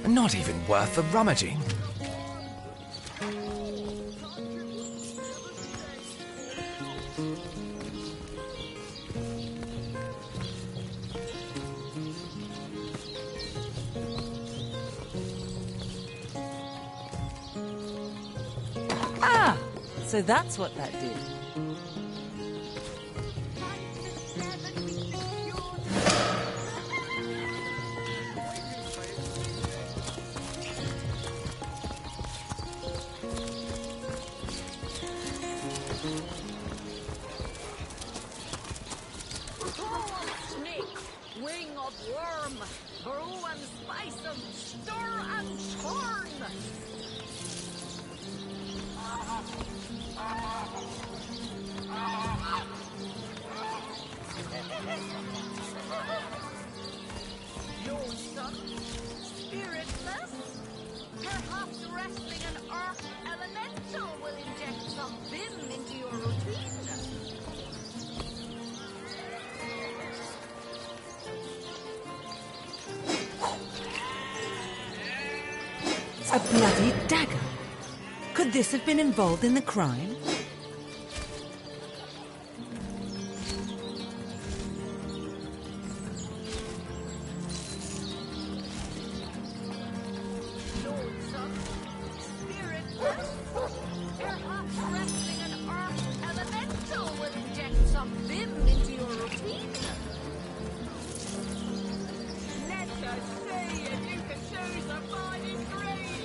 Not even worth the rummaging. Ah! So that's what that did. Wing of worm, brew and spice them, stir and churn. Lonesome, spiritless, perhaps wrestling an earth elemental will inject some vim into your routine. A bloody dagger. Could this have been involved in the crime? Lonesome, spiritless, perhaps wrestling an earth elemental will inject some vim into your routine. Let us see if you can choose a mighty grave.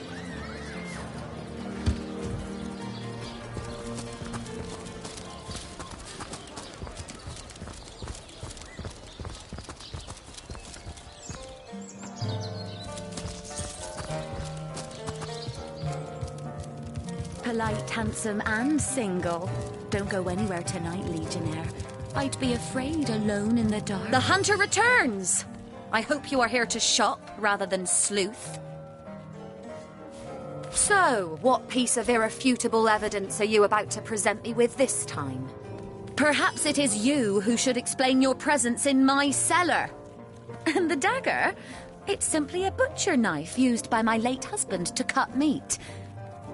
Polite, handsome, and single. Don't go anywhere tonight, Legionnaire. I'd be afraid alone in the dark. The hunter returns! I hope you are here to shop rather than sleuth. So, what piece of irrefutable evidence are you about to present me with this time? Perhaps it is you who should explain your presence in my cellar. And the dagger? It's simply a butcher knife used by my late husband to cut meat.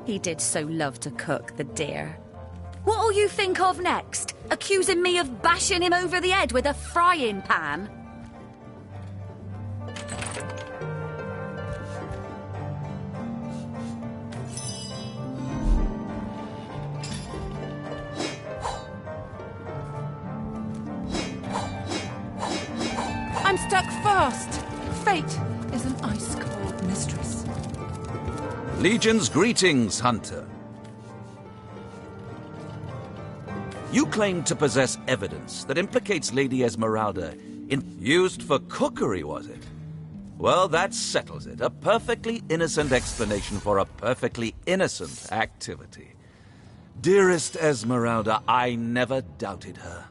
He did so love to cook, the dear. What'll you think of next? Accusing me of bashing him over the head with a frying pan? I'm stuck fast. Fate is an ice-cold mistress. Legion's greetings, Hunter. You claim to possess evidence that implicates Lady Esmeralda in... Used for cookery, was it? Well, that settles it. A perfectly innocent explanation for a perfectly innocent activity. Dearest Esmeralda, I never doubted her.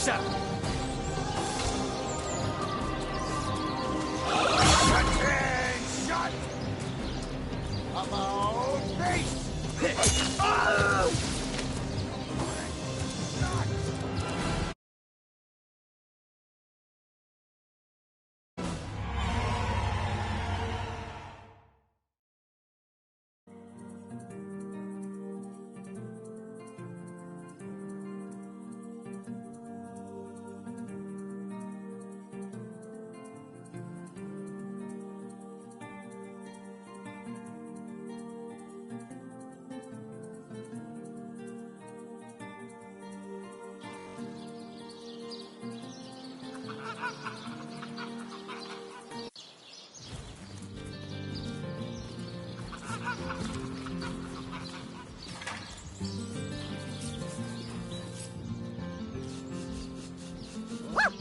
closer! Attention! About face!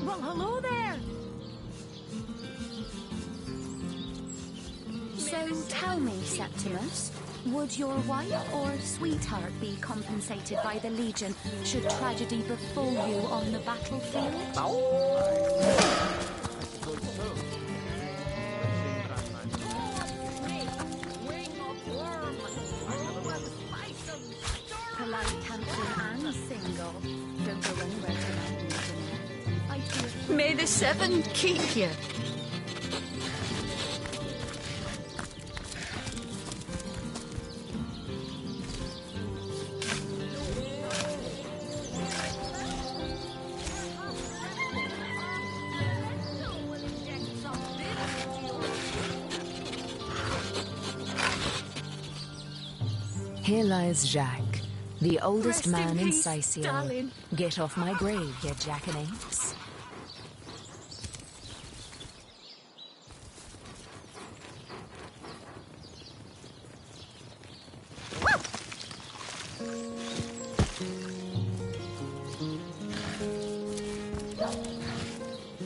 Well, hello there. So tell me, Septimus, would your wife or sweetheart be compensated by the Legion should tragedy befall you on the battlefield? Polite, handsome, and single. Don't go anywhere tonight, Legionnaire. I feel... May the Seven keep you. Here lies Jacques, the oldest Rest in man in peace, Sicyo. darling. Get off my grave, you jackanapes.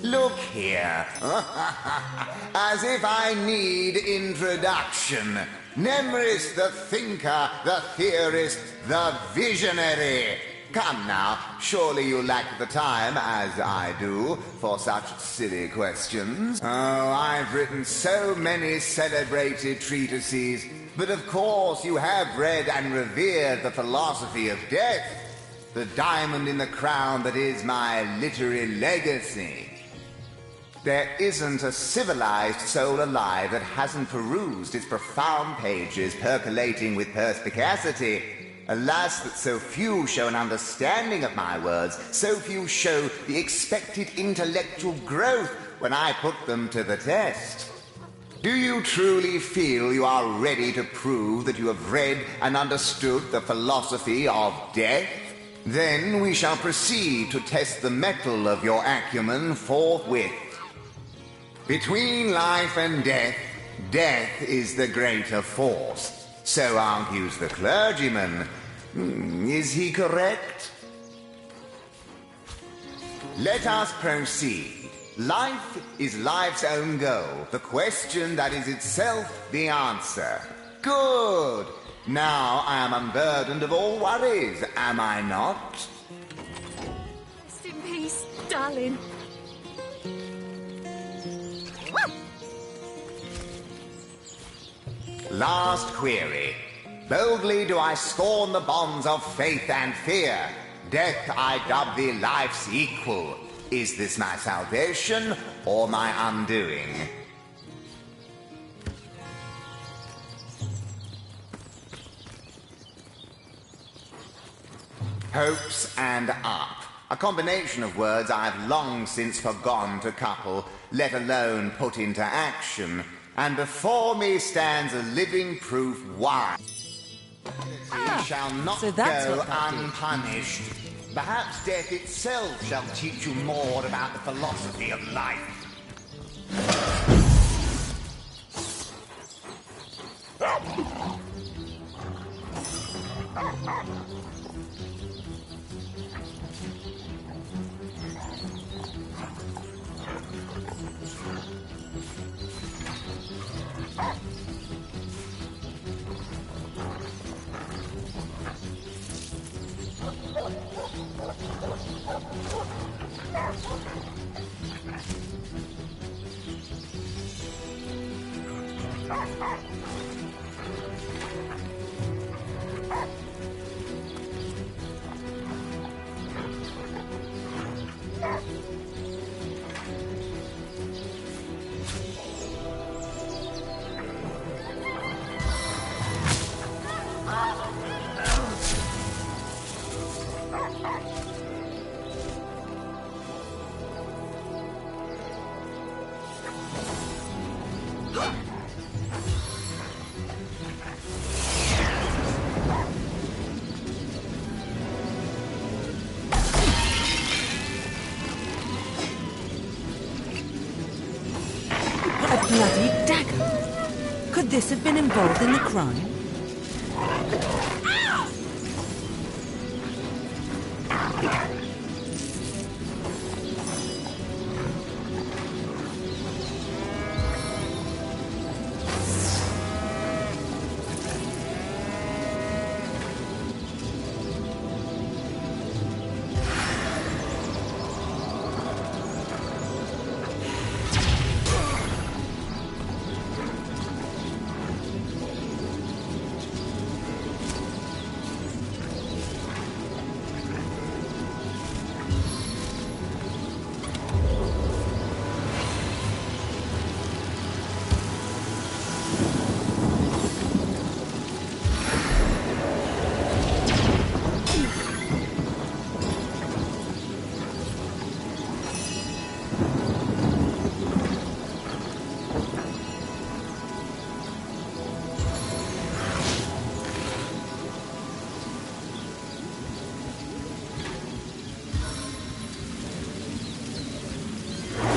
Look here. As if I need introduction. Nemris the thinker, the theorist, the visionary. Come now, surely you lack the time, as I do, for such silly questions. Oh, I've written so many celebrated treatises, but of course you have read and revered the philosophy of death, the diamond in the crown that is my literary legacy. There isn't a civilized soul alive that hasn't perused its profound pages percolating with perspicacity. Alas, that so few show an understanding of my words, so few show the expected intellectual growth when I put them to the test. Do you truly feel you are ready to prove that you have read and understood the philosophy of death? Then we shall proceed to test the mettle of your acumen forthwith. Between life and death, death is the greater force. So argues the clergyman. Is he correct? Let us proceed. Life is life's own goal, the question that is itself the answer. Good! Now I am unburdened of all worries, am I not? Rest in peace, darling. Last query. Boldly do I scorn the bonds of faith and fear. Death I dub thee life's equal. Is this my salvation or my undoing? Hopes and up. A combination of words I've long since forgone to couple, let alone put into action. And before me stands a living proof why. He shall not so that's go what that did. unpunished. Perhaps death itself shall teach you more about the philosophy of life. A bloody dagger. Could this have been involved in the crime?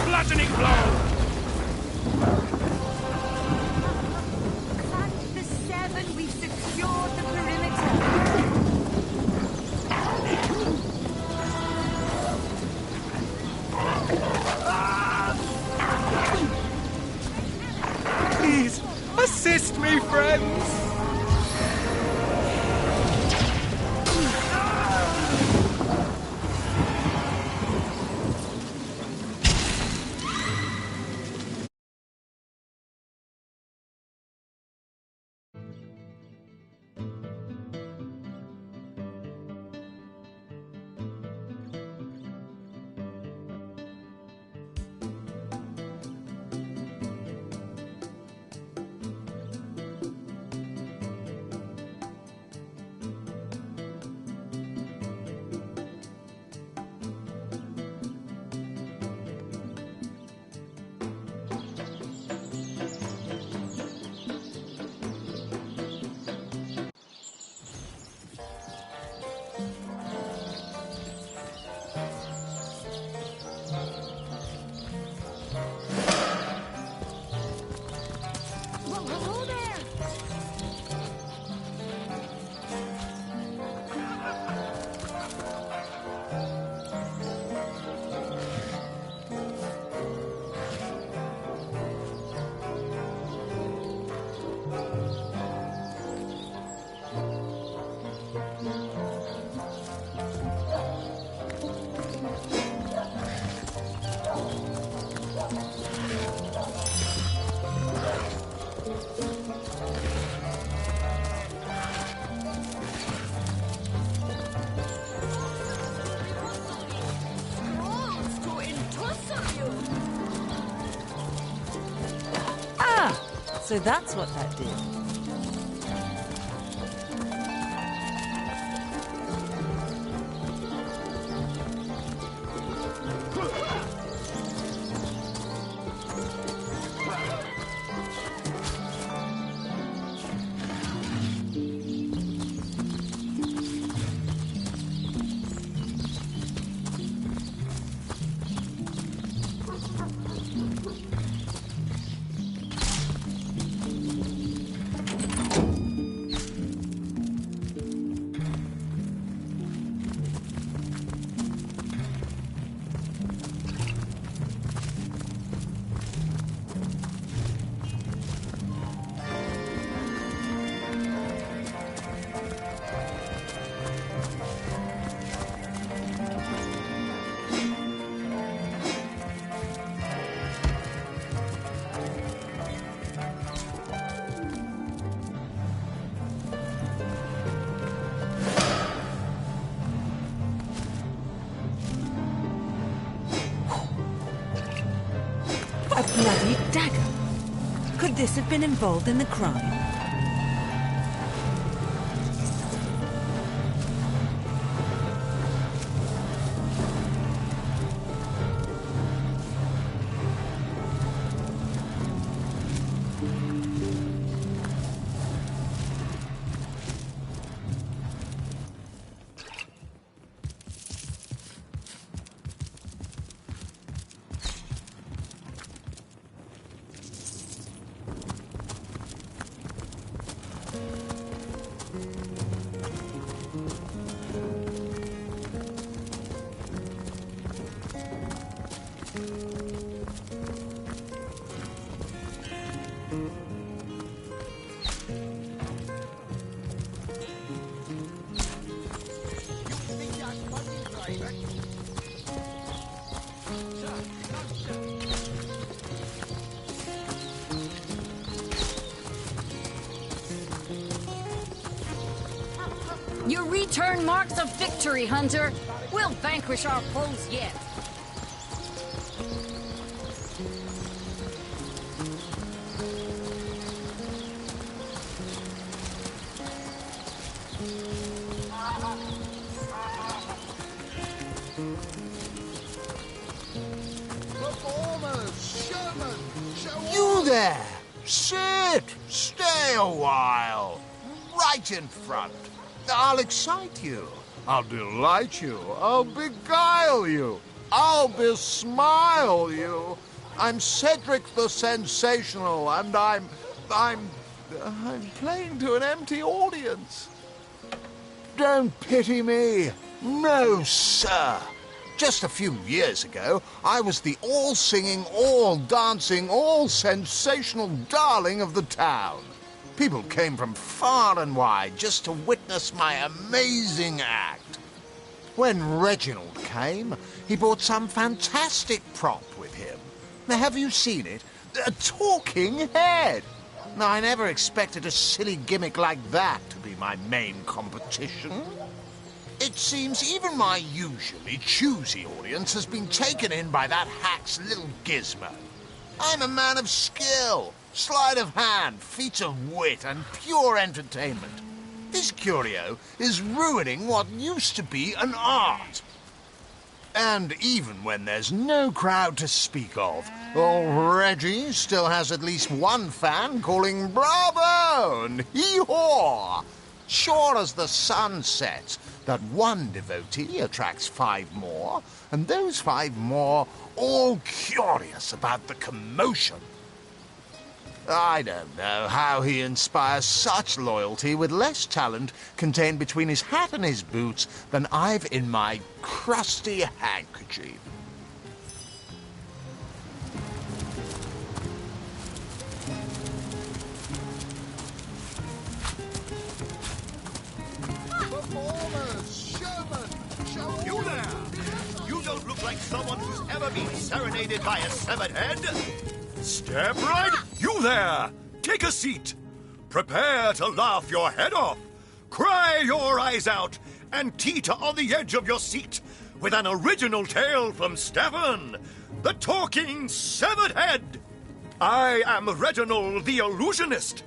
Flattening blow! Thank the seven, we've secured the perimeter. Please, assist me, friends! Whoa, hello there! So that's what that did. bloody dagger. Could this have been involved in the crime? Your return marks a victory, Hunter. We'll vanquish our foes yet. You there! Sit! Stay a while. Right in front. I'll excite you. I'll delight you. I'll beguile you. I'll besmile you. I'm Cedric the Sensational, and I'm playing to an empty audience. Don't pity me. No, sir. Just a few years ago, I was the all-singing, all-dancing, all-sensational darling of the town. People came from far and wide just to witness my amazing act. When Reginald came, he brought some fantastic prop with him. Now, have you seen it? A talking head! Now, I never expected a silly gimmick like that to be my main competition. It seems even my usually choosy audience has been taken in by that hack's little gizmo. I'm a man of skill, sleight of hand, feats of wit, and pure entertainment. This curio is ruining what used to be an art. And even when there's no crowd to speak of, old Reggie still has at least one fan calling bravo and hee-haw. Sure as the sun sets, that one devotee attracts 5 more, and those 5 more all curious about the commotion. I don't know how he inspires such loyalty with less talent contained between his hat and his boots than I've in my crusty handkerchief. You there! You don't look like someone who's ever been serenaded by a severed head. Step right... You there! Take a seat. Prepare to laugh your head off, cry your eyes out, and teeter on the edge of your seat with an original tale from Stefan, the talking severed head. I am Reginald the Illusionist,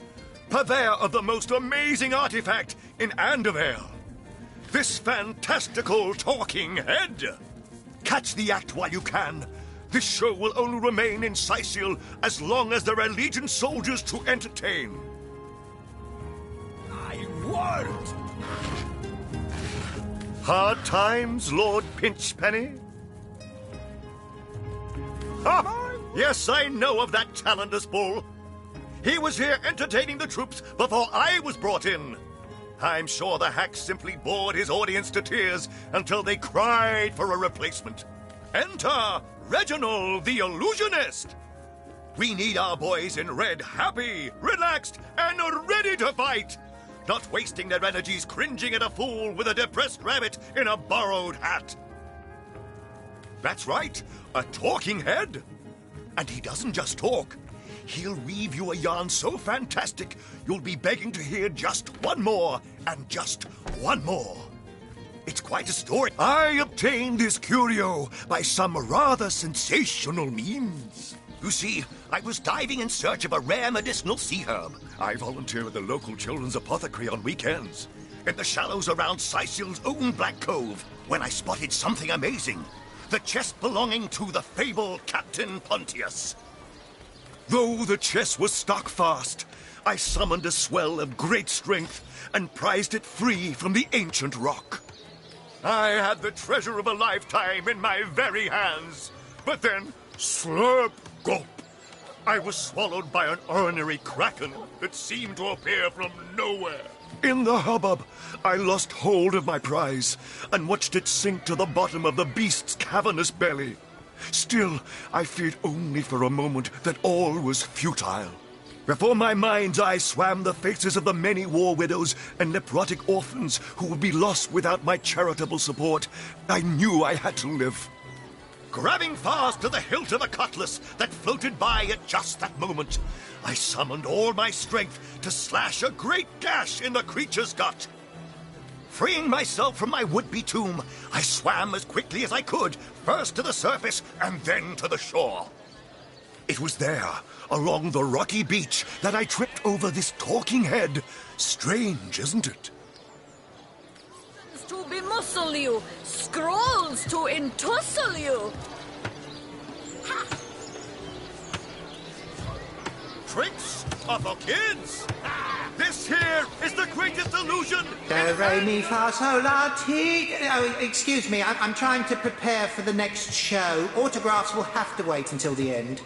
purveyor of the most amazing artifact in Andevale. This fantastical talking head. Catch the act while you can. This show will only remain in Sicil as long as there are Legion soldiers to entertain. I won't! Hard times, Lord Pinchpenny? Ha! Yes, I know of that talentless bull. He was here entertaining the troops before I was brought in. I'm sure the hack simply bored his audience to tears until they cried for a replacement. Enter Reginald the Illusionist! We need our boys in red happy, relaxed, and ready to fight! Not wasting their energies cringing at a fool with a depressed rabbit in a borrowed hat. That's right, a talking head. And he doesn't just talk. He'll weave you a yarn so fantastic, you'll be begging to hear just one more, and just one more. It's quite a story. I obtained this curio by some rather sensational means. You see, I was diving in search of a rare medicinal sea herb. I volunteer at the local children's apothecary on weekends, in the shallows around Sicil's own Black Cove, when I spotted something amazing. The chest belonging to the fabled Captain Pontius. Though the chest was stuck fast, I summoned a swell of great strength and prized it free from the ancient rock. I had the treasure of a lifetime in my very hands, but then, slurp, gulp, I was swallowed by an ornery kraken that seemed to appear from nowhere. In the hubbub, I lost hold of my prize and watched it sink to the bottom of the beast's cavernous belly. Still, I feared only for a moment that all was futile. Before my mind's eye swam the faces of the many war widows and necrotic orphans who would be lost without my charitable support. I knew I had to live. Grabbing fast to the hilt of a cutlass that floated by at just that moment, I summoned all my strength to slash a great gash in the creature's gut. Freeing myself from my would-be tomb, I swam as quickly as I could, first to the surface and then to the shore. It was there, along the rocky beach, that I tripped over this talking head. Strange, isn't it? To bemuscle you, scrolls to entussle you. Tricks are for kids. This here is the greatest illusion. Do, re, mi, fa, sol, la, ti. Oh, excuse me, I'm trying to prepare for the next show. Autographs will have to wait until the end.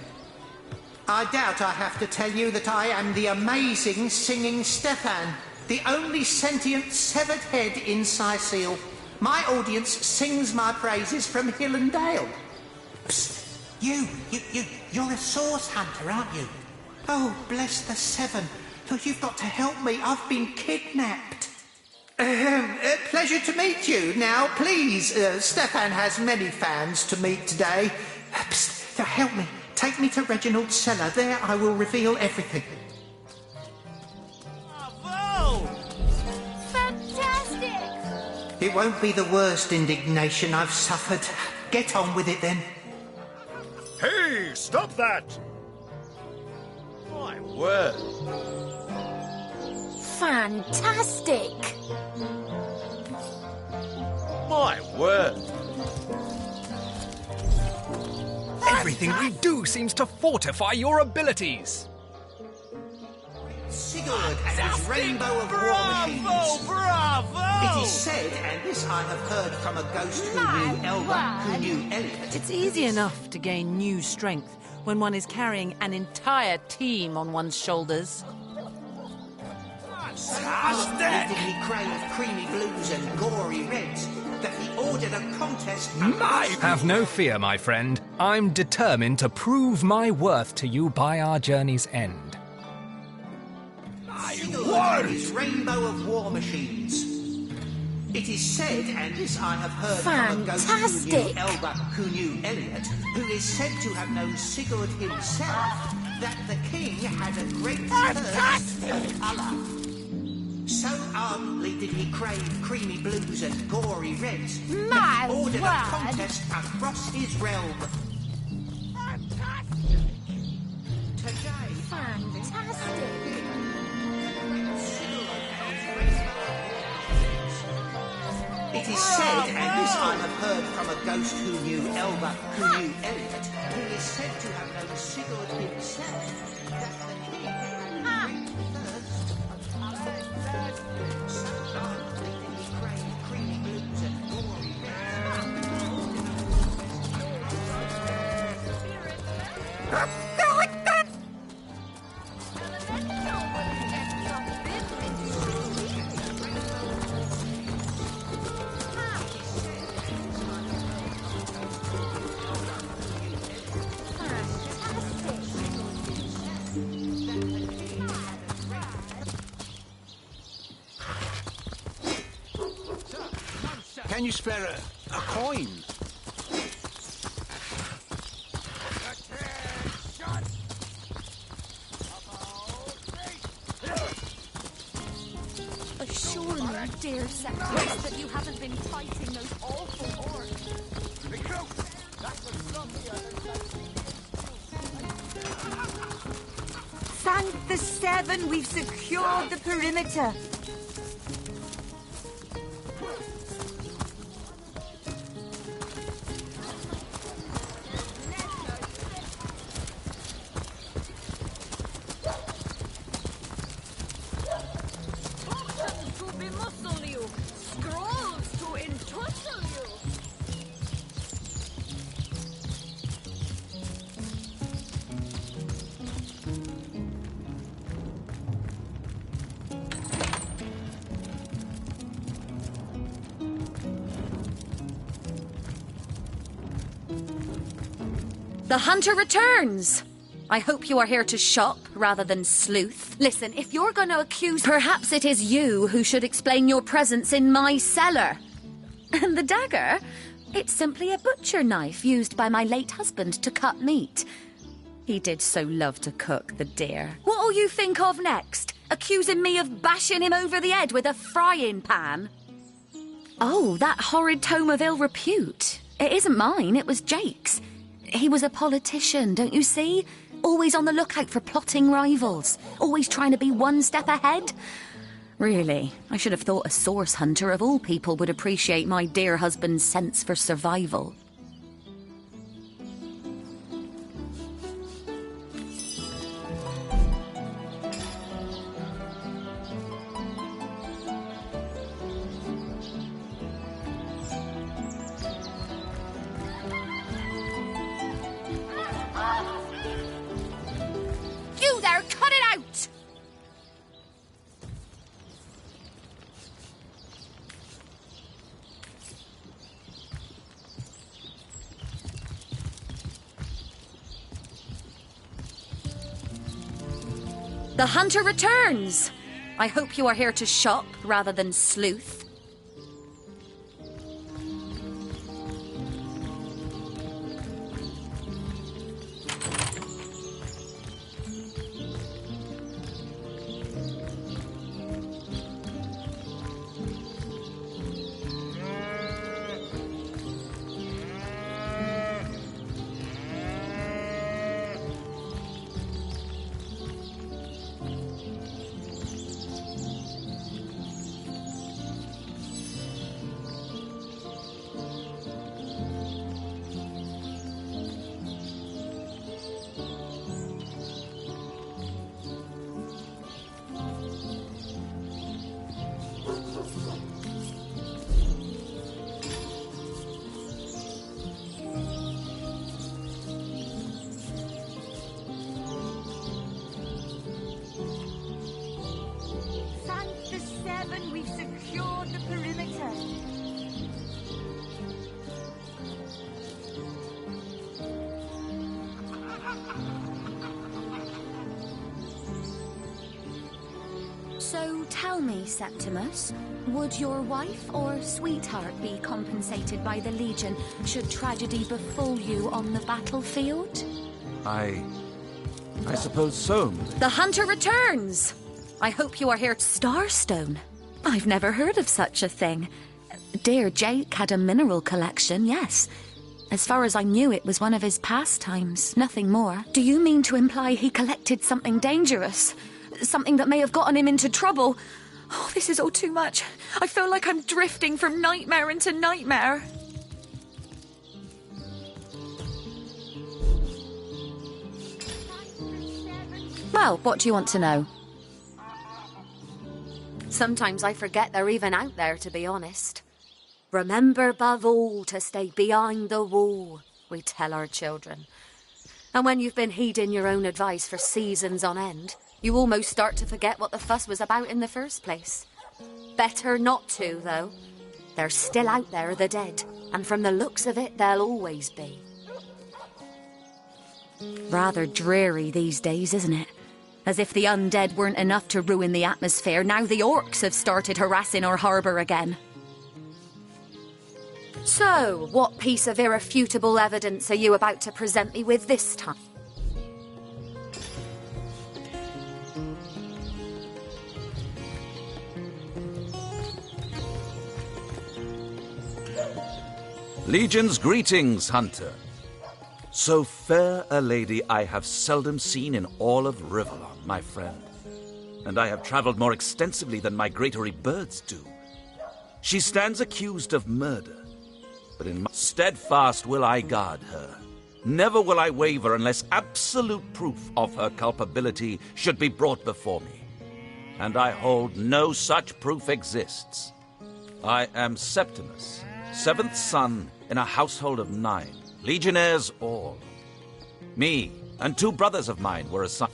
I doubt I have to tell you that I am the amazing singing Stefan, the only sentient severed head in Sicile. My audience sings my praises from hill and dale. Psst. You're a source hunter, aren't you? Oh, bless the seven. Oh, you've got to help me. I've been kidnapped. Pleasure to meet you. Now, please, Stefan has many fans to meet today. Psst, help me. Take me to Reginald's cellar. There I will reveal everything. Bravo! Fantastic! It won't be the worst indignation I've suffered. Get on with it, then. Hey, stop that! My word. Fantastic! My word. Everything we do seems to fortify your abilities. Sigurd and his rainbow of war machines. Bravo! It is said, and this I have heard from a ghost who knew Elba, who knew Elliot. It's easy enough to gain new strength when one is carrying an entire team on one's shoulders. Did he crave creamy blues and gory reds that he ordered a contest? Have no fear, my friend. I'm determined to prove my worth to you by our journey's end. Sigurd and his rainbow of war machines. It is said, and this I have heard from a ghost who knew Elba, who knew Elliot, who is said to have known Sigurd himself, that the king had a great thirst for colour. So ardently did he crave creamy blues and gory reds that he ordered a contest across his realm. Today, Fantastic! it is said, and this I have heard from a ghost who knew Elba, who knew Elliot, who is said to have known Sigurd himself, that the king had a great thirst for colour. So ardently did he crave creamy blues and gory Can you spare a coin? Assure me, dear Septimus, that you haven't been fighting those awful orcs. the 7, we've secured the perimeter. Toxins to bemuscle you, scrolls to entussle you. The hunter returns! I hope you are here to shop rather than sleuth. Listen, if you're going to accuse... Perhaps it is you who should explain your presence in my cellar. And the dagger? It's simply a butcher knife used by my late husband to cut meat. He did so love to cook, the dear. What'll you think of next? Accusing me of bashing him over the head with a frying pan? Oh, that horrid tome of ill repute. It isn't mine, it was Jake's. He was a politician, don't you see? Always on the lookout for plotting rivals. Always trying to be one step ahead. Really, I should have thought a source hunter of all people would appreciate my dear husband's sense for survival. You there, cut it out! The hunter returns! I hope you are here to shop rather than sleuth. Thank the 7, we've secured the perimeter. So tell me, Septimus, would your wife or sweetheart be compensated by the Legion should tragedy befall you on the battlefield? I suppose so. The hunter returns! I hope you are here. Starstone? I've never heard of such a thing. Dear Jake had a mineral collection, yes. As far as I knew, it was one of his pastimes, nothing more. Do you mean to imply he collected something dangerous? Something that may have gotten him into trouble? Oh, this is all too much. I feel like I'm drifting from nightmare into nightmare. Well, what do you want to know? Sometimes I forget they're even out there, to be honest. Remember above all to stay behind the wall, we tell our children. And when you've been heeding your own advice for seasons on end, you almost start to forget what the fuss was about in the first place. Better not to, though. They're still out there, the dead, and from the looks of it, they'll always be. Rather dreary these days, isn't it? As if the undead weren't enough to ruin the atmosphere, now the orcs have started harassing our harbour again. So, what piece of irrefutable evidence are you about to present me with this time? Legion's greetings, Hunter. So fair a lady I have seldom seen in all of Riverlon, my friend. And I have traveled more extensively than migratory birds do. She stands accused of murder, but in my steadfast will I guard her. Never will I waver unless absolute proof of her culpability should be brought before me. And I hold no such proof exists. I am Septimus, 7th son in a household of 9, legionnaires all. Me and 2 brothers of mine were assigned.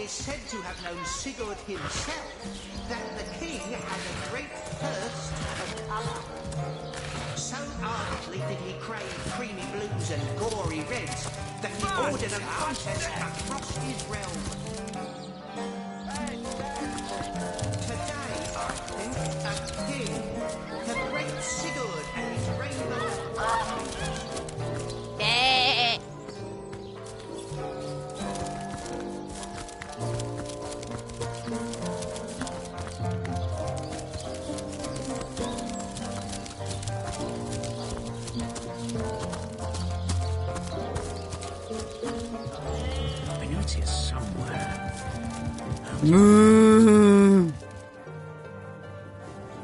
Said to have known Sigurd himself, that the king had a great thirst of colour. So ardently did he crave creamy blues and gory reds, that he ordered a contest across his realm. Today, I think, a king, the great Sigurd and his rainbow of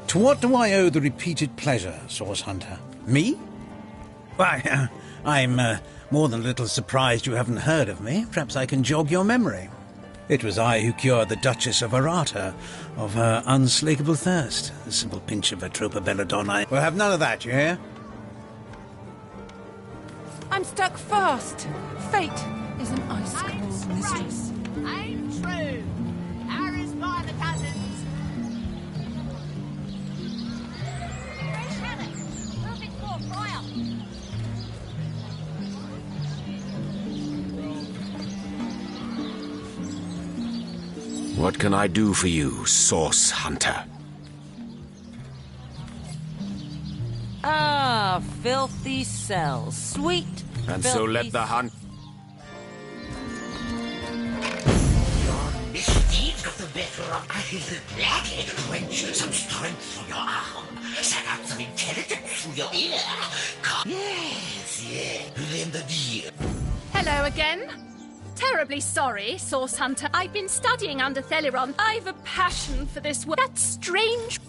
To what do I owe the repeated pleasure, Source Hunter? Me? Why, I'm more than a little surprised you haven't heard of me. Perhaps I can jog your memory. It was I who cured the Duchess of Arata of her unslakable thirst. A simple pinch of Atropa belladonna. We'll have none of that, you hear? I'm stuck fast. Fate is an ice-cold mistress. I'm true. Harry's by the cousins. Fresh haddock. Perfect for a fryer. What can I do for you, Source Hunter? Ah, filthy cells. Sweet. And so let the hunt... Misdeeds of the better of the blackhead quenches some strength from your arm, sat out some intelligence through your ear. Yes, then the deal. Hello again. Terribly sorry, Source Hunter. I've been studying under Theliron. I've a passion for this work. That strange...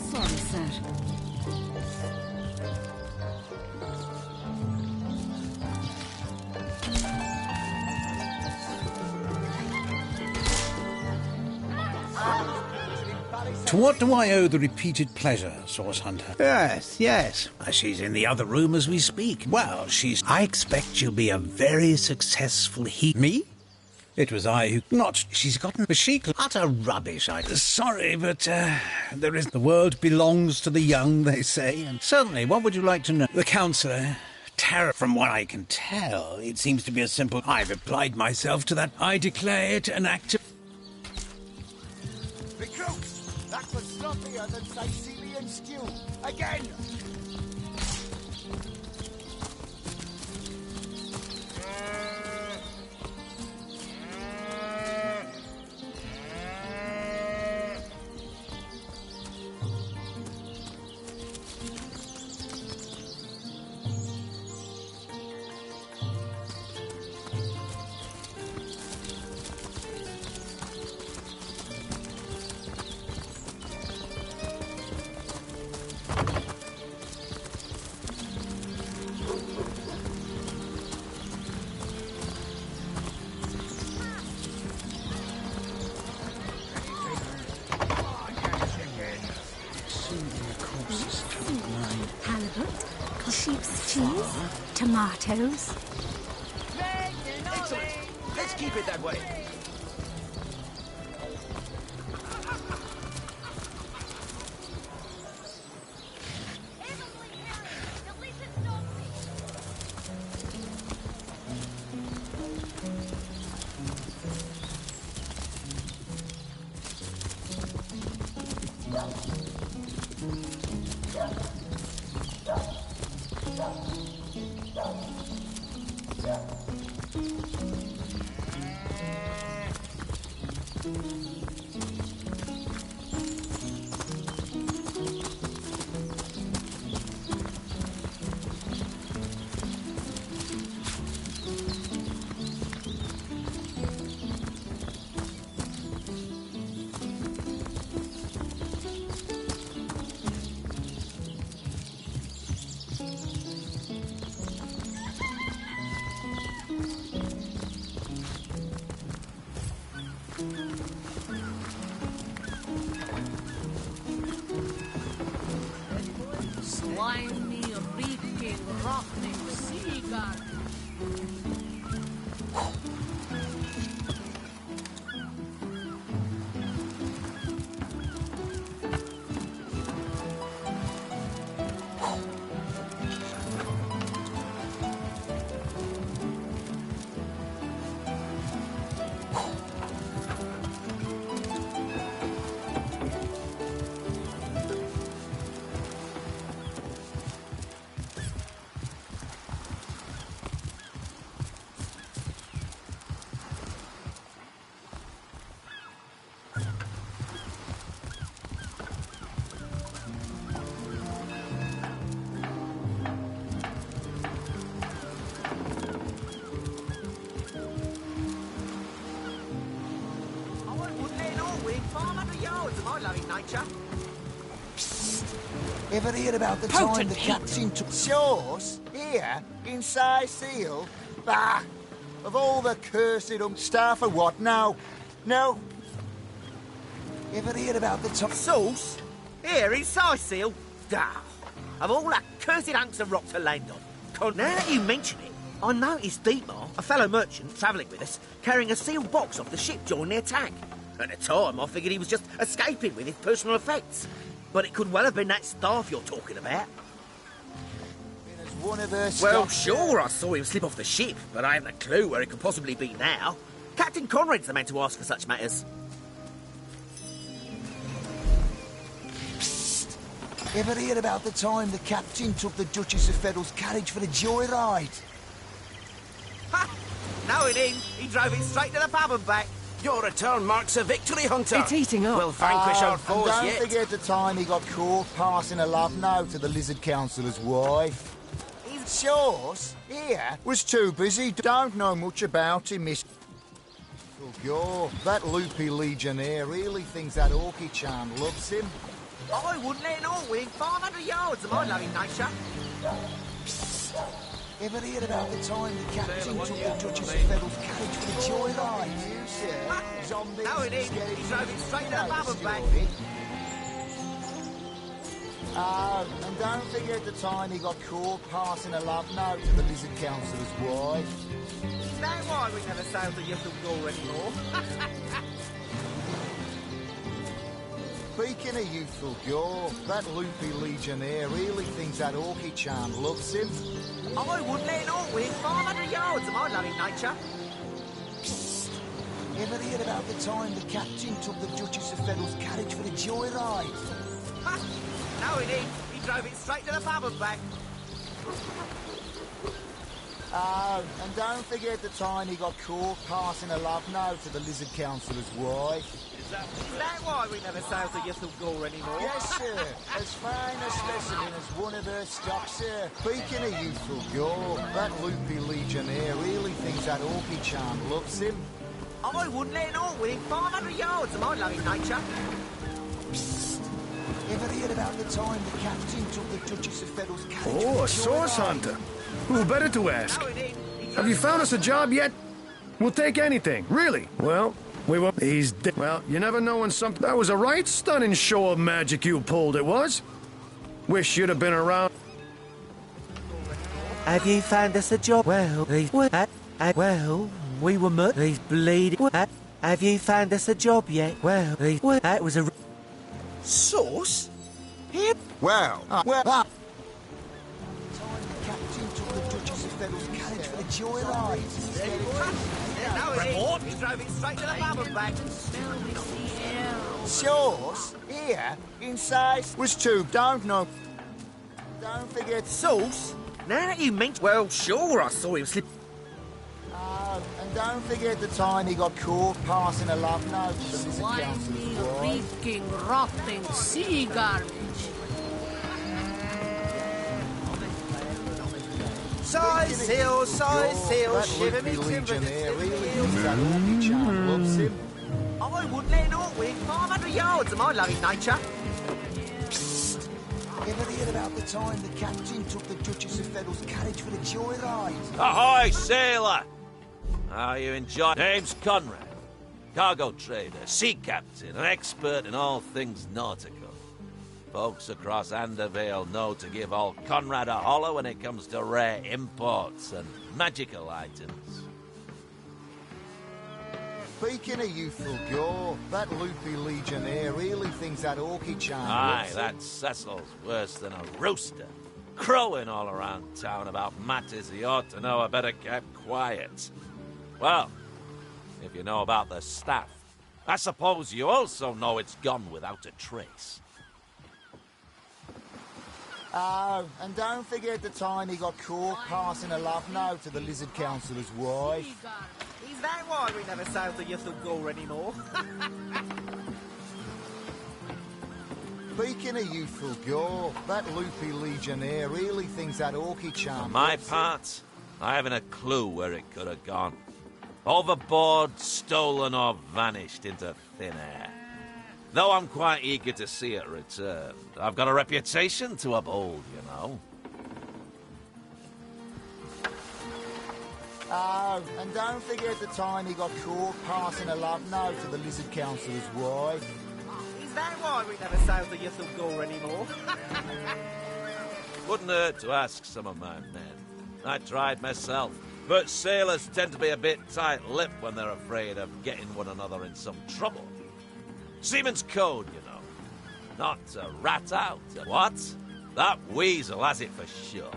Sorry, sir. To what do I owe the repeated pleasure, Source Hunter? Yes. She's in the other room as we speak. Well, I expect she'll be a very successful Me? It was I who... She's gotten... Utter rubbish, Sorry, but, there is... The world belongs to the young, they say. And certainly, what would you like to know? The counsellor... From what I can tell, it seems to be a simple... I've applied myself to that. I declare it an act of... Recruits! That was sloppier than Sicilian stew. Again! sheep's cheese, tomatoes. Excellent. Let's keep it that way. Slimy, reeking, rotting sea garden. Ever hear about the time the captain took sauce here in Sicily? Bah! Of all the cursed stuff or what? No. No. Ever hear about the time... Sauce? Here in Sicily? Ah! Of all that cursed hunks of rock to land on. Now that you mention it, I noticed Dietmar, a fellow merchant travelling with us, carrying a sealed box off the ship during the attack. At the time, I figured he was just escaping with his personal effects. But it could well have been that staff you're talking about. One of us. Well, sure, I saw him slip off the ship, but I haven't a clue where it could possibly be now. Captain Conrad's the man to ask for such matters. Psst. Ever hear about the time the captain took the Duchess of Federal's carriage for a joyride? Ha! Knowing him, he drove it straight to the pub and back. Your return marks a victory, Hunter. It's heating up. We'll vanquish our foes and don't yet. forget the time he got caught passing a love note to the Lizard Councillor's wife. His sauce here was too busy. Don't know much about him, Miss... Oh, God, that loopy legionnaire really thinks that Orky-chan loves him. I wouldn't let him all within 500 yards of my loving nature. Psst. Ever hear about the time the captain took the Duchess of Federal's carriage for the joyride? You said zombies... No, it ain't. He drove it straight to the pub and back. Oh, and don't forget the time he got caught passing a love note to the Lizard Councillor's wife. Is that why we never sailed the Yuttle Gore anymore? Speaking of youthful gore, that loopy legionnaire really thinks that Orky-chan loves him. I wouldn't let him all within 500 yards of my loving nature. Psst. Ever hear about the time the captain took the Duchess of Federal's carriage for a joyride? Ha! No, he didn't. He drove it straight to the pub and back. Oh, and don't forget the time he got caught passing a love note to the Lizard Councillor's wife. Is that why we never sailed the Yuttle Gore anymore? Yes, sir. As fine a specimen as one of her stock, sir. Speaking of youthful gore, that loopy legionnaire really thinks that Orky-chan loves him. I wouldn't let him all within 500 yards of my loving nature. Psst. Ever hear about the time the captain took the Duchess of Federal's carriage? Oh, a source hunter. Who better to ask? No, he didn't. Have you found us a job yet? We'll take anything, really. Well, we will. He's dead. Well, you never know when something... That was a right stunning show of magic you pulled, it was. Wish you'd have been around. Have you found us a job? Well, we were he's bleeding. Have you found us a job yet? Well, that was a... Sauce? Here? Well, Captain took the Duchess of Fennel's carriage for the joyride. Report. He drove it straight to the pub and back. Sauce, here, inside, was too. Don't forget... Sauce? Now that you mention... Well, sure, I saw him slip... Oh, and don't forget the time he got caught passing a love note to the Lizard Council's wife. Reeking, rotting sea garbage. Size seal, shiver me legionnaire really thinks that Orky Charm loves him. I wouldn't let it all win 500 yards of my loving nature. Psst! Ever heard about the time the captain took the Duchess of Fennel's carriage for the joyride? Ahoy, sailor! How you enjoy? Name's Conrad. Cargo trader, sea captain, an expert in all things nautical. Folks across Andervale know to give old Conrad a holler when it comes to rare imports and magical items. Speaking of youthful gore, that loopy legionnaire really thinks that Orky Charm Aye, loves that Cecil's worse than a rooster. Crowing all around town about matters he ought to know are better kept quiet. Well, if you know about the staff, I suppose you also know it's gone without a trace. Oh, and don't forget the time he got caught passing a love note to the Lizard Council's wife. Is that why we never sail to Youthful Gore anymore? Speaking of youthful gore, that loopy legionnaire really thinks that Orky Charm... For my part, I haven't a clue where it could have gone. Overboard, stolen, or vanished into thin air. Though I'm quite eager to see it return. I've got a reputation to uphold, you know. Oh, and don't forget the time he got caught passing a love note to the Lizard Council's wife. Is that why we never sail to Youthful Gore anymore? Wouldn't hurt to ask some of my men. I tried myself, but sailors tend to be a bit tight-lipped when they're afraid of getting one another in some trouble. Seaman's code, you know. Not to rat out. What? That weasel has it for sure.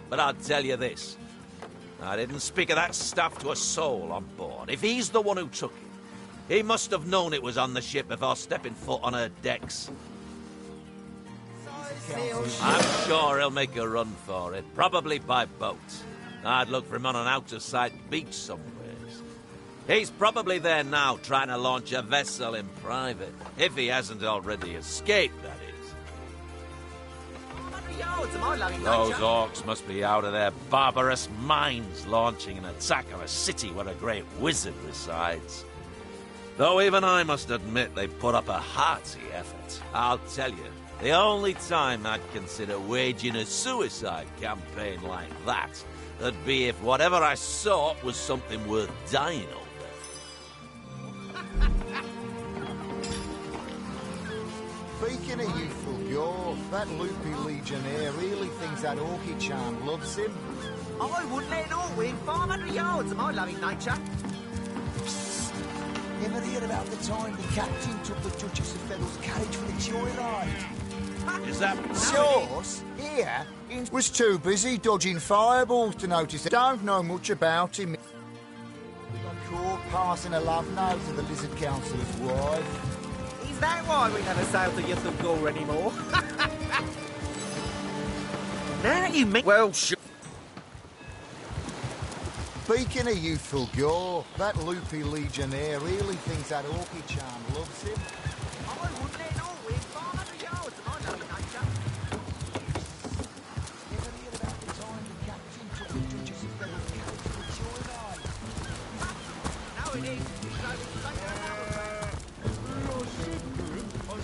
But I'll tell you this. I didn't speak of that stuff to a soul on board. If he's the one who took it, he must have known it was on the ship before stepping foot on her decks. I'm sure he'll make a run for it, probably by boat. I'd look for him on an out-of-sight beach somewhere. He's probably there now, trying to launch a vessel in private. If he hasn't already escaped, that is. Those orcs must be out of their barbarous minds, launching an attack on a city where a great wizard resides. Though even I must admit they put up a hearty effort. I'll tell you, the only time I'd consider waging a suicide campaign like that would be if whatever I sought was something worth dying over. Speaking of youthful gore, that loopy legionnaire really thinks that Orky Charm loves him. I wouldn't let it all win 500 yards of my loving nature. Psst. Ever heard about the time the captain took the Duchess of Fennel's carriage for the joyride? Is that... Sauce, here, was too busy dodging fireballs to notice it. Don't know much about him. He got caught passing a love note to the Lizard Council's wife. Is that why we never sail to Youthful Gore anymore? Now that you mean... Well, sure. Speaking of youthful gore, that loopy legionnaire really thinks that Orky Charm loves him. I wouldn't let it all win 500 yards of my loving nature. Ever heard about the time the captain took the Duchess of Fennel's carriage for the joyride? No, it is.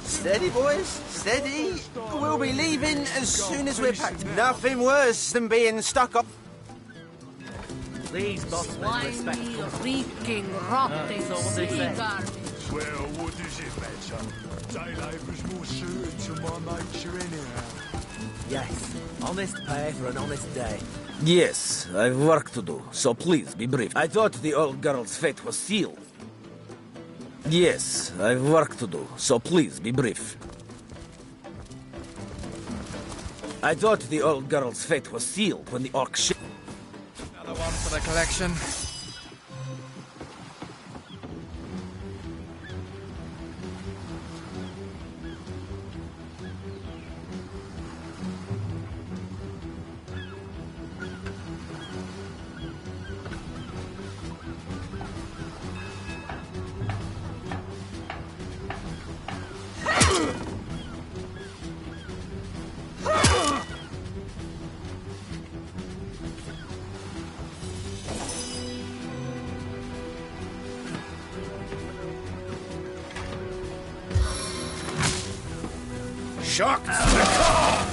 Steady, boys, steady. We'll be leaving as soon as we're packed. Nothing worse than being stuck up. These bossmen respect. Reeking, rotting sea garbage. Well, what does it matter? Daylight was more suited to my nature anyhow. Yes, honest pay for an honest day. Yes, I've work to do, so please be brief. I thought the old girl's fate was sealed. Yes, I've work to do, so please be brief. I thought the old girl's fate was sealed when the orc ship... Another one for the collection. Shocked to the core!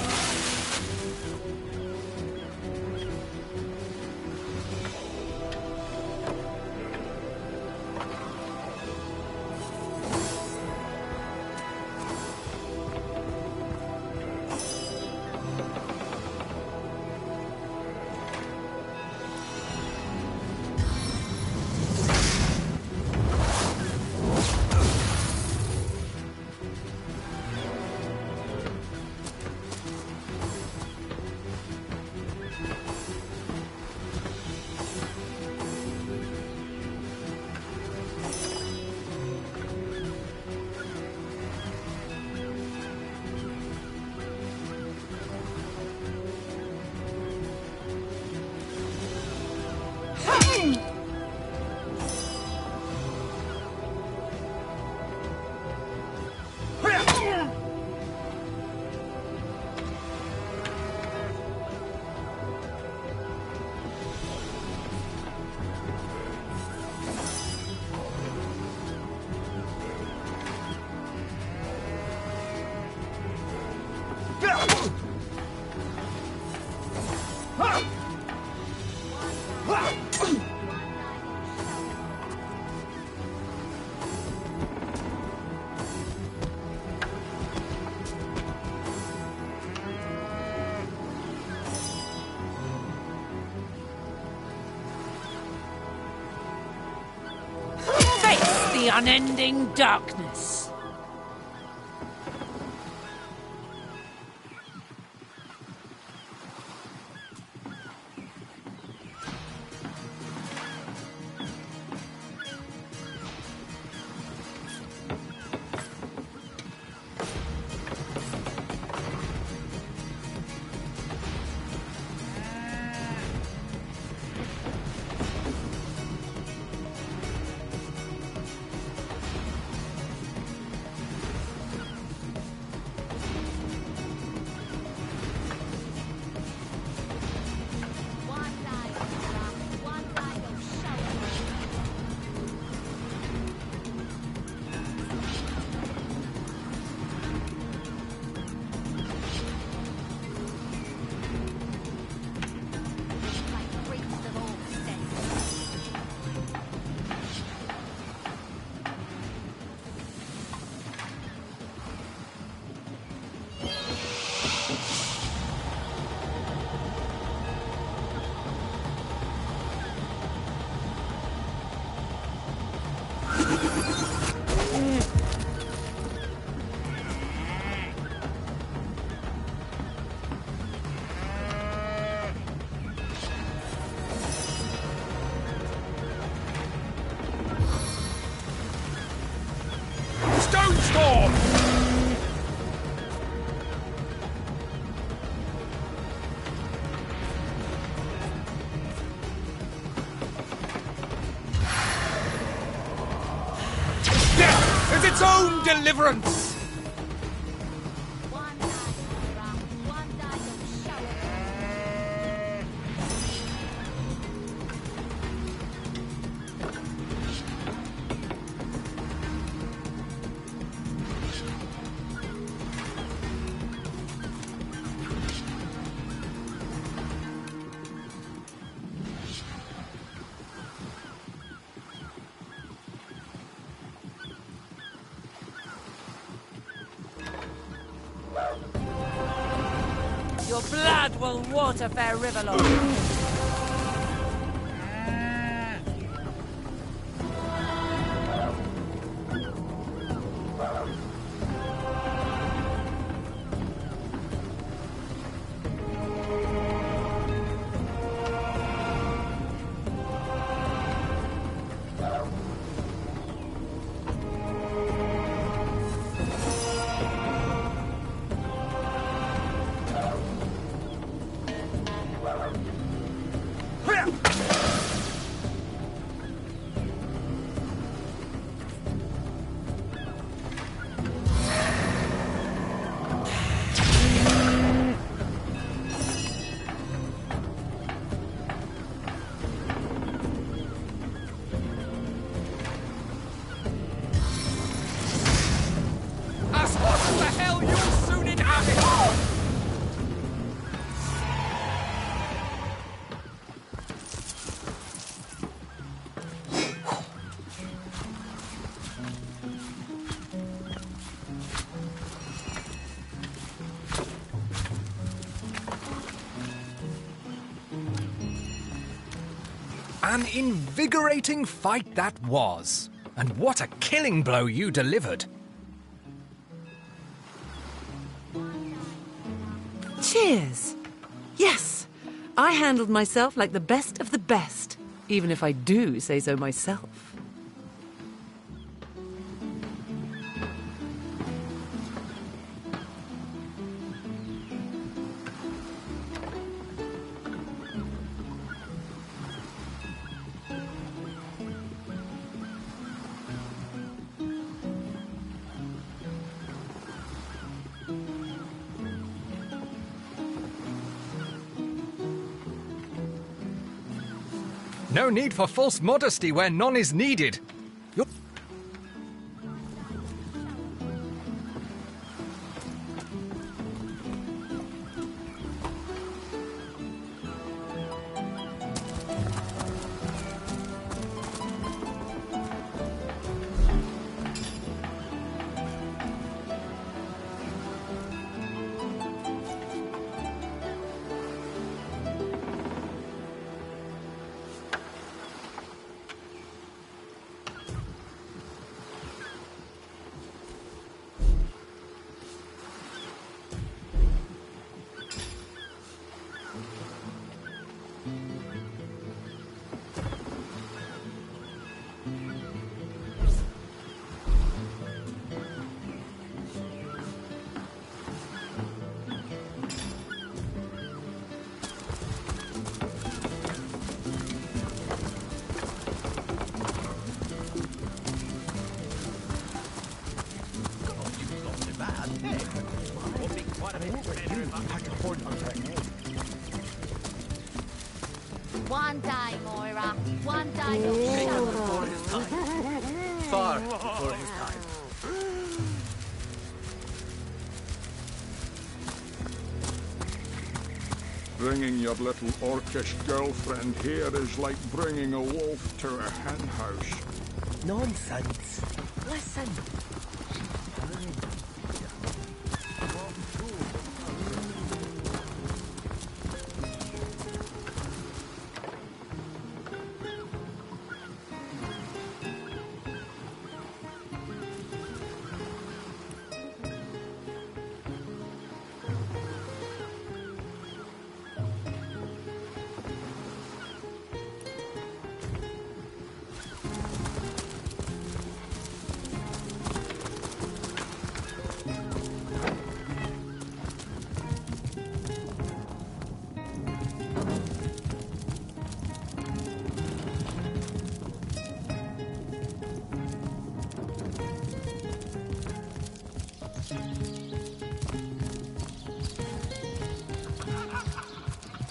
Face the unending darkness. Stone Storm! Death is its own deliverance! blood will water fair Riverlord. An invigorating fight that was. And what a killing blow you delivered. Cheers! Yes, I handled myself like the best of the best, even if I do say so myself. No need for false modesty where none is needed. One day, Moira. One day you'll Before his time. Far before his time. Bringing your little orcish girlfriend here is like bringing a wolf to a hen house. Nonsense. Listen.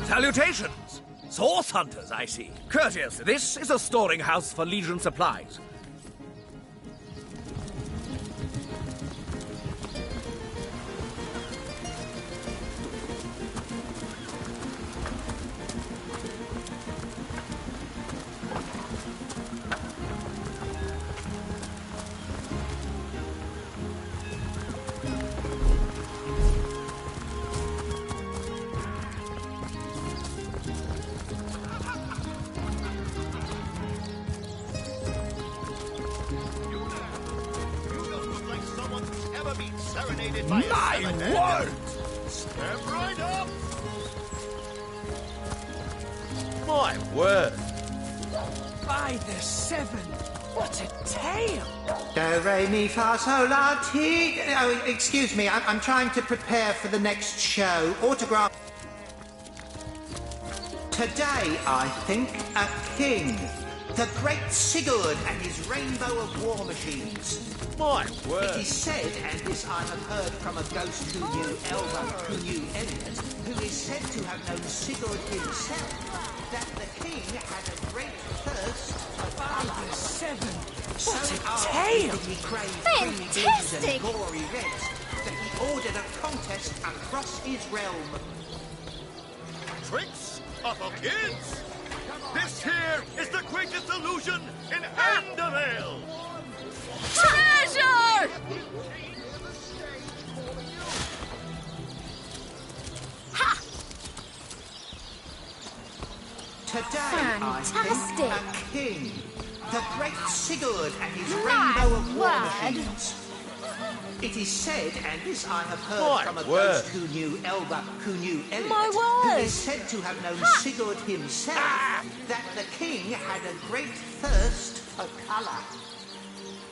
Salutations! Source hunters, I see. Courteous, this is a storing house for Legion supplies. serenaded by My a word! Step right up! My word! By the seven, what a tale! Do, re, mi, fa, sol, la, ti. Oh, excuse me, I'm trying to prepare for the next show. Autograph. Today, I think, a king. The great Sigurd and his rainbow of war machines. My word! It is said, and this I have heard from a ghost who knew Elva, who knew Elliot, who is said to have known Sigurd himself, that the king had a great thirst for colour. Seven, So what a ardently tale! did he crave creamy blues and Fantastic! gory reds that he ordered a contest across his realm. Tricks are for kids! This here is the greatest illusion in Andavale! Treasure! Ha! Today, Fantastic. I think, a king. The great Sigurd and his My rainbow of war word. machines. It is said, and this I have heard My from a word. ghost who knew Elba, who knew Elliot, My who word. is said to have known Sigurd himself, that the king had a great thirst for colour.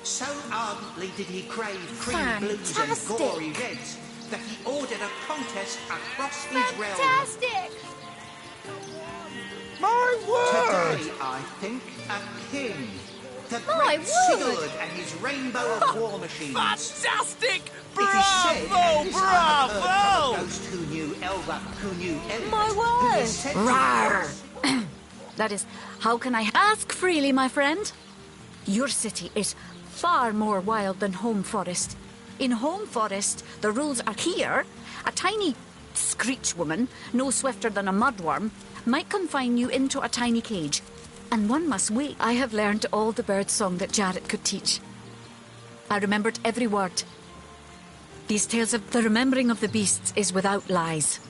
So ardently did he crave creamy blues and Fantastic. gory reds that he ordered a contest across his realm. Fantastic! My word! Today, I think, a king. The My great word. Sigurd and his rainbow of war machines. Fantastic! It is said, and this I have heard from a Bravo! ghost who knew Elva, who knew Elliot, My who word! is said to Rawr. That is, how can I ask freely, my friend? Your city is far more wild than Home Forest. In Home Forest, the rules are here. A tiny screech woman, no swifter than a mudworm, might confine you into a tiny cage. And one must wait. I have learned all the bird song that Jarrett could teach. I remembered every word. These tales of the remembering of the beasts is without lies.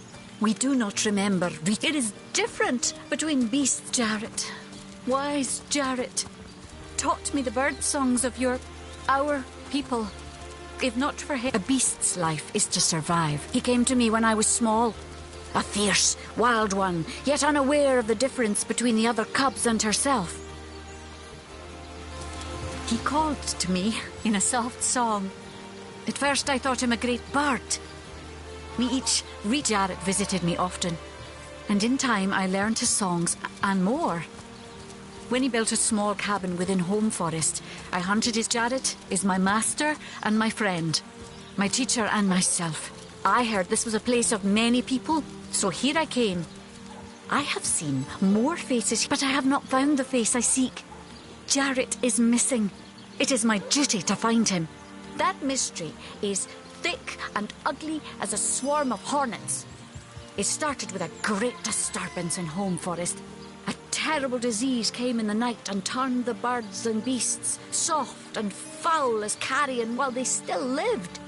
We do not remember. It is different between beasts, Jarrett. Wise Jarrett taught me the bird songs of our people. If not for him, a beast's life is to survive. He came to me when I was small. A fierce, wild one, yet unaware of the difference between the other cubs and herself. He called to me in a soft song. At first I thought him a great bird. Jarrett visited me often, and in time I learned his songs and more. When he built a small cabin within Home Forest, I hunted his Jarrett is my master and my friend, my teacher and myself. I heard this was a place of many people, so here I came. I have seen more faces, but I have not found the face I seek. Jarrett is missing. It is my duty to find him. That mystery is thick and ugly as a swarm of hornets. It started with a great disturbance in Home Forest. A terrible disease came in the night and turned the birds and beasts soft and foul as carrion while they still lived.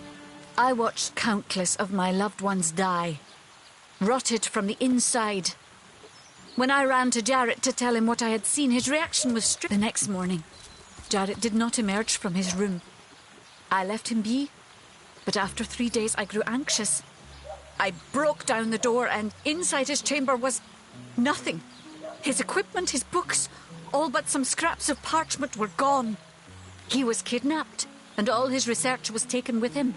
I watched countless of my loved ones die, rotted from the inside. When I ran to Jarrett to tell him what I had seen, his reaction was strict. The next morning, Jarrett did not emerge from his room. I left him be, but after 3 days I grew anxious. I broke down the door, and inside his chamber was nothing. His equipment, his books, all but some scraps of parchment were gone. He was kidnapped, and all his research was taken with him.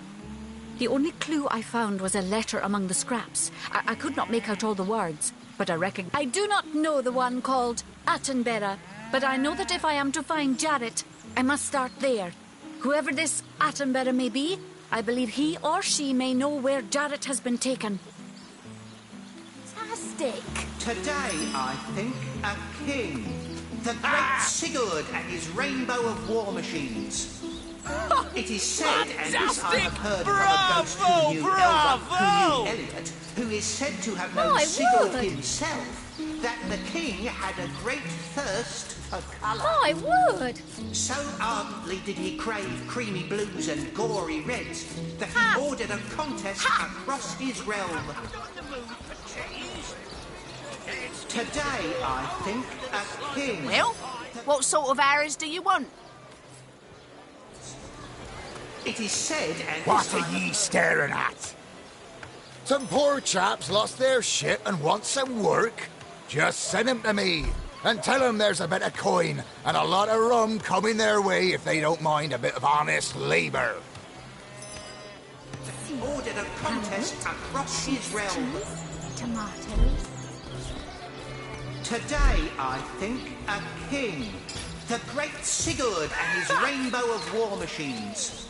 The only clue I found was a letter among the scraps. I could not make out all the words, but I do not know the one called Attenborough, but I know that if I am to find Jarrett, I must start there. Whoever this Attenborough may be, I believe he or she may know where Jarrett has been taken. Fantastic. Today, I think, a king. The great Sigurd and his rainbow of war machines. It is said, and this I have heard from a ghost who knew Elva, who knew Elliot, who is said to have known My Sigurd word. himself, that the king had a great thirst for colour. My word! So ardently did he crave creamy blues and gory reds that he ordered a contest across his realm. Today, I think, a king. Well, what sort of arrows do you want? It is said, and What are ye staring at? Some poor chaps lost their ship and want some work? Just send 'em to me, and tell 'em there's a bit of coin and a lot of rum coming their way if they don't mind a bit of honest labour. Ordered a contest across his realm. Tomatoes. Today, I think, a king. The great Sigurd and his rainbow of war machines.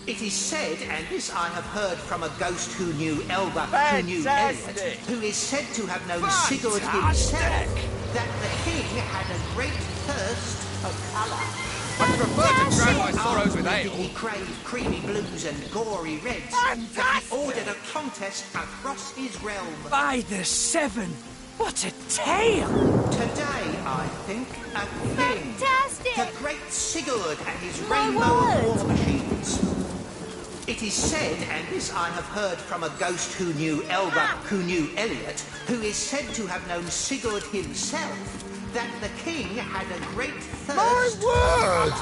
It is said, and this I have heard from a ghost who knew Elba, who knew Elliot, who is said to have known Sigurd himself, that the king had a great thirst for colour. I prefer to drown my sorrows with ale. He craved creamy blues and gory reds. That he ordered a contest across his realm. By the seven! What a tale! Today, I think, a king. Fantastic! The great Sigurd and his rainbow of war machines. It is said, and this I have heard from a ghost who knew Elba, who knew Elliot, who is said to have known Sigurd himself, that the king had a great thirst. My word!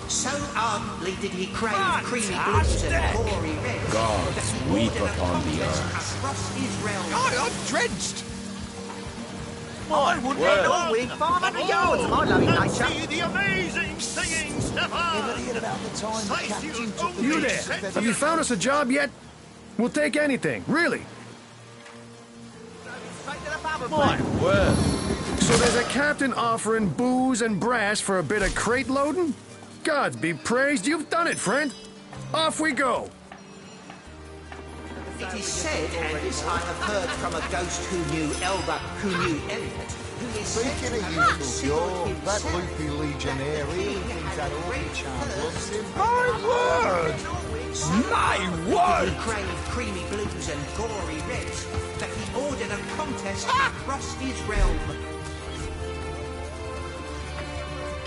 So ardently did he crave creamy blues and gory reds. Gods weep upon the earth. Across his realm. God, I'm drenched! I wouldn't let all within 500 yards of my loving nature. See the amazing singing, Stefan! You there? Have you found us a job yet? We'll take anything, really. My word. So there's a captain offering booze and brass for a bit of crate loading? Gods be praised, you've done it, friend. Off we go. It is said, and this I have heard from a ghost who knew Elba, who knew Elliot, who is Speaking of you, Joe, that loopy legionnaire, he thinks that Orchid charm loves him. My word! My word! He craved creamy blues and gory reds, that he ordered a contest across his realm.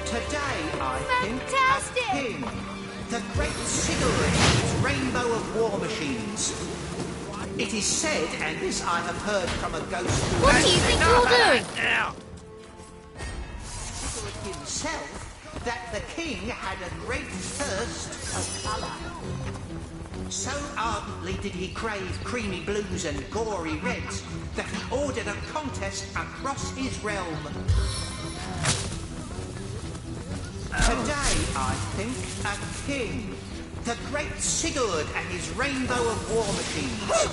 Today, I think, a king, the great Sigurd, his rainbow of war machines. It is said, and this I have heard from a ghost who... What do you think you're doing? Sigurd himself, that the king had a great thirst for colour. So ardently did he crave creamy blues and gory reds, that he ordered a contest across his realm. Today, I think, a king, the great Sigurd and his rainbow of war machines.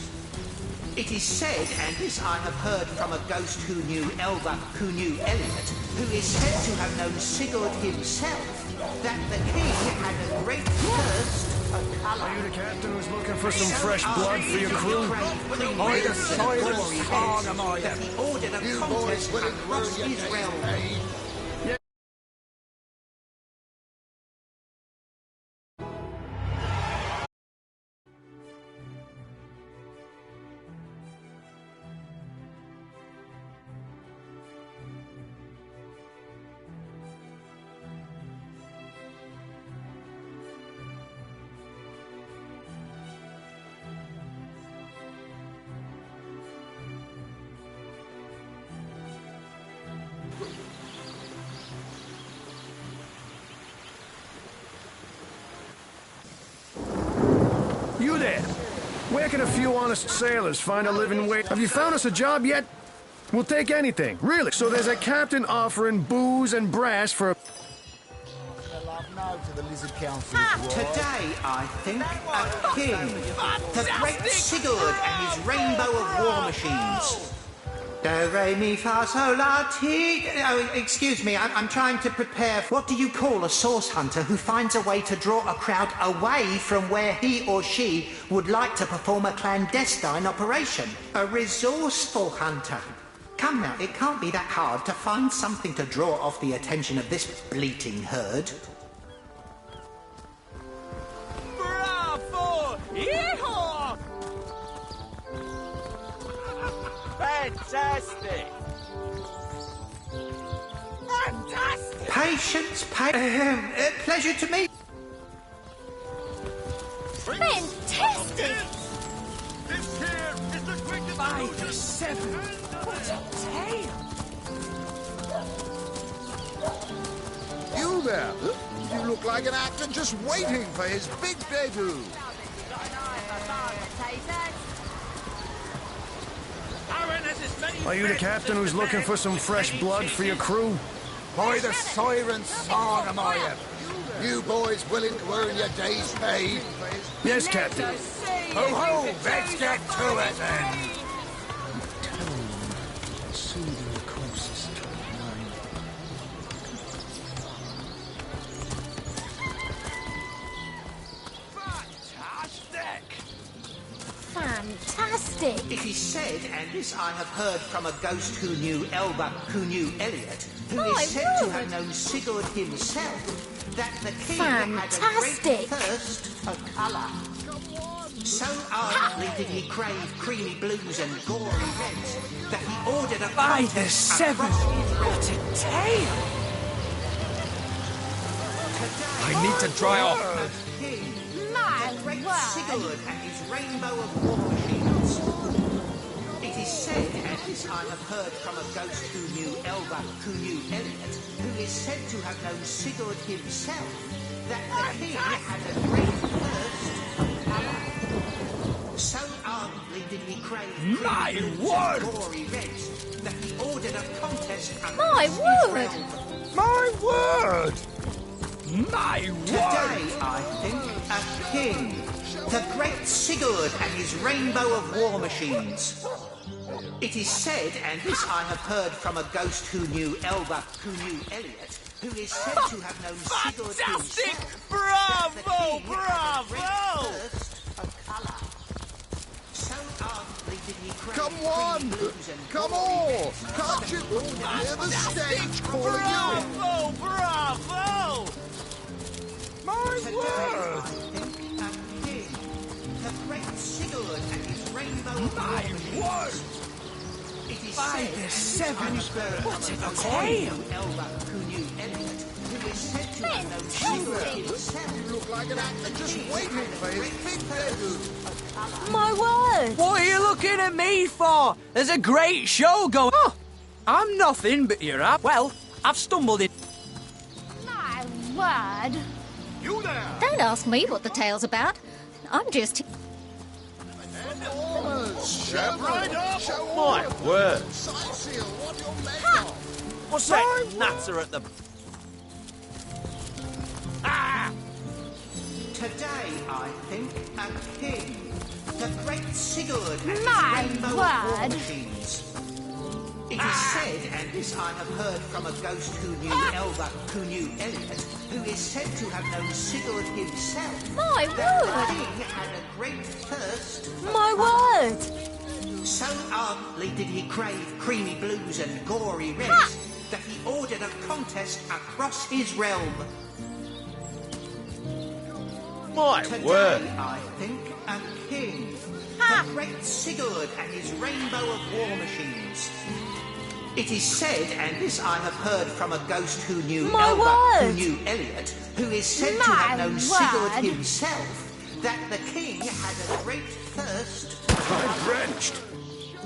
It is said, and this I have heard from a ghost who knew Elba, who knew Elliot, who is said to have known Sigurd himself, that the king had a great thirst for colour. Are you the captain who's looking for some fresh blood for your crew? By the silence, that he ordered a contest across his realm. You there? Where can a few honest sailors find a living wage? Have you found us a job yet? We'll take anything, really. So there's a captain offering booze and brass for... Today, I think, a king, the great Sigurd and his rainbow of war machines. Do, re, mi, fa, sol, la, ti... Oh, excuse me, I'm trying to prepare... What do you call a source hunter who finds a way to draw a crowd away from where he or she would like to perform a clandestine operation? A resourceful hunter. Come now, it can't be that hard to find something to draw off the attention of this bleating herd. Bravo! Yeehaw! Fantastic! Fantastic! Patience, pleasure to meet. Fantastic! This here is the quickest... By the seven! What a tale! You there? You look like an actor just waiting for his big debut. Are you the captain who's looking for some fresh blood for your crew? By the siren song, I am. You boys willing to earn your day's pay? Yes, Captain. Ho ho, let's get to it then. Soothing courses to mind. Fantastic! It is said, and this I have heard from a ghost who knew Elba, who knew Elliot, who My is said to word. have known Sigurd himself, that the king Fantastic. had a great thirst for colour. So ardently did he crave creamy blues and gory reds that he ordered a By the contest seven! across his realm. What a tale! I need to dry off. King, My the great word! Sigurd and his rainbow of war machines. It is said, and this I have heard from a ghost who knew Elba, who knew Elliot, who is said to have known Sigurd himself, that the king had a great thirst for colour. So ardently did he crave My creamy blues word! and gory reds that he ordered a contest My across his word! realm. My word! My Today, I think, a king, the great Sigurd and his rainbow of war machines. It is said, and this I have heard from a ghost who knew Elba, who knew Elliot, who is said to have known Sigurd Fantastic! himself. Bravo! That the king had a great Bravo! thirst for colour. So ardently did he crave Come creamy on! blues and Come gory on! reds Can't you hear the stage calling you? Bravo! Bravo! My Today, word! I think, a king, the great Sigurd and his rainbow of war My machines. word! It is By said, the and seven! this I have heard What from a a tale! who Elba, who knew Elliot, who is said to have known Sigurd himself. Look like an actor just waiting for his big debut. My word! What are you looking at me for? There's a great show going. Oh, I'm nothing but you're up. Well, I've stumbled in. My word! You there! Don't ask me what the tale's about. I'm just... Step right up! My word! Sightseer, what you're made Ha! of. What's that natter at the... Today, I think, a king, the great Sigurd and My his rainbow of war word. machines. It is said, and this I have heard from a ghost who knew Elba, who knew Elliot, who is said to have known Sigurd himself, My that the word! king had a great thirst for My colour. word! So ardently did he crave creamy blues and gory reds that he ordered a contest across his realm. My Today, word! I think, a king, Ha! the great Sigurd and his rainbow of war machines. It is said, and this I have heard from a ghost who knew My Elba, word! who knew Elliot, who is said to My have known Sigurd word! himself, that the king had a great thirst. I'm drenched.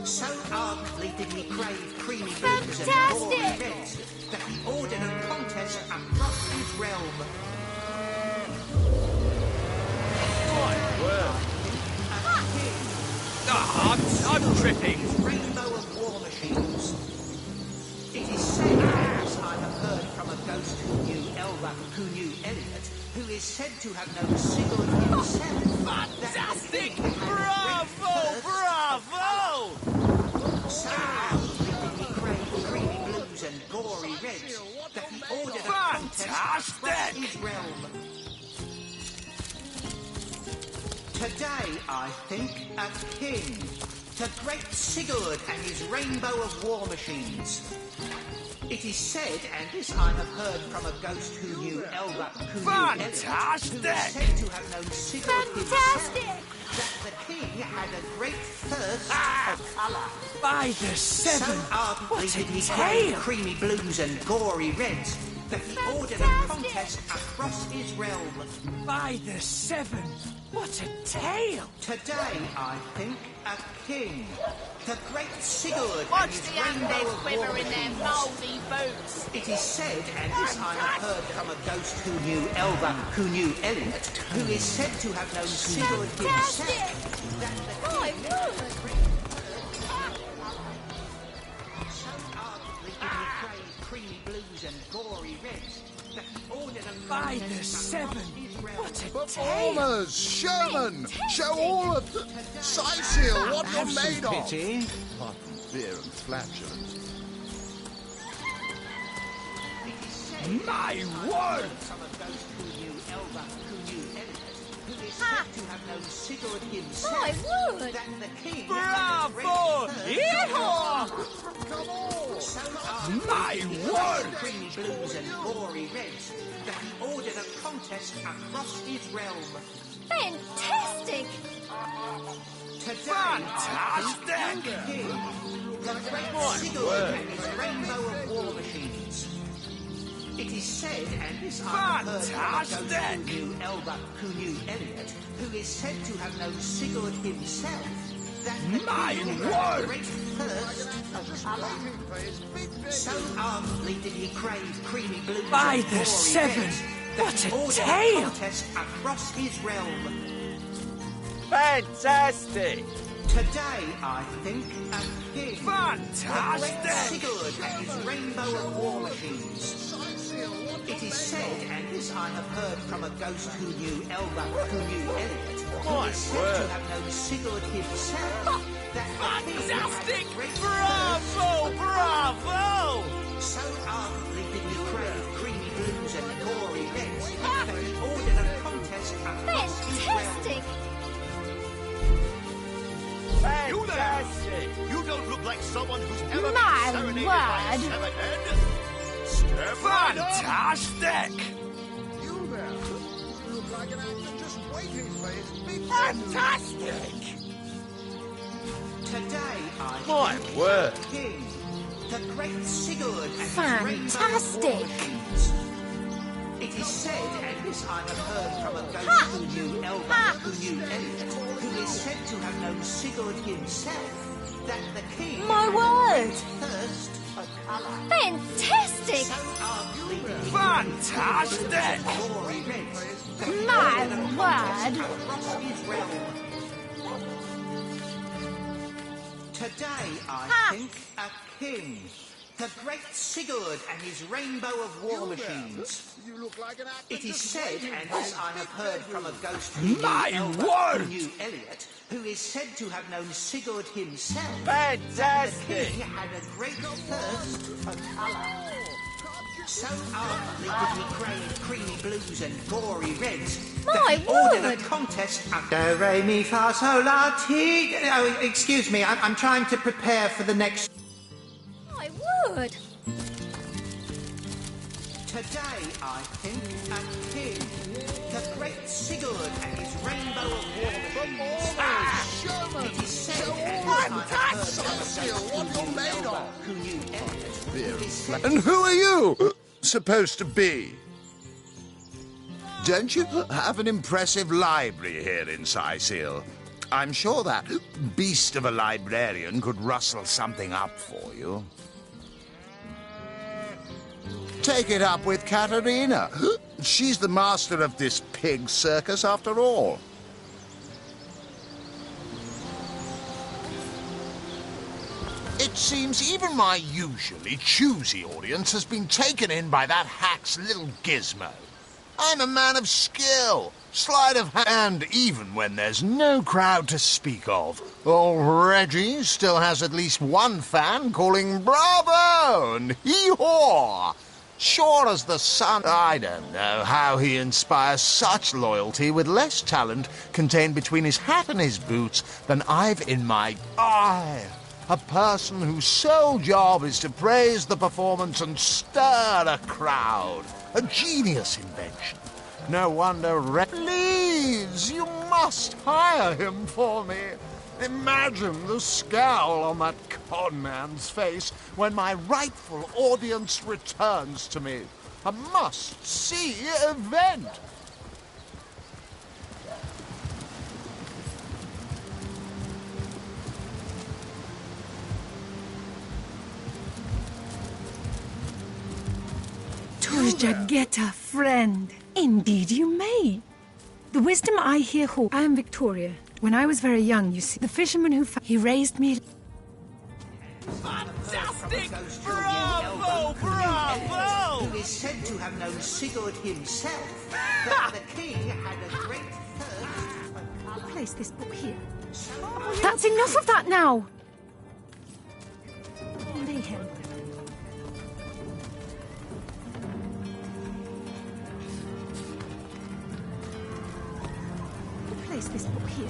So ardently did he crave creamy blues and gory Fantastic! reds that he ordered a contest across his realm. My word! A king, I'm tripping. his rainbow of war machines. It is said, and this I have heard from a ghost who knew Elba, who knew Elliot, who is said to have known Sigurd himself. Fantastic! That the king had a great Bravo! thirst Bravo! So ardently did he crave creamy blues and gory reds that he ordered a contest across Fantastic! his realm. Today, I think, a king, the great Sigurd and his rainbow of war machines. It is said, and this I have heard from a ghost who knew Elba, who knew Elliot, who is Fantastic! said to have known Sigurd Fantastic! himself, that the king had a great thirst Ah! for colour. By the seven! So ardently What a did he crave tale! creamy blues and gory reds that he ordered a Fantastic! contest across his realm. By the seven! What a tale! Today, I think, a king. The great Sigurd Watch and his the rainbow undead of quiver war in their machines. mouldy boots. It is said, and this I have heard from a ghost who knew Elva, who knew Elliot, who is said to have known Sigurd himself, that the My king... word! So ardently did he crave creamy blues and gory reds, that he ordered a... By the seven! What a Performers, showmen, show all of the... Sisal, what you're made of! Pity. Apart from beer and flatulence. My word! From a ghost who knew Elva, who knew Elliot, who is said to have known Sigurd himself. My word! That the king... Bravo! Yeehaw! Come on! So My word! creamy blues and gory reds, that he ordered a contest across his realm. Fantastic! Today, Fantastic! the king, the great Sigurd and his rainbow of war machines. It is said, and this I have heard from a ghost Fantastic! who knew Elba, who knew Elliot, who is said to have known Sigurd himself, that the My king had word! a great thirst of colour. So ardently did he crave creamy blues By and the gory seven! reds, What that he a ordered tale! contest across his realm. Fantastic! Today, I think, a king. Fantastic! The great Sigurd and his rainbow of war machines. It is said, and this I have heard from a ghost who knew Elba, who knew Elliot, who is said to have known Sigurd himself, that the king had Fantastic! a great Bravo! Bravo! so ardently did he crave creamy blues and gory reds, that he ordered a contest across his realm. Fantastic! Fantastic! You don't look like someone who's ever My been serenaded by a word. severed head. Step right up. Fantastic! You there? You look like an actor just waiting for his big... Fantastic! Today, I My think, word. a king, the great Sigurd and his rainbow of Fantastic. war machines. It is said, and this I have heard from a ghost who knew Elba, who knew Elliot, who is said to have known Sigurd himself, that the king My had word. a great thirst for colour. Fantastic! So ardently did he Fantastic! crave gory reds, that he My ordered a contest word. across his realm. Today, I think, a king. The great Sigurd and his rainbow of war machines. You look like an actor It is just said, waiting and for this his I have big heard from a bedroom. ghost who My knew Elba, word! who knew Elliot, who is said to have known Sigurd himself. Fantastic! The king had a great thirst for colour. So ardently did he crave creamy blues and gory reds that My he ordered a word! contest. Do, re, mi, fa, sol, la, ti. Oh, excuse me, I'm trying to prepare for the next. My word! Today, I think, a king. The great Sigurd and his rainbow of war machines. It is said, and I have heard from a ghost who knew Elba, who knew Elliot, who is said And who are you supposed to be? Don't you have an impressive library here in Sisal? I'm sure that beast of a librarian could rustle something up for you. Take it up with Katerina. She's the master of this pig circus after all. It seems even my usually choosy audience has been taken in by that hack's little gizmo. I'm a man of skill, sleight of hand, even when there's no crowd to speak of. Old Reggie still has at least one fan calling bravo and hee-haw. Sure as the sun, I don't know how he inspires such loyalty with less talent contained between his hat and his boots than I've in my eye. A person whose sole job is to praise the performance and stir a crowd. A genius invention. No wonder Please, you must hire him for me. Imagine the scowl on that conman's face when my rightful audience returns to me. A must-see event. get a friend? Indeed you may. The wisdom I here hold. I am Victoria. When I was very young, you see, the fisherman he raised me... Fantastic! Bravo! Bravo! Who is said to have known Sigurd himself, that the king had a great thirst. Place this book here. That's enough of that now! Mayhem. Place this book here.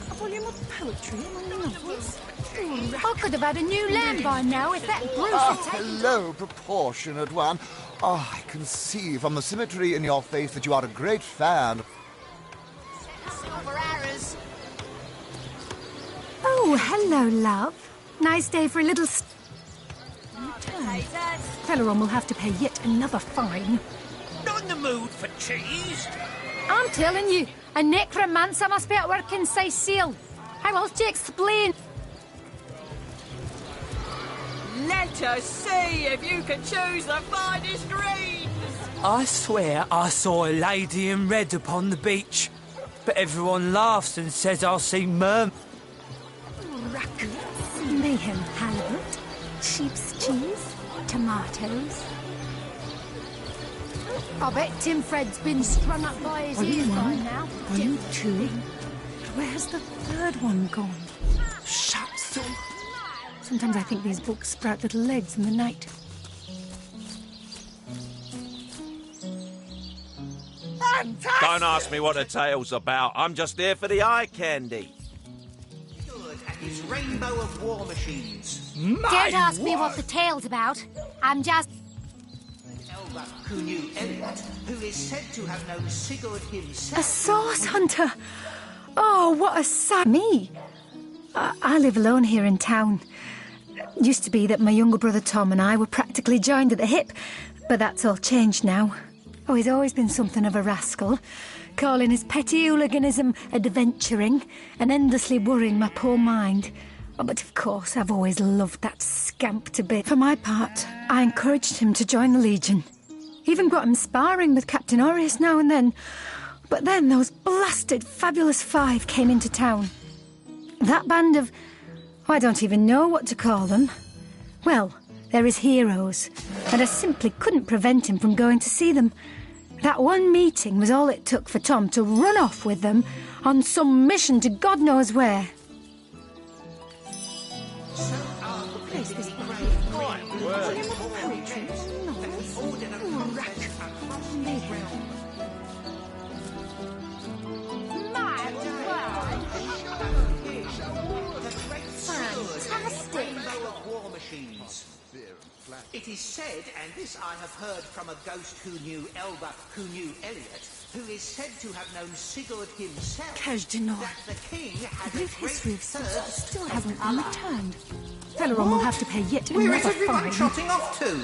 A volume of poetry among the novels. I could have had a new lamb by now if that Bruce had taken... Hello, proportionate one. Oh, I can see from the symmetry in your face that you are a great fan. Oh, hello, love. Nice day for a little... Felaron will have to pay yet another fine. Not in the mood for cheese. I'm telling you, a necromancer must be at work in Sicil. How else do you explain? Let us see if you can choose the finest greens. I swear I saw a lady in red upon the beach, but everyone laughs and says I'll see mermaids. Mayhem halibut, sheep's cheese, tomatoes. I bet Tim Fred's been strung up by his ears by now. Volume 2. Where's the third one gone? Shucks. Sometimes I think these books sprout little legs in the night. Fantastic! Don't ask me what the tale's about. I'm just here for the eye candy. Good at his rainbow of war machines. Don't ask me what the tale's about. I'm just... Who knew Elliot, who is said to have known Sigurd himself. A source hunter! Oh, what a sight! Me? I live alone here in town. Used to be that my younger brother Tom and I were practically joined at the hip, but that's all changed now. Oh, he's always been something of a rascal, calling his petty hooliganism adventuring and endlessly worrying my poor mind. Oh, but of course, I've always loved that scamp to bits. For my part, I encouraged him to join the Legion. Even got him sparring with Captain Aureus now and then. But then those blasted Fabulous Five came into town. That band of... I don't even know what to call them. Well, they're his heroes, and I simply couldn't prevent him from going to see them. That one meeting was all it took for Tom to run off with them on some mission to God knows where. Place this It is said, and this I have heard from a ghost who knew Elba, who knew Elliot, who is said to have known Sigurd himself, that the king had a great thirst still hasn't been returned. Felaron will have to pay yet Where another is everyone fine. trotting off to?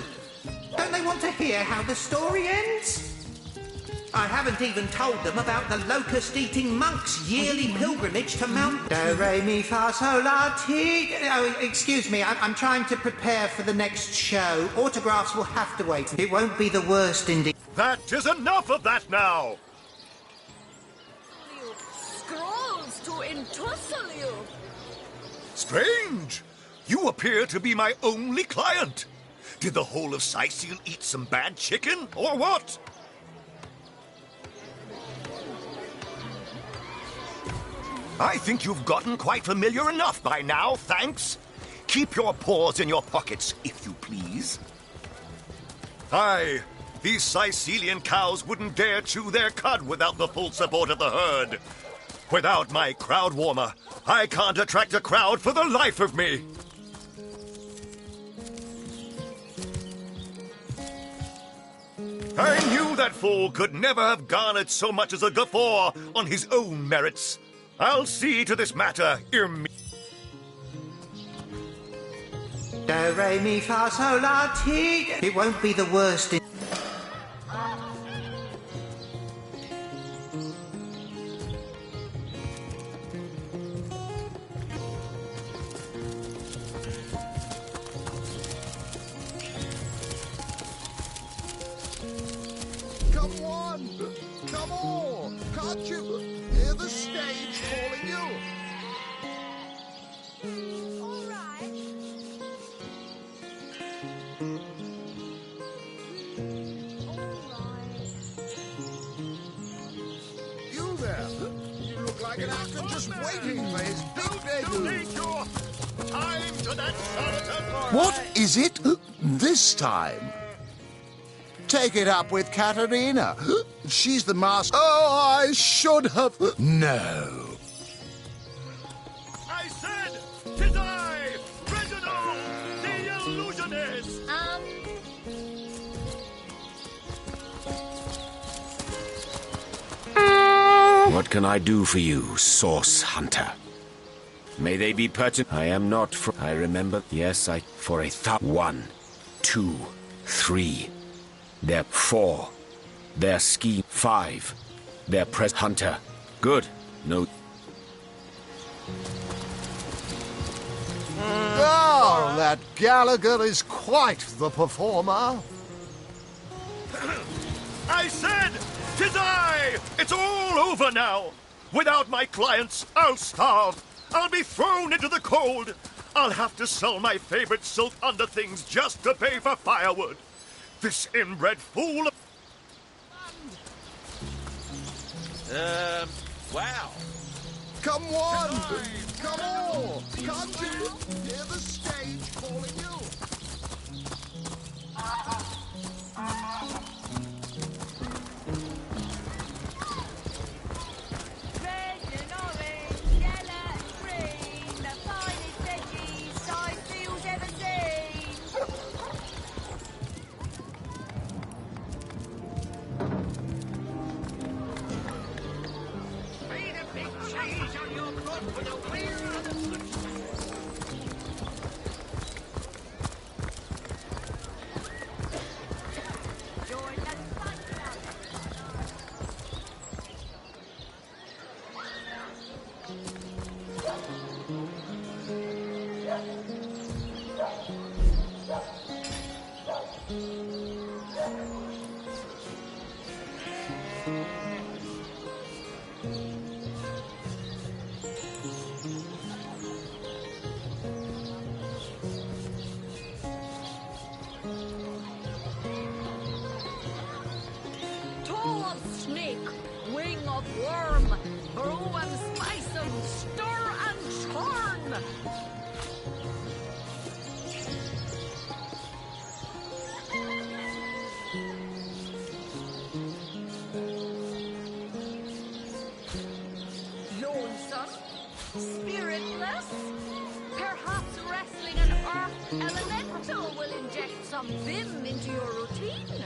Don't they want to hear how the story ends? I haven't even told them about the locust-eating monks' yearly pilgrimage to Mount... Do, re, mi, fa, sol, la, ti... Oh, excuse me, I'm trying to prepare for the next show. Autographs will have to wait. It won't be the worst indeed. That is enough of that now! Scrolls to entussle you. Strange! You appear to be my only client. Did the whole of Sicil eat some bad chicken, or what? I think you've gotten quite familiar enough by now, thanks. Keep your paws in your pockets, if you please. Aye, these Sicilian cows wouldn't dare chew their cud without the full support of the herd. Without my crowd warmer, I can't attract a crowd for the life of me. I knew that fool could never have garnered so much as a guffaw on his own merits. I'll see to this matter, Do, re, mi, fa, sol, la, ti... It won't be the worst in... on! Come on! Can't you hear the stage calling you? You there? You look like an actor just waiting for his big debut. Time to that charlatan! What is it this time? Take it up with Katerina. She's the master. Oh, I should have. No. I said, 'tis I, Reginald, the illusionist! What can I do for you, Source Hunter? May they be pertinent. I am not for. I remember. Yes, for a 1, 2, 3. They're 4. Their ski 5. Their press Hunter. Good. No. Oh, that Gallagher is quite the performer. I said, 'tis I! It's all over now! Without my clients, I'll starve. I'll be thrown into the cold. I'll have to sell my favorite silk underthings just to pay for firewood. This inbred fool... Wow. Come on! Come on! Can't you hear the stage calling you? Red and orange, yellow and green, the finest veggies Sizefield's ever seen. Made a big change on your foot with a wheel and a Toe of snake, wing of worm, brew and spice 'em, stir and churn. Lonesome, spiritless, perhaps wrestling an earth elemental will inject some vim into your routine.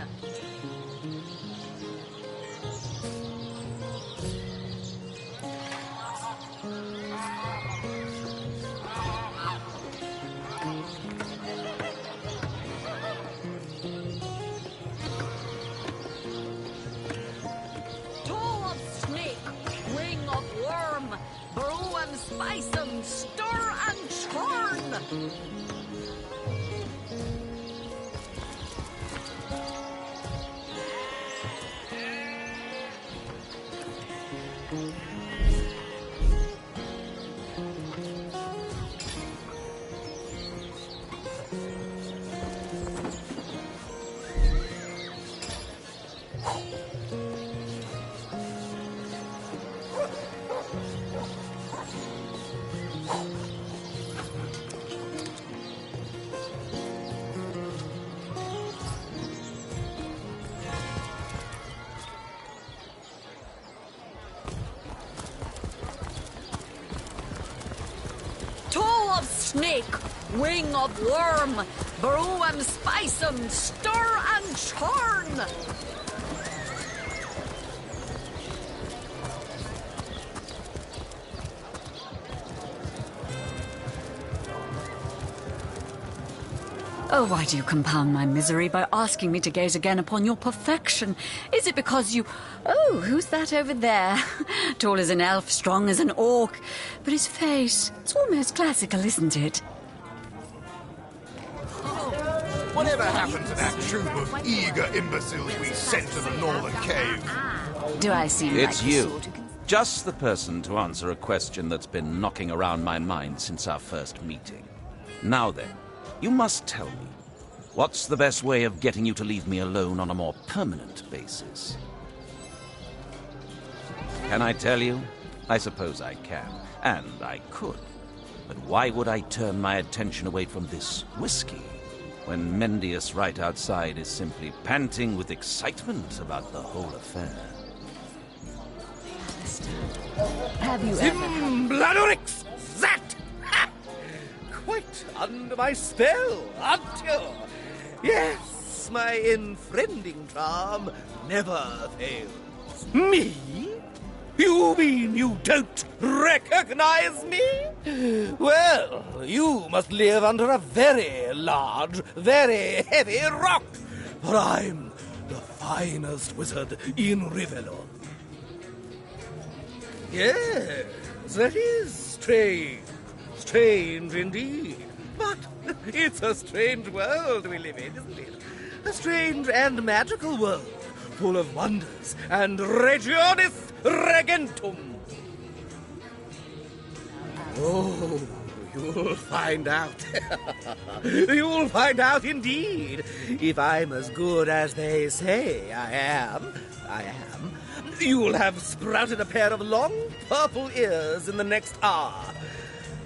Toe of snake, wing of worm, brew and spice 'em, stir and churn. Toe of snake, wing of worm, brew and spice 'em, stir and churn. Oh, why do you compound my misery by asking me to gaze again upon your perfection? Is it because you... Oh, who's that over there? Tall as an elf, strong as an orc. But his face, it's almost classical, isn't it? Whatever happened to that troop of eager imbeciles we sent to the northern cave? Do I seem It's like the you. sort who can... Just the person to answer a question that's been knocking around my mind since our first meeting. Now then, you must tell me, what's the best way of getting you to leave me alone on a more permanent basis? Can I tell you? I suppose I can, and I could. But why would I turn my attention away from this whiskey when Mendius right outside is simply panting with excitement about the whole affair? Have you ever... Zimbladorix! That! Ha! Quite under my spell, aren't you? Yes, my enfriending charm never fails. Me? You mean you don't recognize me? Well, you must live under a very large, very heavy rock, for I'm the finest wizard in Rivellon. Yes, that is strange. Strange indeed. But it's a strange world we live in, isn't it? A strange and magical world, full of wonders and regionis regentum. Oh, you'll find out. You'll find out indeed. If I'm as good as they say I am, you'll have sprouted a pair of long purple ears in the next hour.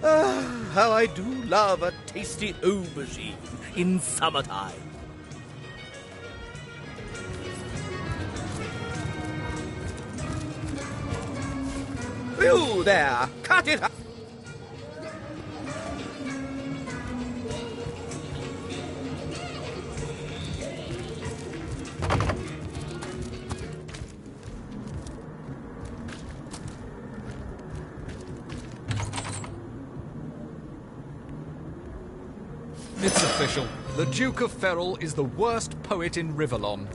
Ah, how I do love a tasty aubergine in summertime. You there, cut it up. It's official. The Duke of Ferrol is the worst poet in Rivellon.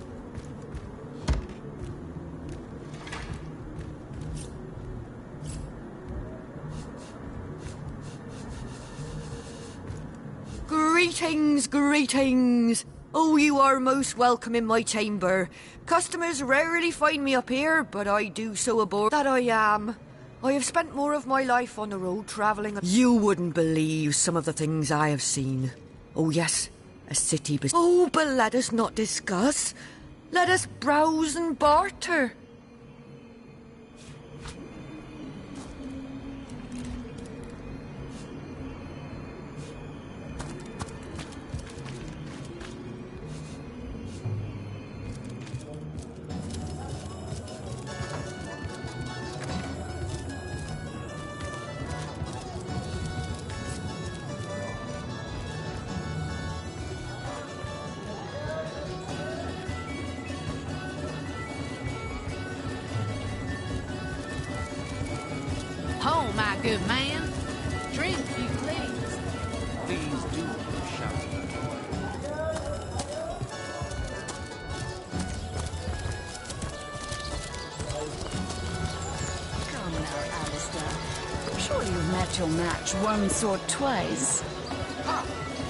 Greetings, greetings. Oh, you are most welcome in my chamber. Customers rarely find me up here, but I do so aboard that I am. I have spent more of my life on the road travelling. You wouldn't believe some of the things I have seen. Oh, yes, a city. Oh, but let us not discuss. Let us browse and barter. Oh, my good man. Drink, if you please. Please do shout. Come now, Alistair. Surely you've met your match once or twice.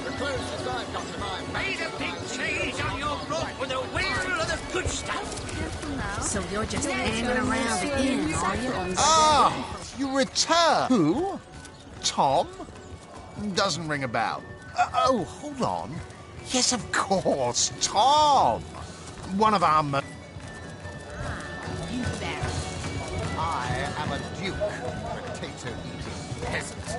The closest I've got to my Made a big change on your rope with a wheel of the good stuff. So you're just hanging around the inn, are you? Ah, you return. Who? Tom? Doesn't ring a bell. Oh, hold on. Yes, of course, Tom. One of our... You there. I am a duke, potato-eating peasant.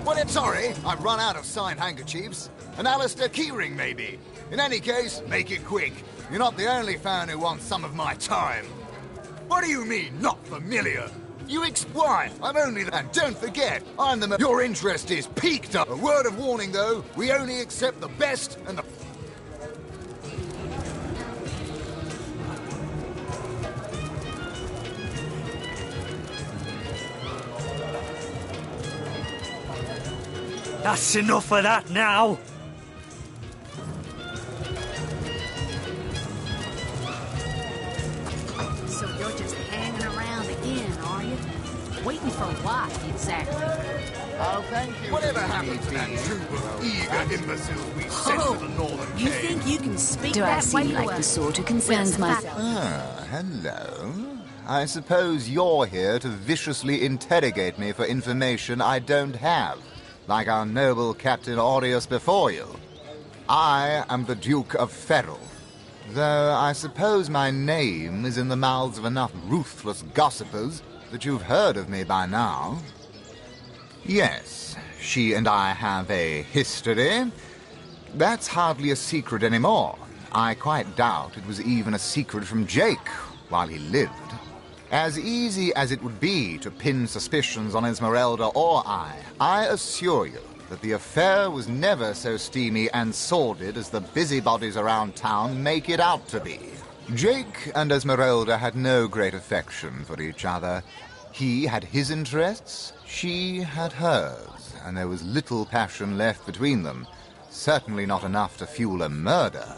Well, I'm sorry, I've run out of signed handkerchiefs. An Alistair keyring, maybe. In any case, make it quick. You're not the only fan who wants some of my time. What do you mean, not familiar? Why? I'm only that. Don't forget, I'm the... Your interest is piqued up. A word of warning, though. We only accept the best and the... That's enough of that now. So you're just hanging around the Waiting for what, exactly? Oh, thank you. Whatever happened to that troop of eager imbeciles we sent to the northern You cave? think you can speak Do I that way seem to like us? the sort who concerns myself? Ah, hello. I suppose you're here to viciously interrogate me for information I don't have, like our noble Captain Aureus before you. I am the Duke of Ferrol, though I suppose my name is in the mouths of enough ruthless gossipers that you've heard of me by now. Yes, she and I have a history. That's hardly a secret anymore. I quite doubt it was even a secret from Jake while he lived. As easy as it would be to pin suspicions on Esmeralda or I assure you that the affair was never so steamy and sordid as the busybodies around town make it out to be. Jake and Esmeralda had no great affection for each other. He had his interests, she had hers, and there was little passion left between them, certainly not enough to fuel a murder.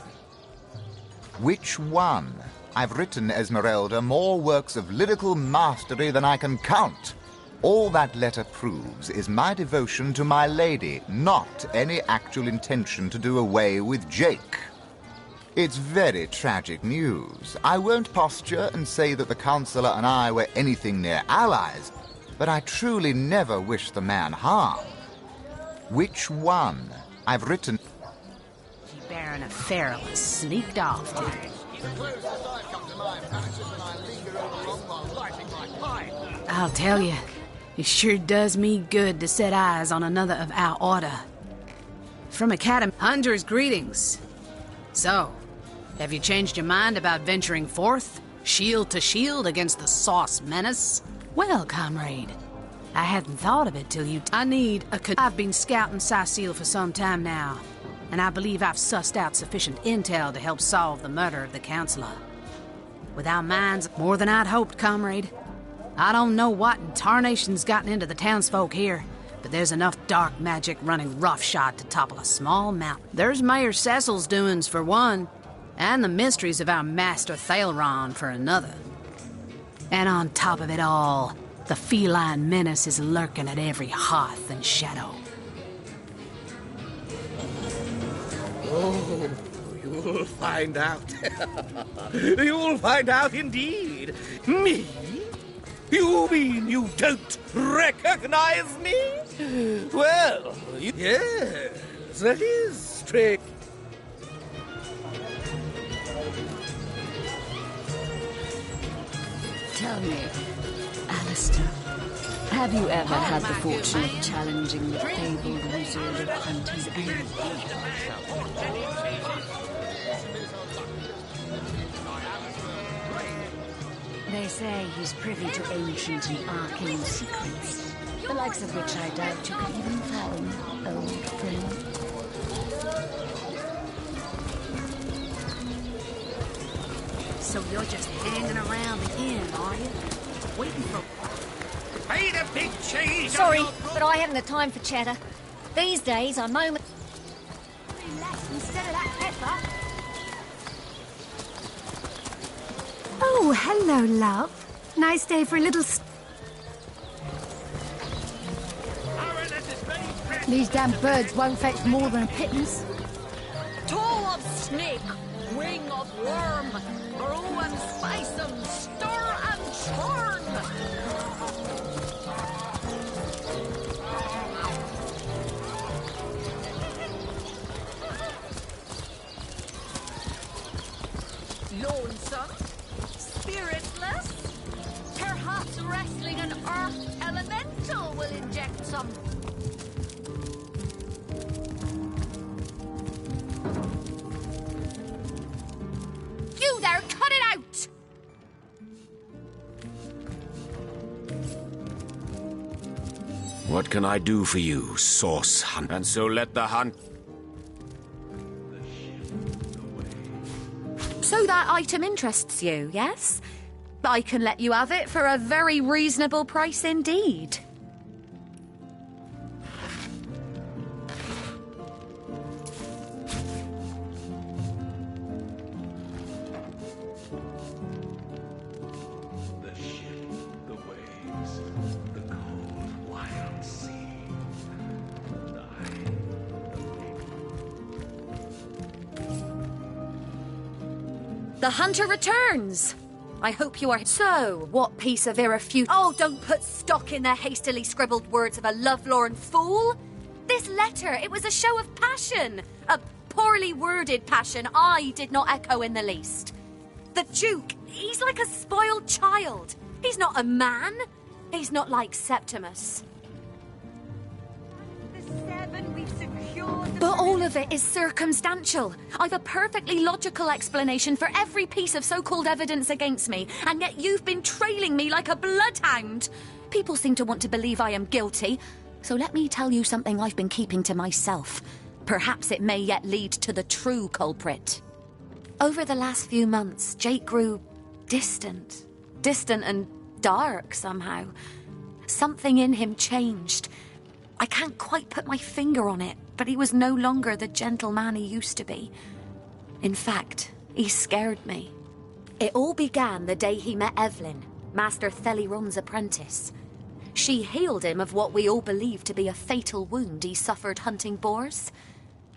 Which one? I've written, Esmeralda, more works of lyrical mastery than I can count. All that letter proves is my devotion to my lady, not any actual intention to do away with Jake. It's very tragic news. I won't posture and say that the Counselor and I were anything near allies, but I truly never wish the man harm. Which one? I've written... Baron of Ferrol has sneaked off today. I'll tell you, it sure does me good to set eyes on another of our order. From Academy, Hunter's greetings. So, have you changed your mind about venturing forth, shield to shield against the Sauce menace? Well, comrade, I hadn't thought of it till you... I've been scouting Cecile for some time now, and I believe I've sussed out sufficient intel to help solve the murder of the Counselor. With our minds more than I'd hoped, comrade. I don't know what in tarnation's gotten into the townsfolk here, but there's enough dark magic running roughshod to topple a small mountain. There's Mayor Cecil's doings for one, and the mysteries of our master Thalron for another. And on top of it all, the feline menace is lurking at every hearth and shadow. Oh, you'll find out. You'll find out indeed. Me? You mean you don't recognize me? Well, yes, that is strange. Tell me, Alistair, have you ever had the fortune of challenging the fabled wizard of Hunter's End? They say he's privy to ancient and arcane secrets, the likes of which I doubt you could even fathom, old friend. So you're just hanging around the inn, are you? Waiting for... Made a big change. Sorry, but I haven't the time for chatter. These days, I'm moment. Less instead of that pepper. Oh, hello, love. Nice day for a little... These damn birds won't fetch more than a pittance. Toe of snake, wing of worm, brew and spice 'em, stir and churn. Lonesome, spiritless, perhaps wrestling an earth elemental will inject some. You there, cut it out! What can I do for you, Source Hunt? And so let the hunt... So that item interests you, yes? I can let you have it for a very reasonable price indeed. The ship, the waves, the The hunter returns! I hope you are... So, what piece of irrefutable... Oh, don't put stock in the hastily scribbled words of a lovelorn fool! This letter, it was a show of passion! A poorly worded passion I did not echo in the least. The Duke, he's like a spoiled child. He's not a man. He's not like Septimus. But all of it is circumstantial. I've a perfectly logical explanation for every piece of so-called evidence against me, and yet you've been trailing me like a bloodhound. People seem to want to believe I am guilty, so let me tell you something I've been keeping to myself. Perhaps it may yet lead to the true culprit. Over the last few months, Jake grew distant. Distant and dark, somehow. Something in him changed. I can't quite put my finger on it, but he was no longer the gentle man he used to be. In fact, he scared me. It all began the day he met Evelyn, Master Theliron's apprentice. She healed him of what we all believed to be a fatal wound he suffered hunting boars.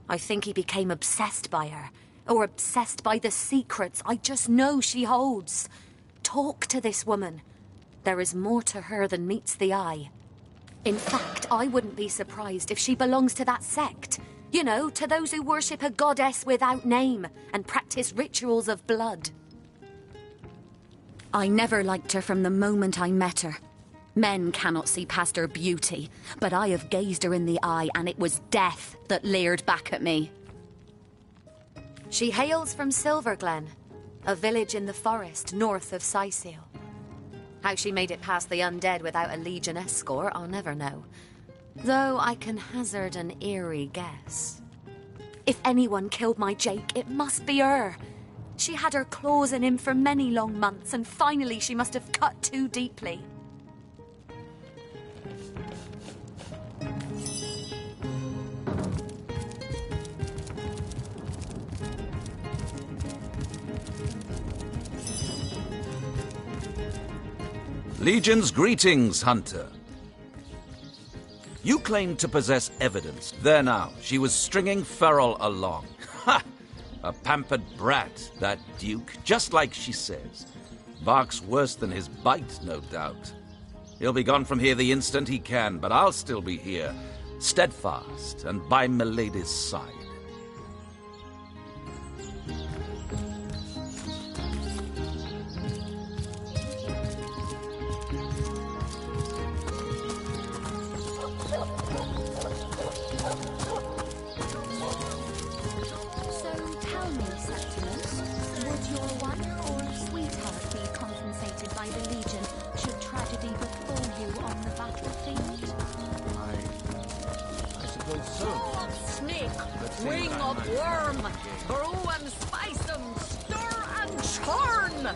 I think he became obsessed by her, or obsessed by the secrets I just know she holds. Talk to this woman. There is more to her than meets the eye. In fact, I wouldn't be surprised if she belongs to that sect. You know, to those who worship a goddess without name and practice rituals of blood. I never liked her from the moment I met her. Men cannot see past her beauty, but I have gazed her in the eye and it was death that leered back at me. She hails from Silverglen, a village in the forest north of Sicil. How she made it past the undead without a Legion escort, I'll never know. Though I can hazard an eerie guess. If anyone killed my Jake, it must be her. She had her claws in him for many long months, and finally she must have cut too deeply. Legion's greetings, Hunter. You claim to possess evidence. There now, she was stringing Ferrol along. Ha! A pampered brat, that Duke, just like she says. Barks worse than his bite, no doubt. He'll be gone from here the instant he can, but I'll still be here, steadfast and by Milady's side. Wing of worm, brew and spice 'em, stir and churn.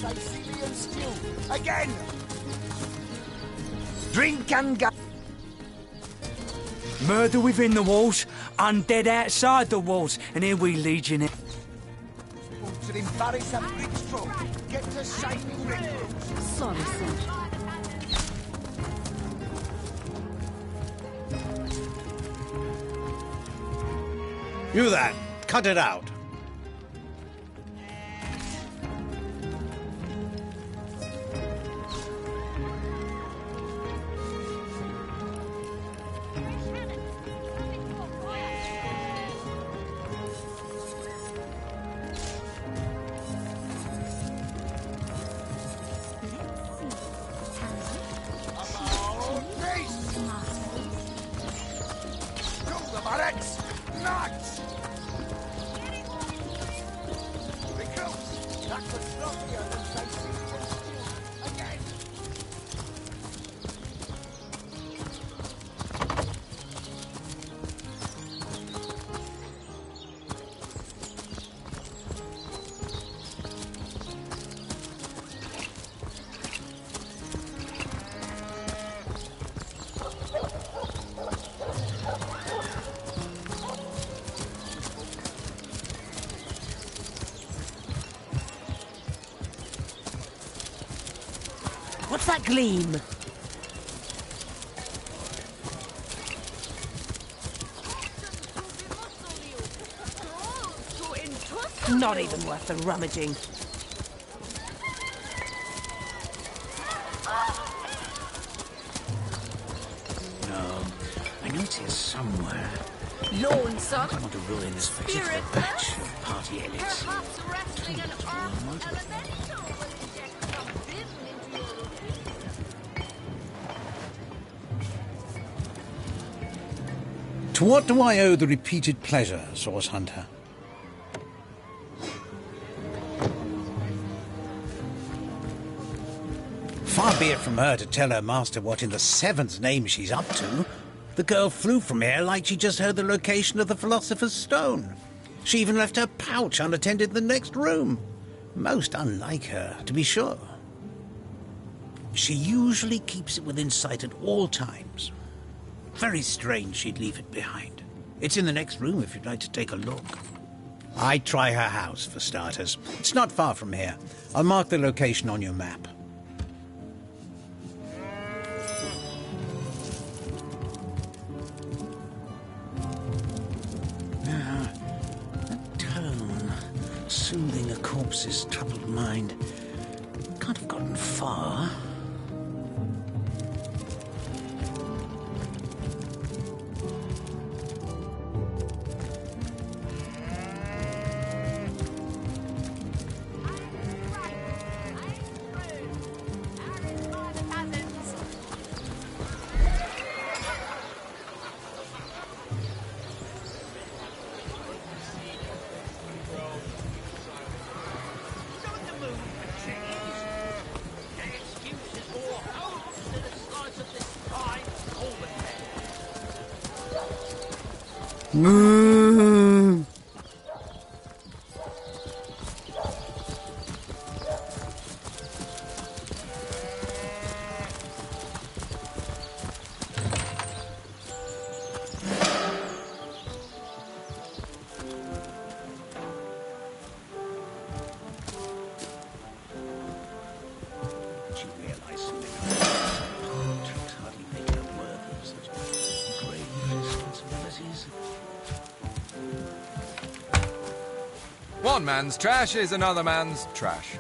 Sicilian stew. Again! Drink and go. Murder within the walls, undead outside the walls, and here we Legion it. To embarrass a bridge troll. Get to shining ring. Sorry, sir. You that, cut it out. What's that gleam? Not even worth the rummaging. No, I know it's here somewhere. Lonesome. I don't want to ruin this visit for a batch of party elites. Perhaps wrestling an earth elemental will inject some vim into your routine. To what do I owe the repeated pleasure, Source Hunter? Far be it from her to tell her master what in the seven's name she's up to. The girl flew from here like she just heard the location of the Philosopher's Stone. She even left her pouch unattended in the next room. Most unlike her, to be sure. She usually keeps it within sight at all times. Very strange she'd leave it behind. It's in the next room if you'd like to take a look. I'd try her house, for starters. It's not far from here. I'll mark the location on your map. That tone, soothing a corpse's troubled mind. Can't have gotten far. One man's trash is another man's trash.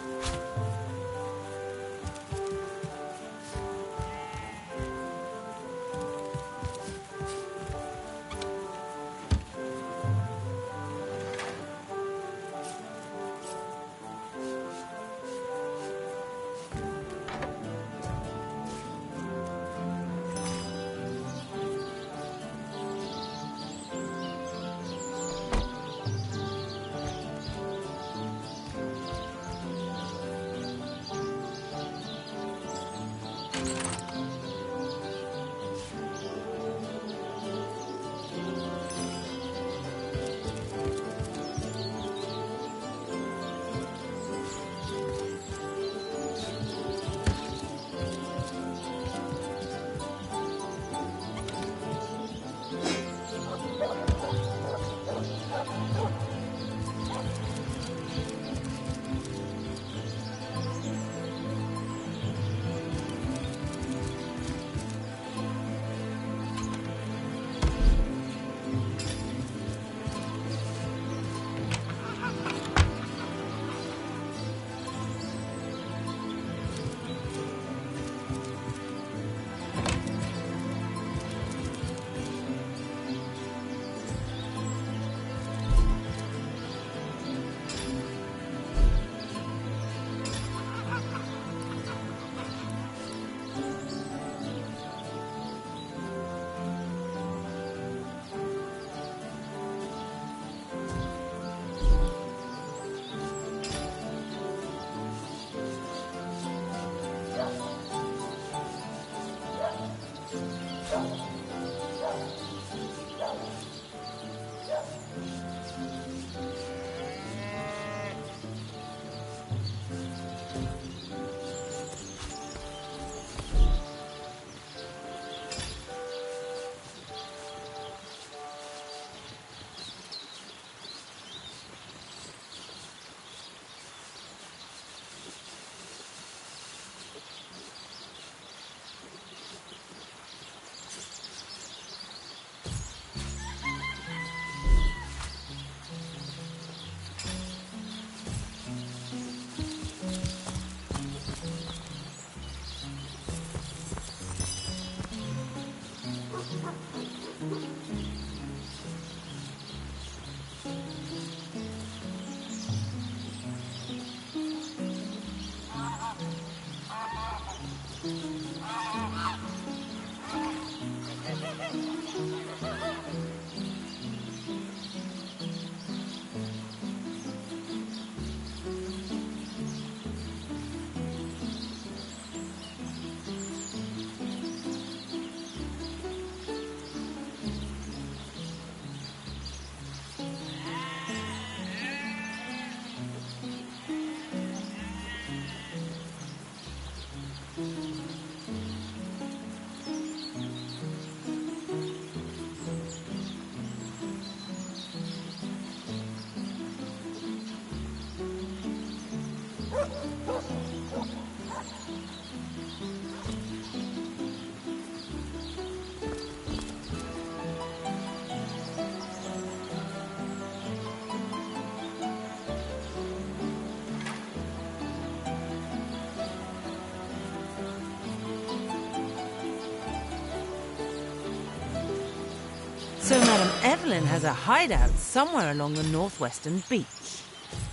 So Madam Evelyn has a hideout somewhere along the northwestern beach.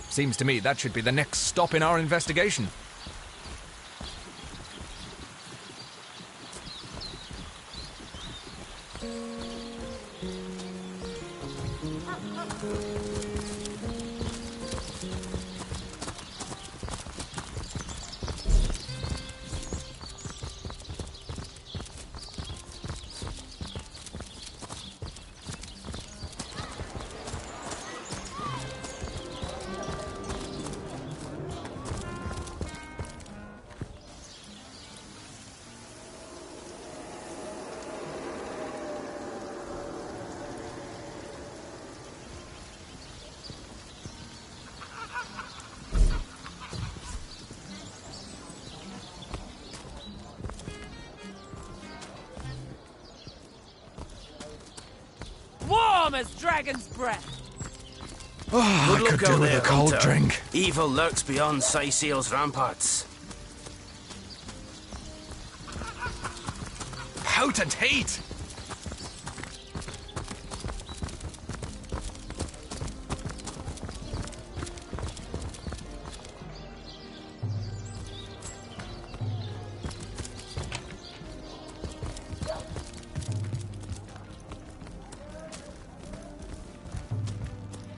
Seems to me that should be the next stop in our investigation. Warm as dragon's breath. Oh, I Good could luck do out with there, a cold Hunter. drink. Evil lurks beyond Syseal's ramparts. Potent heat!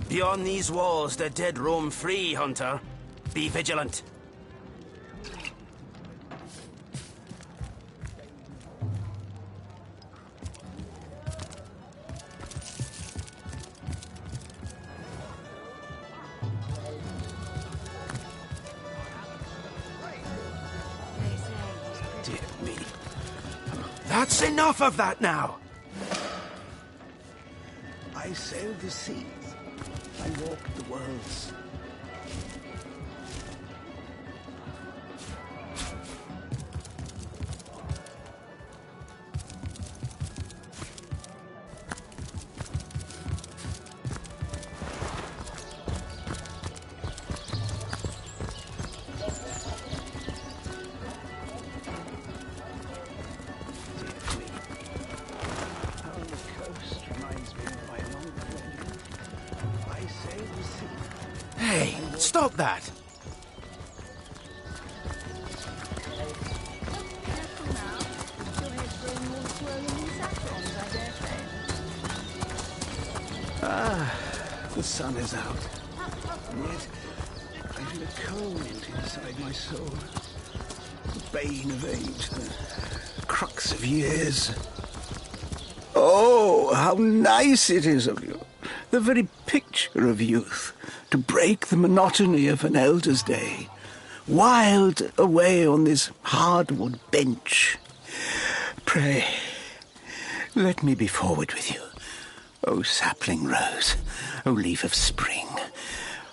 Beyond these walls, the dead roam free, Hunter. Be vigilant. Dear me. That's enough of that now! I sailed the seas. I walked the worlds. Hey, stop that! Ah, the sun is out. And yet, I feel a cold inside my soul. The bane of age, the crux of years. Oh, how nice it is of you. The very picture of youth, to break the monotony of an elder's day. Wild away on this hardwood bench. Pray, let me be forward with you. O sapling rose, O leaf of spring,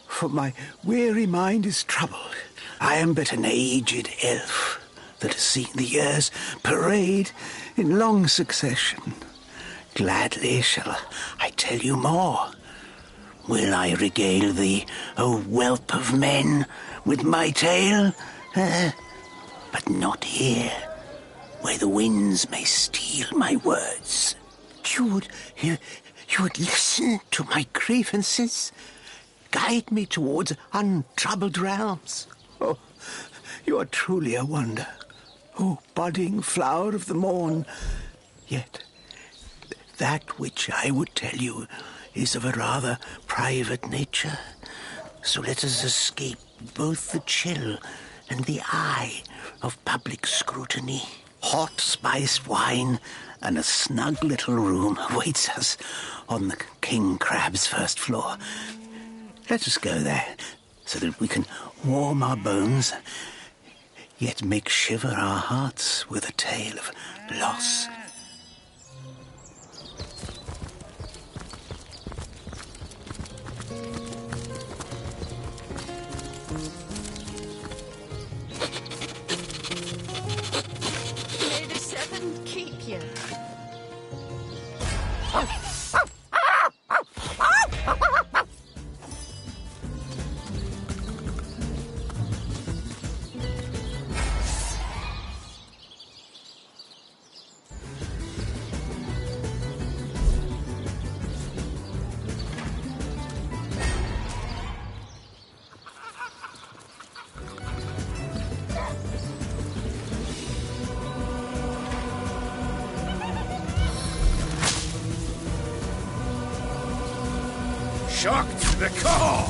for my weary mind is troubled. I am but an aged elf that has seen the years parade in long succession. Gladly shall I tell you more. Will I regale thee, O whelp of men, with my tale? But not here, where the winds may steal my words. You would listen to my grievances, guide me towards untroubled realms. Oh, you are truly a wonder, O budding flower of the morn. Yet that which I would tell you is of a rather private nature. So let us escape both the chill and the eye of public scrutiny. Hot spiced wine and a snug little room awaits us on the King Crab's first floor. Let us go there, so that we can warm our bones, yet make shiver our hearts with a tale of loss. May the seven keep you. shocked to the core!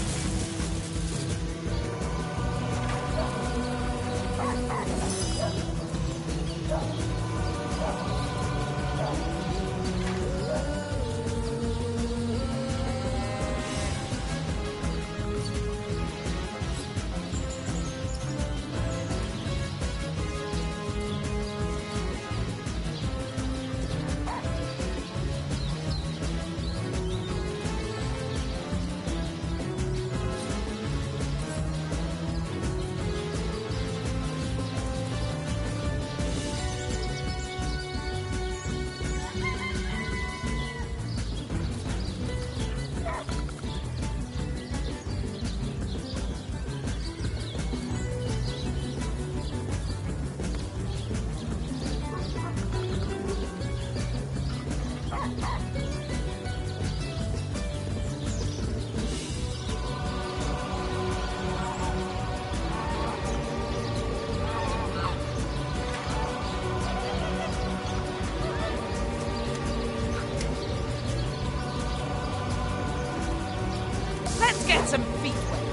Let's get some feet wet.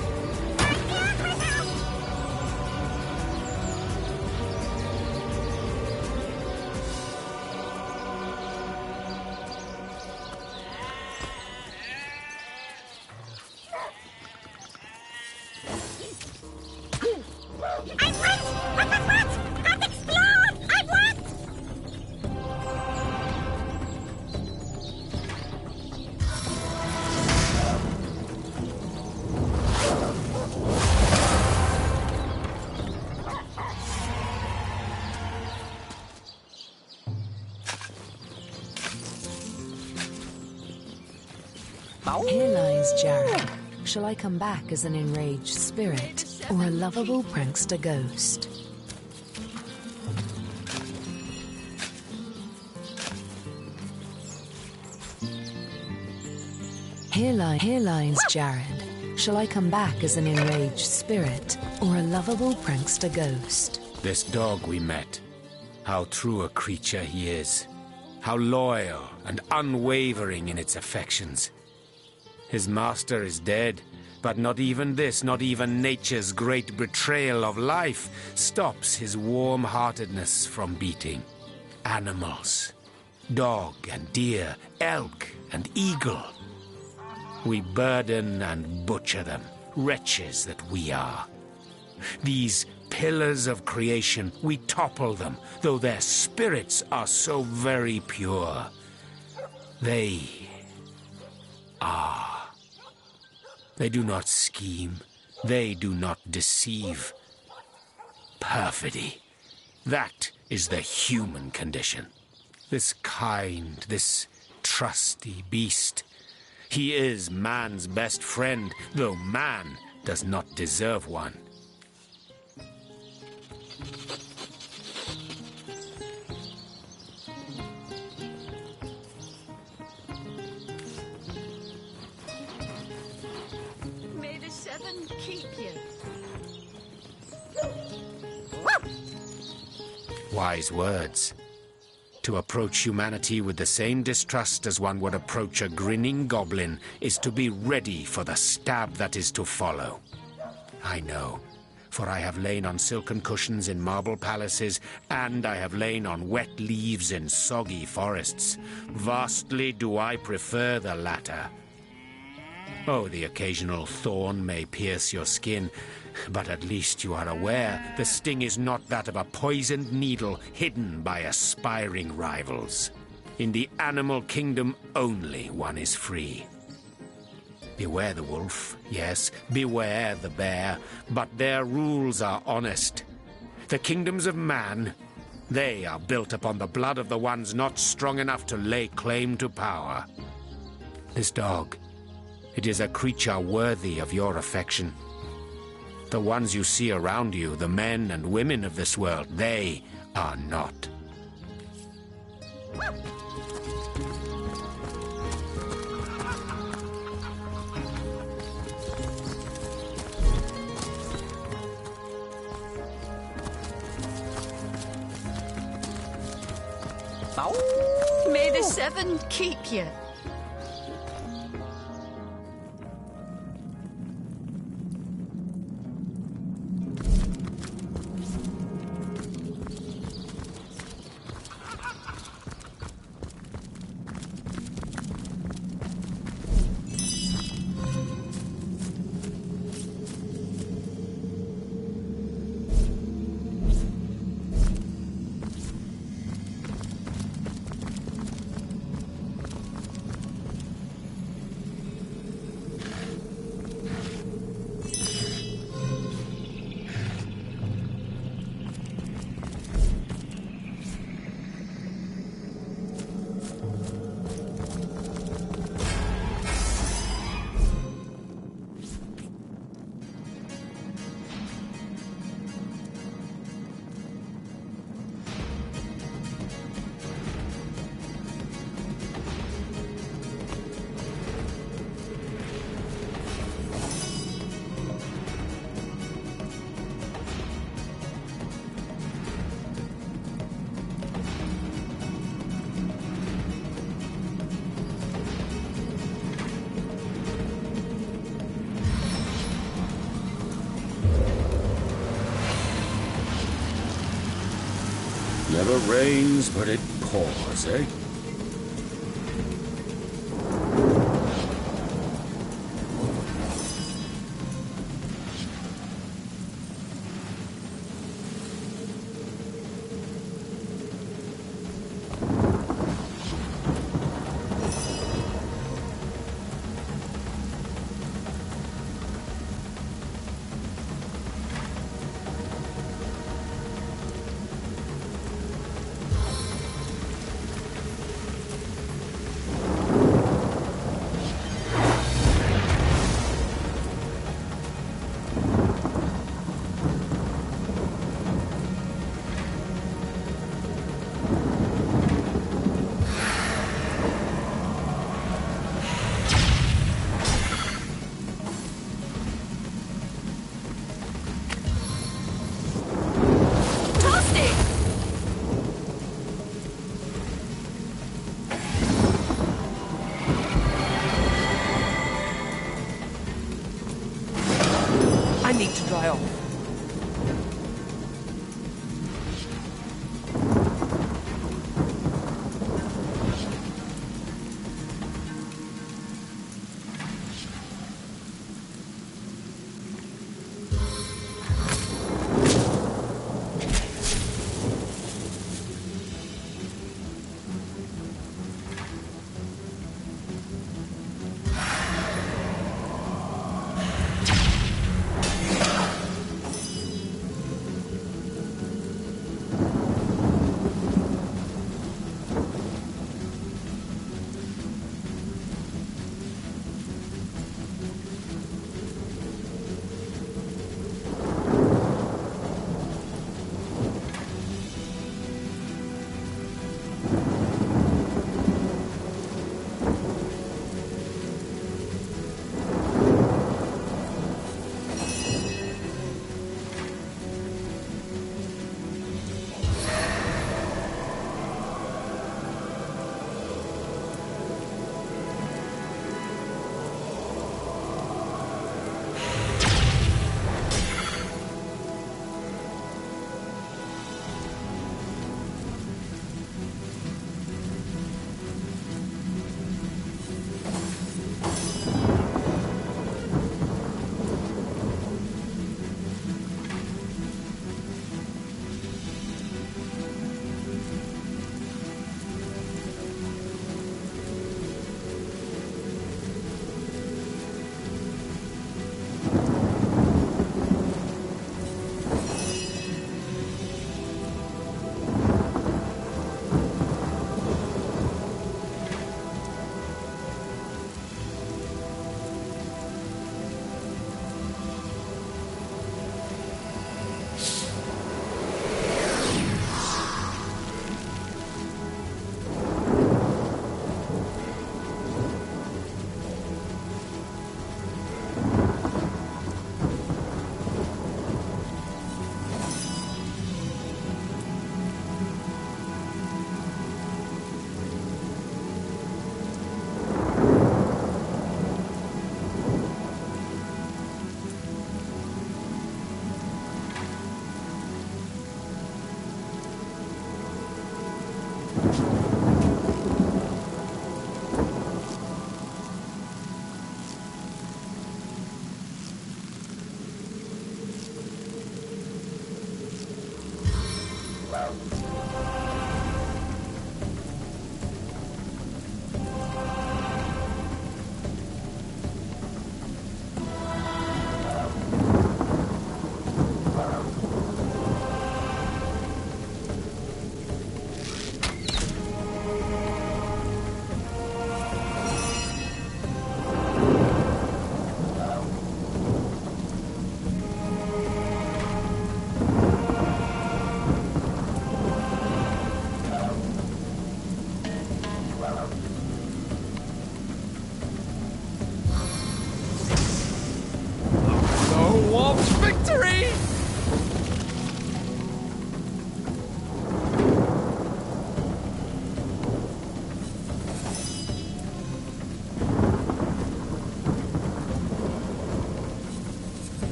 Here lies Jared. Shall I come back as an enraged spirit or a lovable prankster ghost? Here lies Jared. Shall I come back as an enraged spirit or a lovable prankster ghost? This dog we met, how true a creature he is. How loyal and unwavering in its affections. His master is dead, but not even this, not even nature's great betrayal of life, stops his warm-heartedness from beating. Animals, dog and deer, elk and eagle. We burden and butcher them, wretches that we are. These pillars of creation, we topple them, though their spirits are so very pure. They are. They do not scheme. They do not deceive. Perfidy. That is the human condition. This kind, this trusty beast. He is man's best friend, though man does not deserve one. May the seven keep you. Wise words. To approach humanity with the same distrust as one would approach a grinning goblin is to be ready for the stab that is to follow. I know, for I have lain on silken cushions in marble palaces, and I have lain on wet leaves in soggy forests. Vastly do I prefer the latter. Oh, the occasional thorn may pierce your skin, but at least you are aware the sting is not that of a poisoned needle hidden by aspiring rivals. In the animal kingdom only one is free. Beware the wolf, yes, beware the bear, but their rules are honest. The kingdoms of man, they are built upon the blood of the ones not strong enough to lay claim to power. This dog, it is a creature worthy of your affection. The ones you see around you, the men and women of this world, they are not. May the seven keep you. never rains, but it pours, eh? I need to dry off.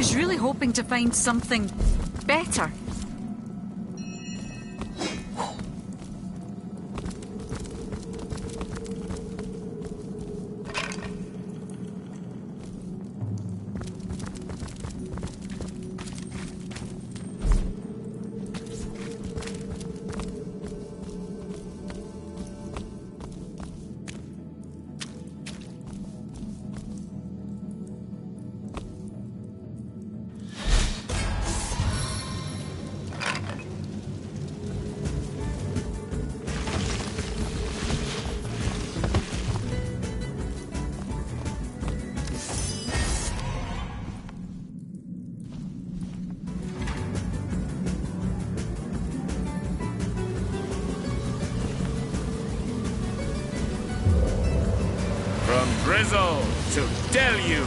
was really hoping to find something better. From drizzle to deluge.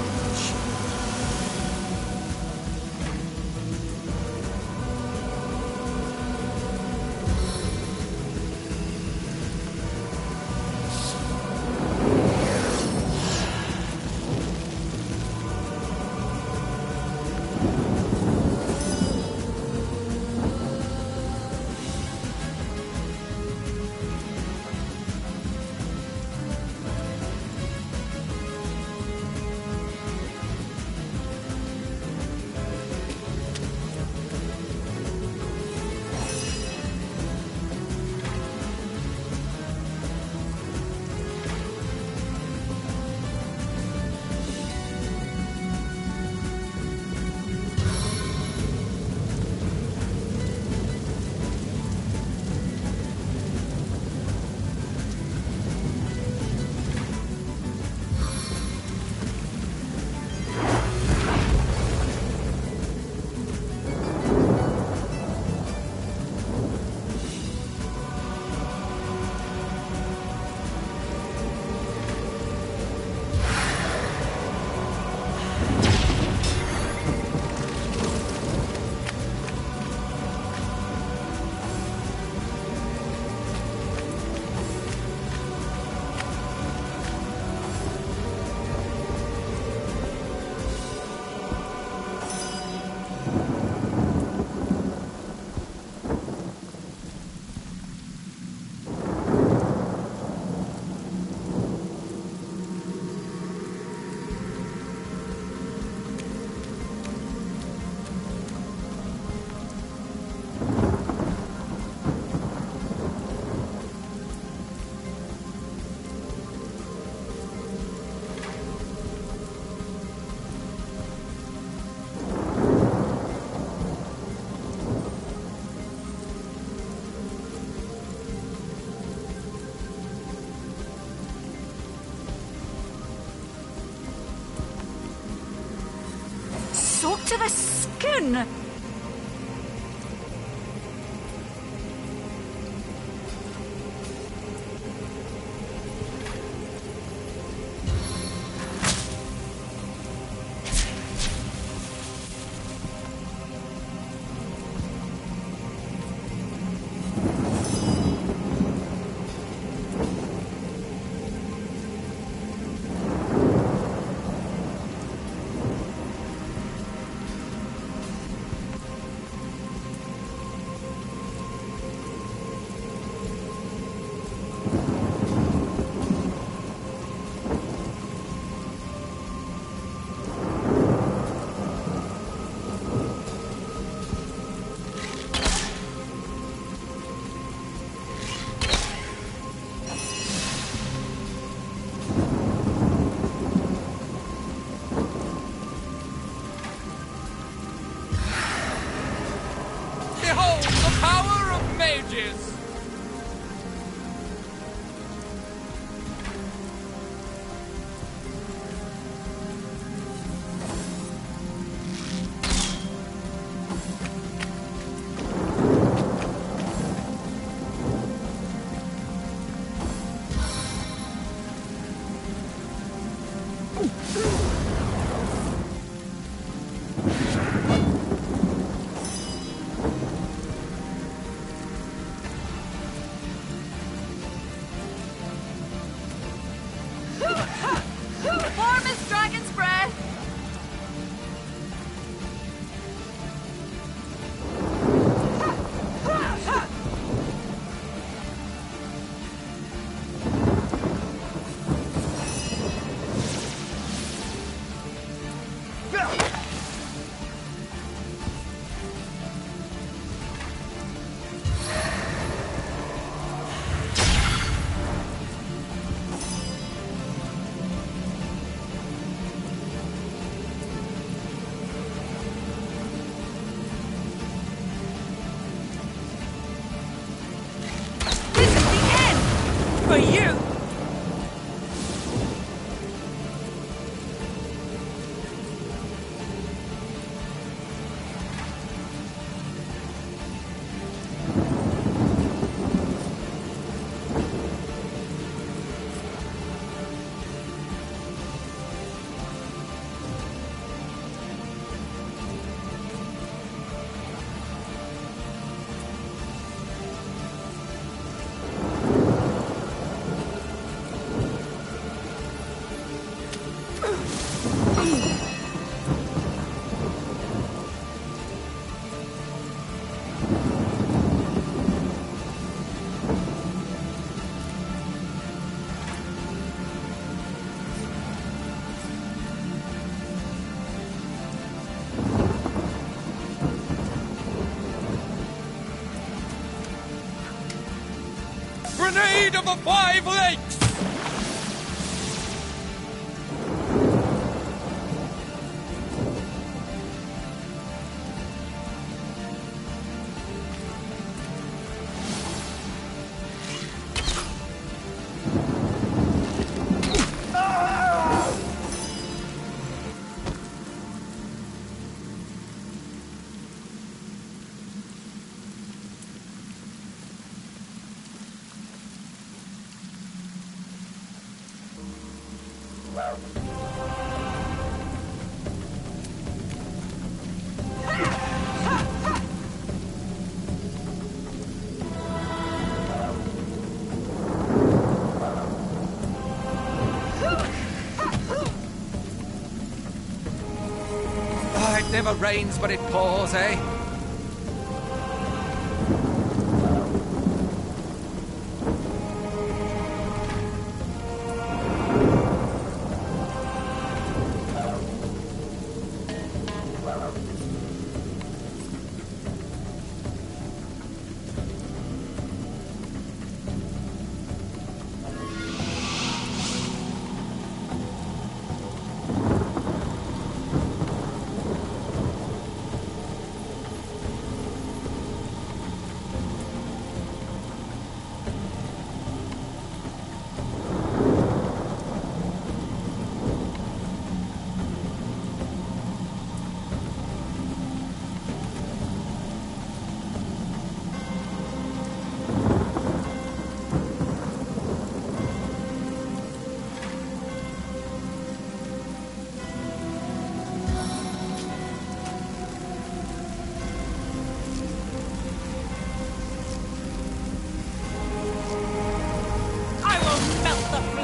Soaked to the skin! Behold the power of mages! Warm as dragon's breath! for you! Grenade of the Five Lakes! It never rains, but it pours, eh?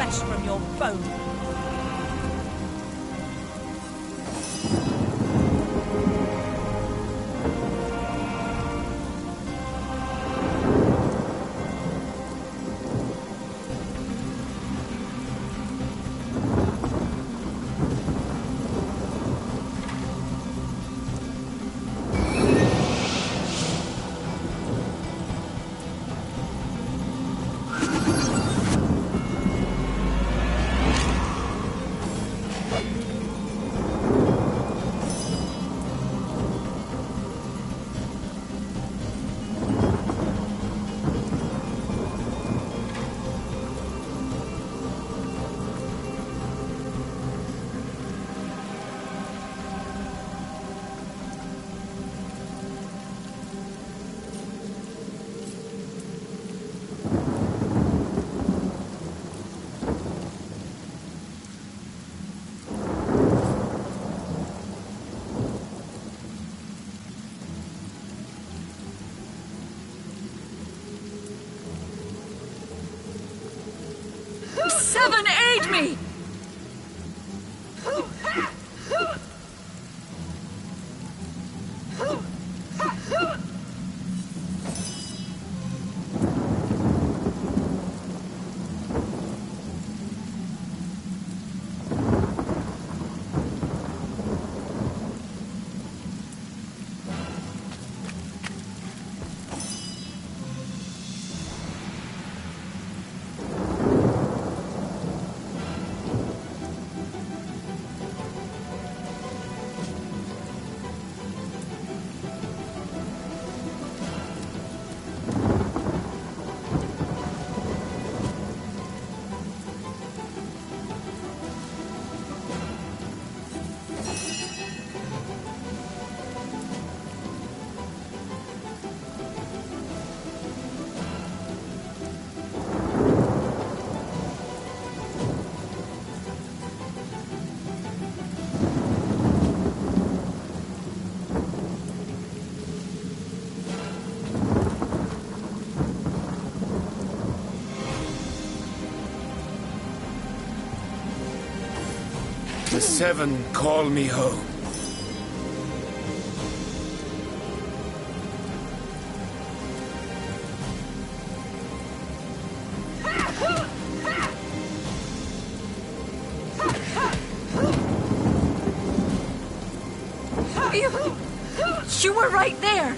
From your bone. Seven, aid me! The Seven call me home. You were right there.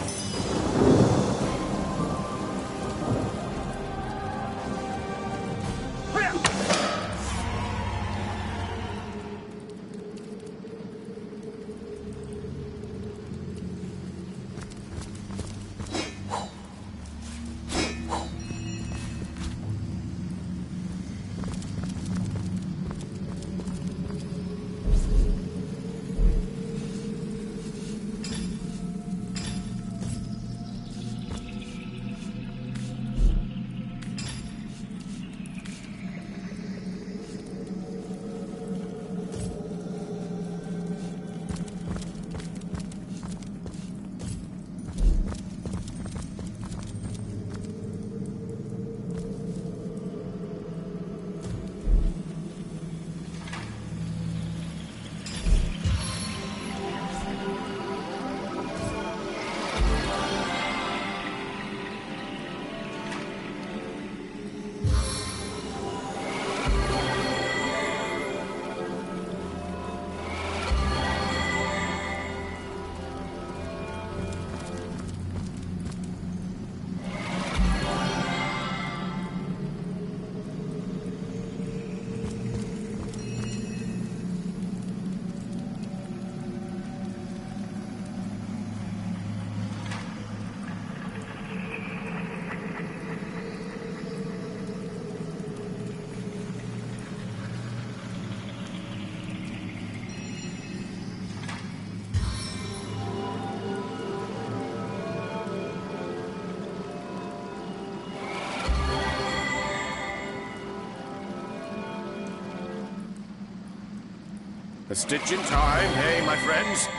A stitch in time, eh, my friends?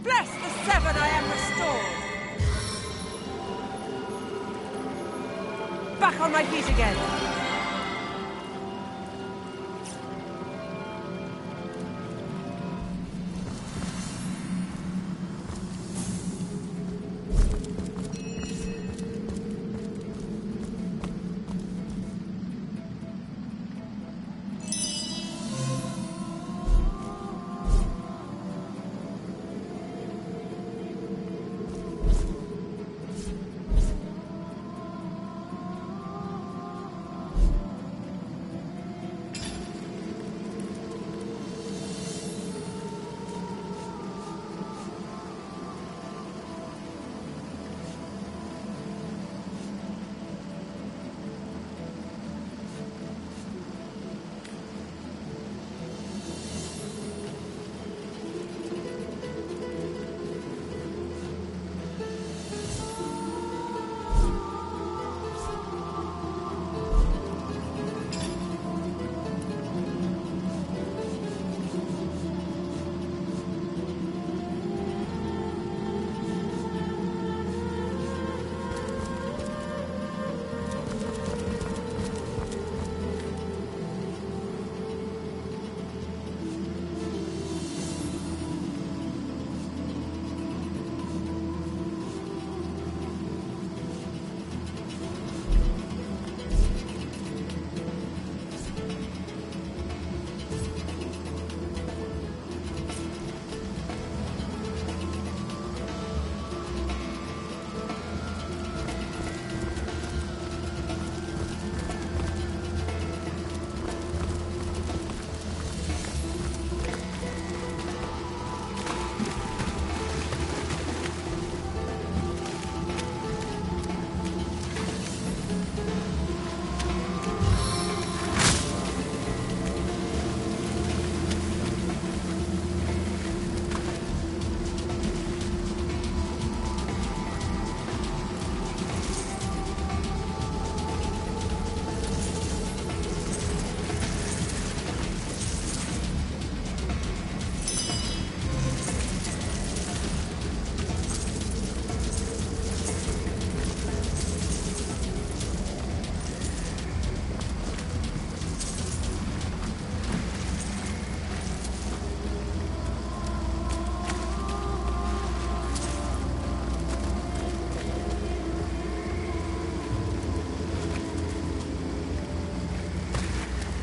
Bless the Seven, I am restored. Back on my feet again.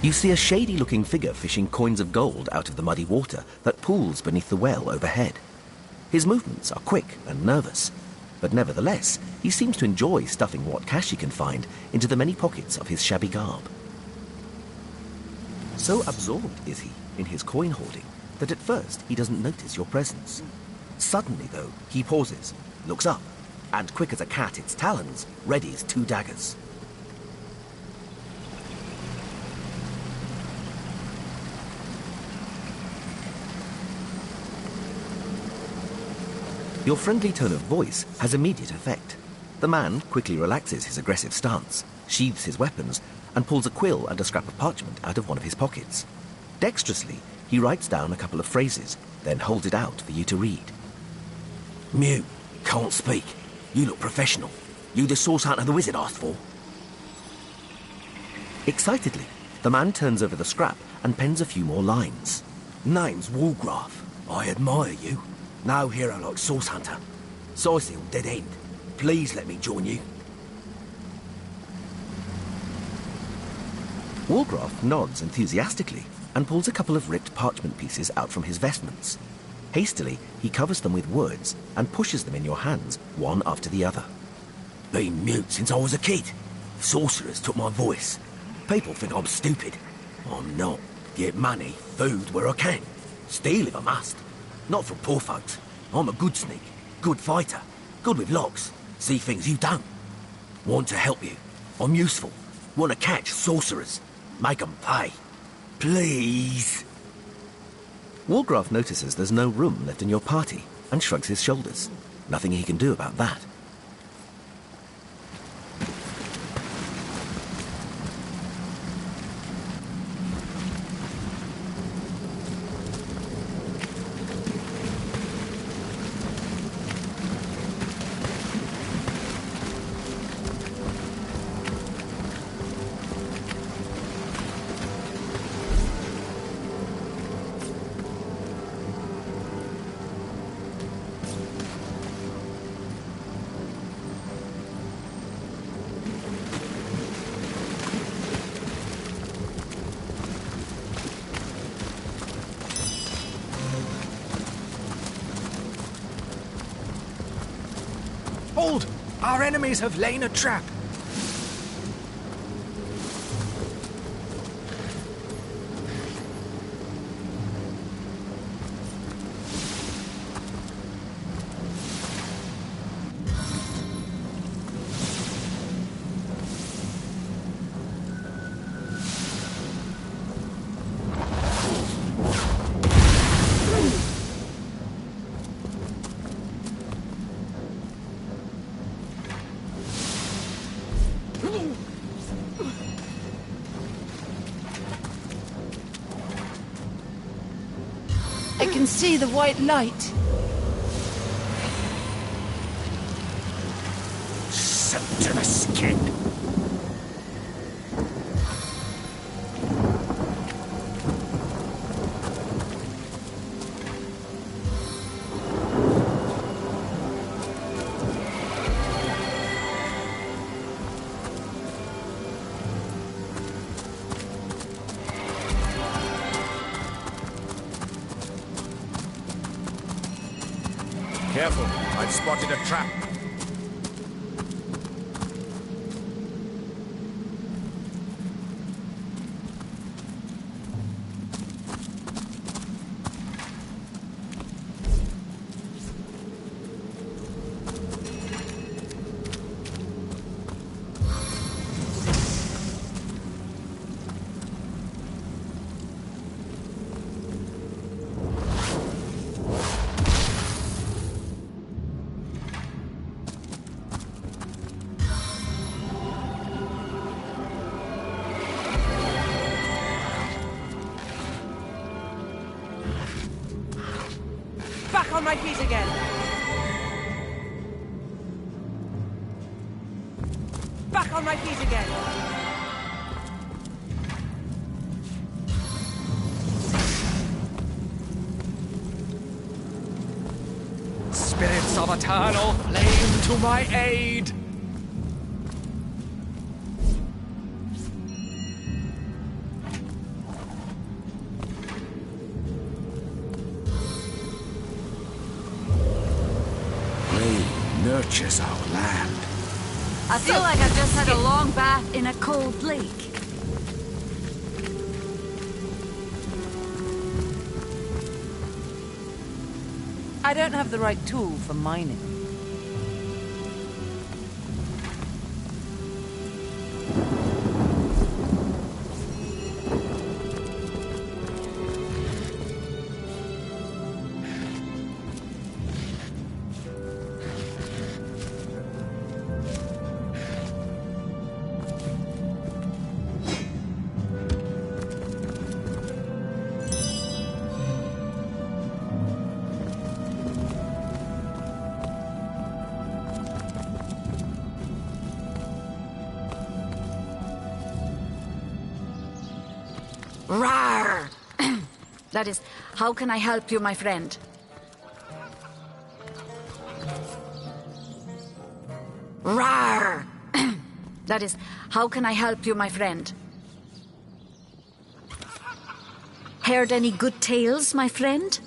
You see a shady-looking figure fishing coins of gold out of the muddy water that pools beneath the well overhead. His movements are quick and nervous, but nevertheless, he seems to enjoy stuffing what cash he can find into the many pockets of his shabby garb. So absorbed is he in his coin hoarding that at first he doesn't notice your presence. Suddenly, though, he pauses, looks up, and quick as a cat its talons, readies 2 daggers. Your friendly tone of voice has immediate effect. The man quickly relaxes his aggressive stance, sheathes his weapons, and pulls a quill and a scrap of parchment out of one of his pockets. Dexterously, he writes down a couple of phrases, then holds it out for you to read. Mute, can't speak. You look professional. You the source hunter the wizard asked for? Excitedly, the man turns over the scrap and pens a few more lines. Name's Walgraf. I admire you. No hero like Source Hunter. Sisil, dead end. Please let me join you. Walgraf nods enthusiastically and pulls a couple of ripped parchment pieces out from his vestments. Hastily, he covers them with words and pushes them in your hands, one after the other. Been mute since I was a kid. Sorcerers took my voice. People think I'm stupid. I'm not. Get money, food where I can. Steal if I must. Not from poor folks. I'm a good sneak, good fighter, good with locks. See things you don't. Want to help you. I'm useful. Want to catch sorcerers. Make 'em pay. Please. Walgraf notices there's no room left in your party and shrugs his shoulders. Nothing he can do about that. Hold! Our enemies have lain a trap. I can see the white light. Soaked to the skin. Careful, I've spotted a trap. Back on my feet again. Back on my feet again. Spirits of eternal flame to my aid! purchase our land. I feel like I've just had a long bath in a cold lake. I don't have the right tool for mining. Rawr! That is, how can I help you, my friend? Rawr! That is, how can I help you, my friend? Heard any good tales, my friend?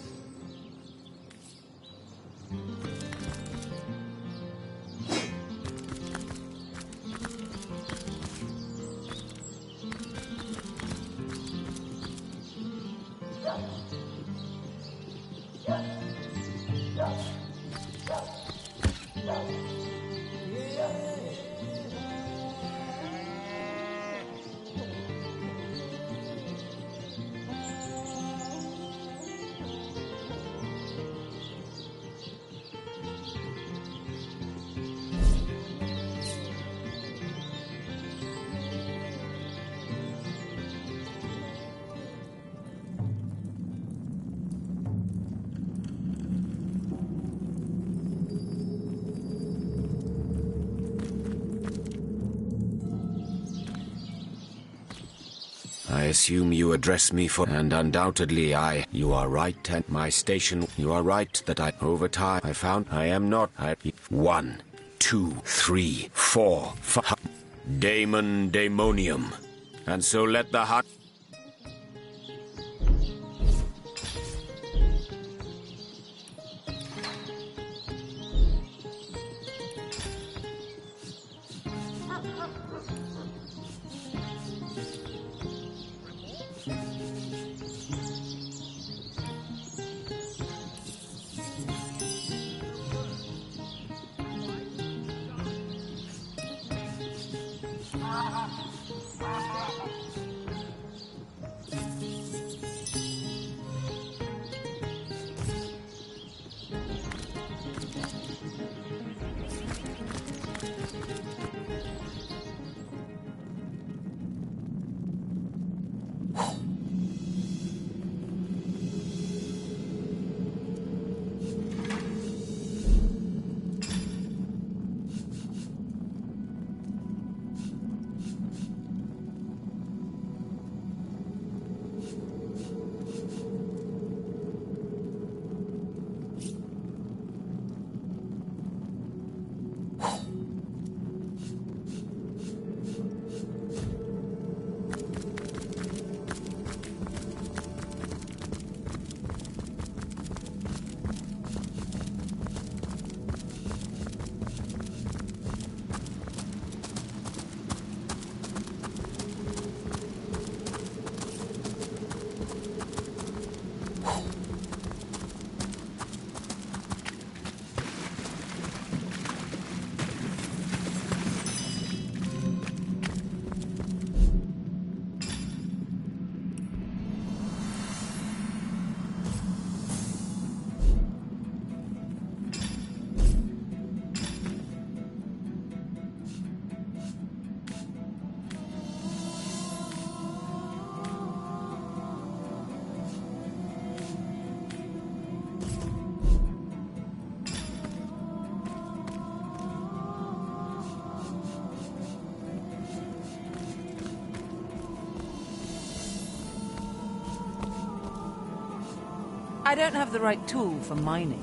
I assume you address me for... And undoubtedly You are right, and my station... You are right that over time, I found I am not... 1, 2, 3, 4, 5... Daemonium. And so let the hut... I don't have the right tool for mining.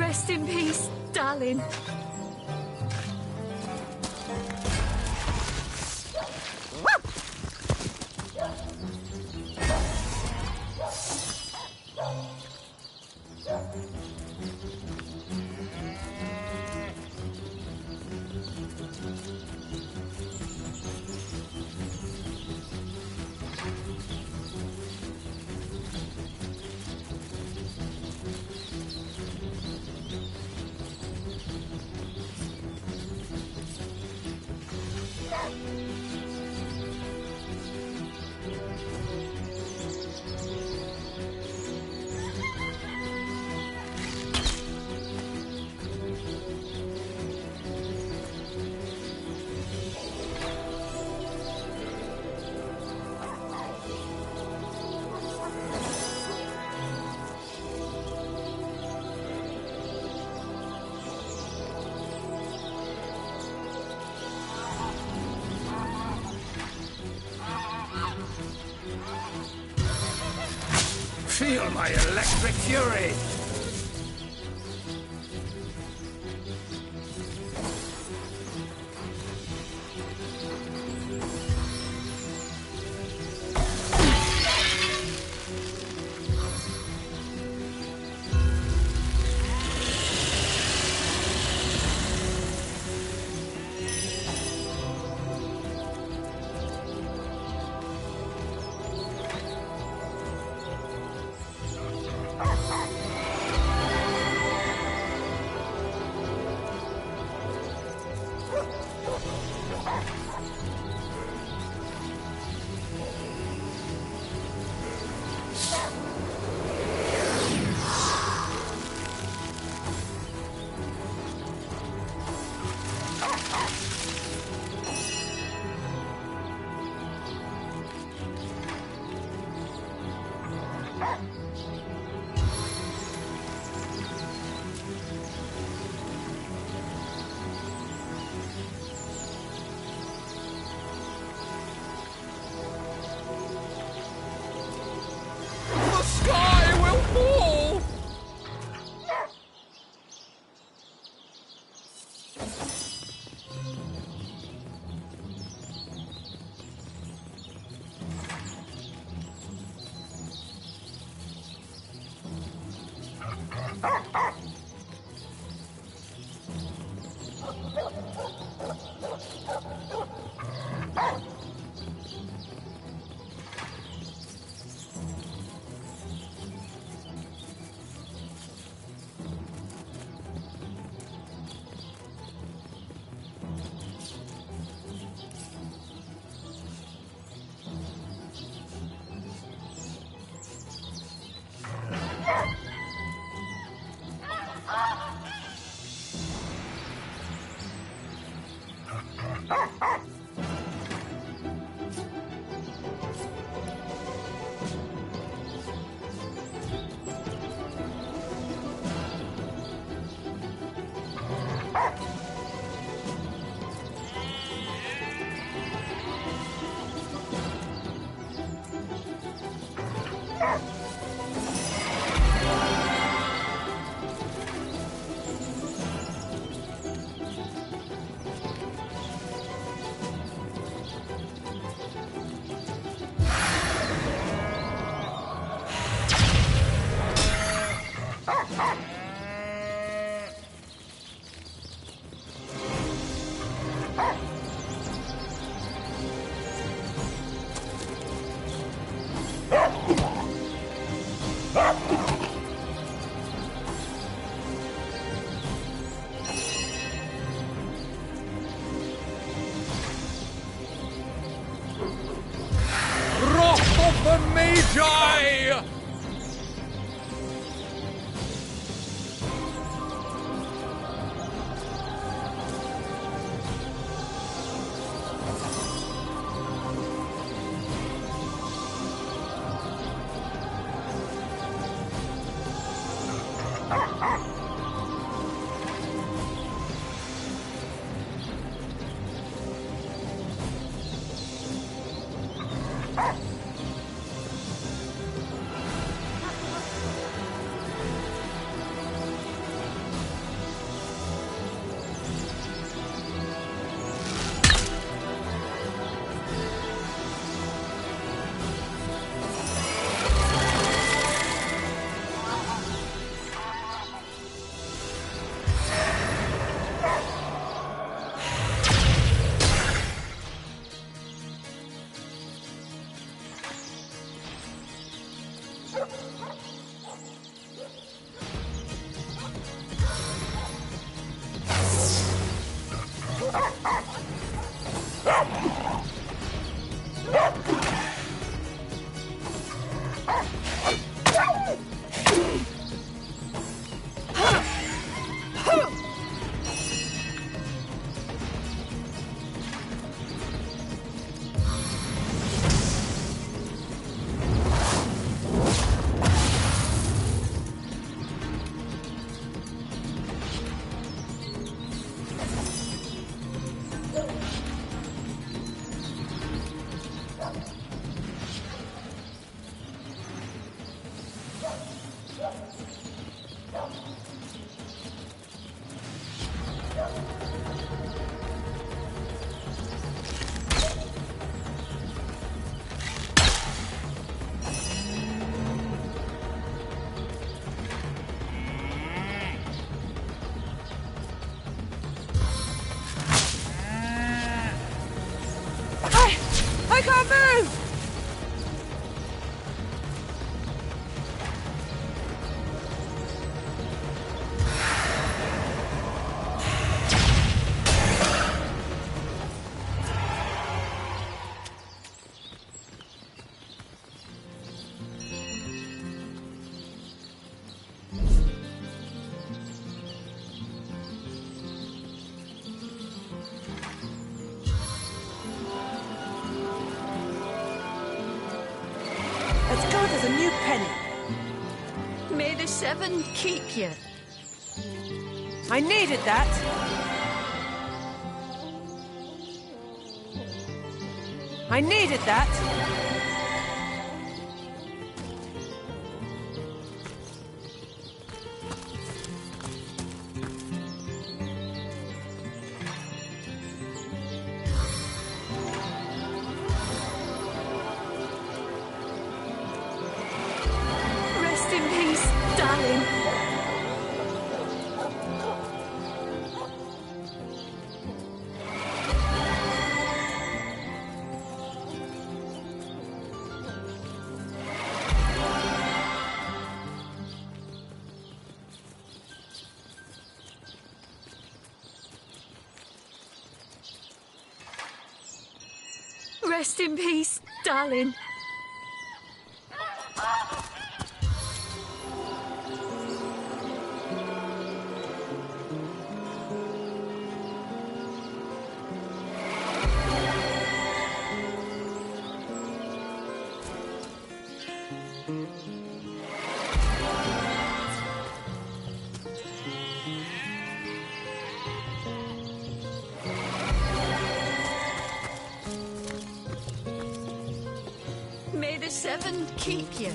Rest in peace, darling. Feel my electric fury! Magi! seven keep you. I needed that. I needed that. Rest in peace, darling. Rest in peace, darling. May the seven keep you.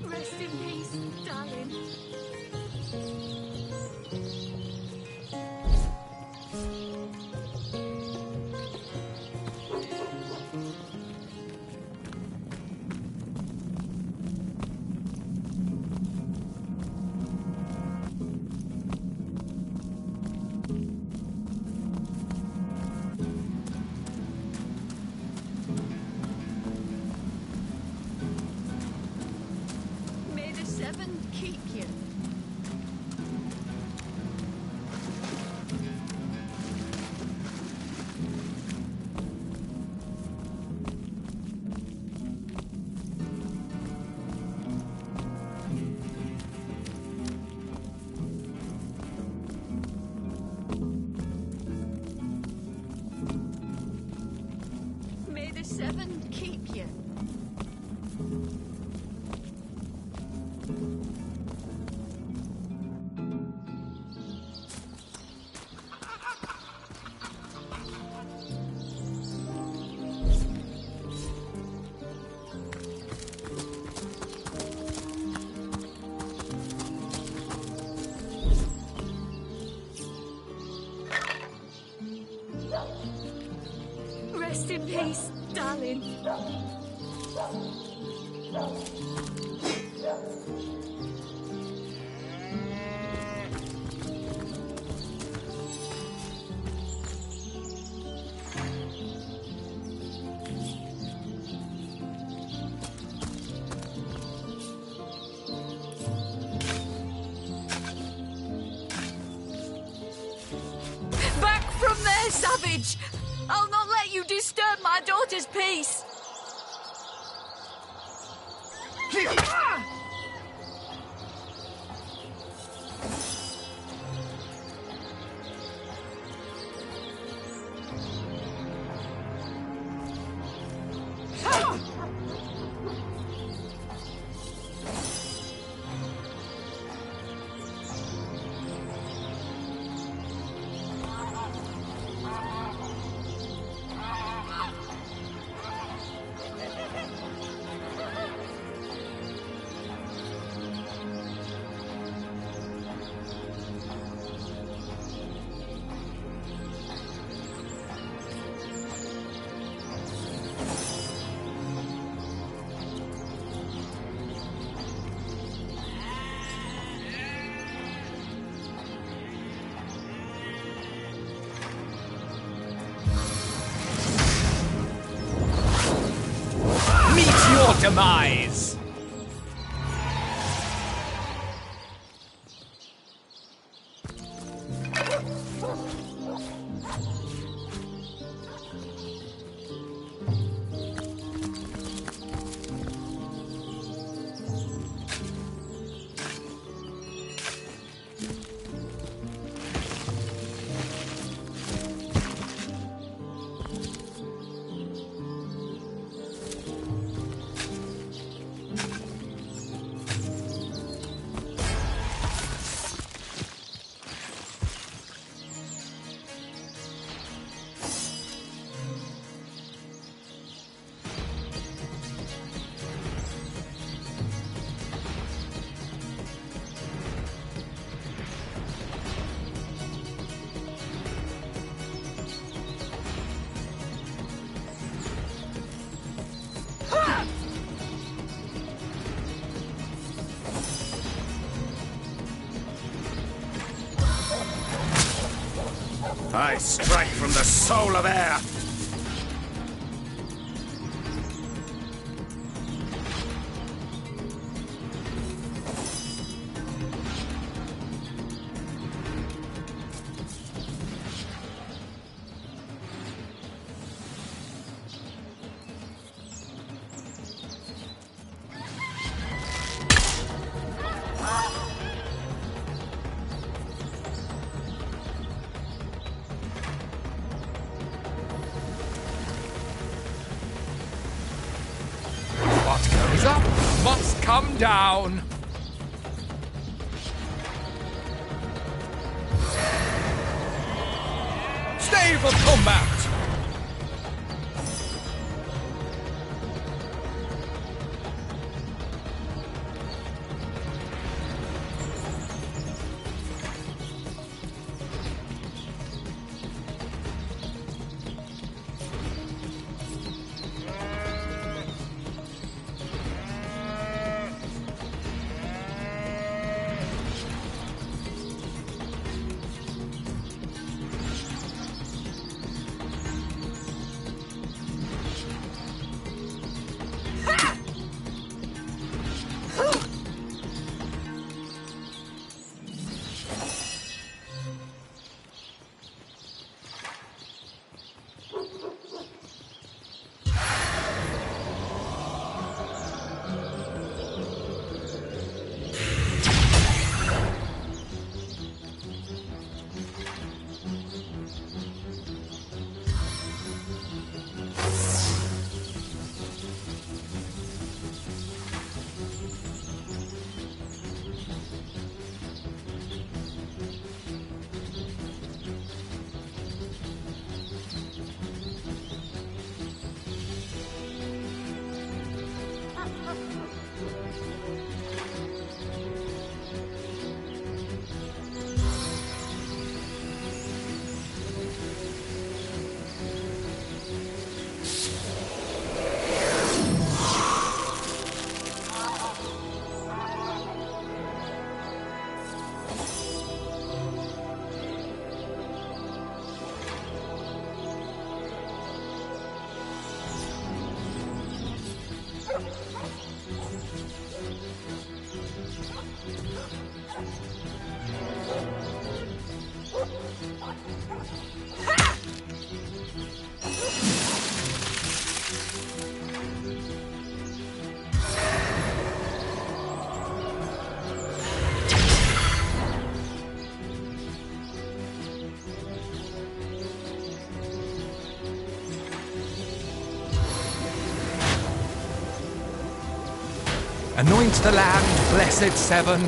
Rest in peace, darling. May the seven keep you. May the seven keep you. Rest in peace, darling. Back from there, savage! I'll not let you disturb my daughter's peace. Your demise! I strike from the soul of air. What goes up must come down. Stave of combat! Anoint the land, blessed Seven.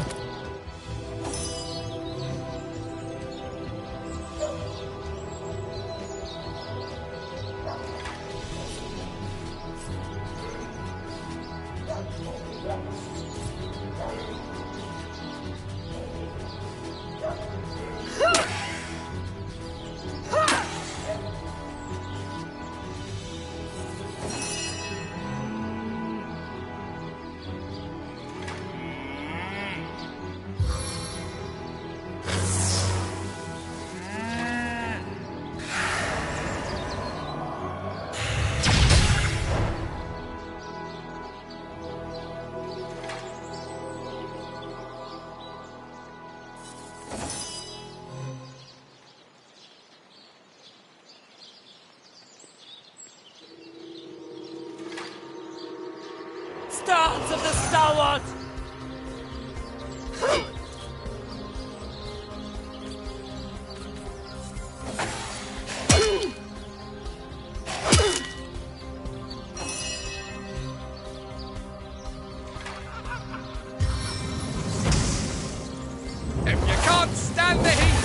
Stars of the Stalwart! If you can't stand the heat,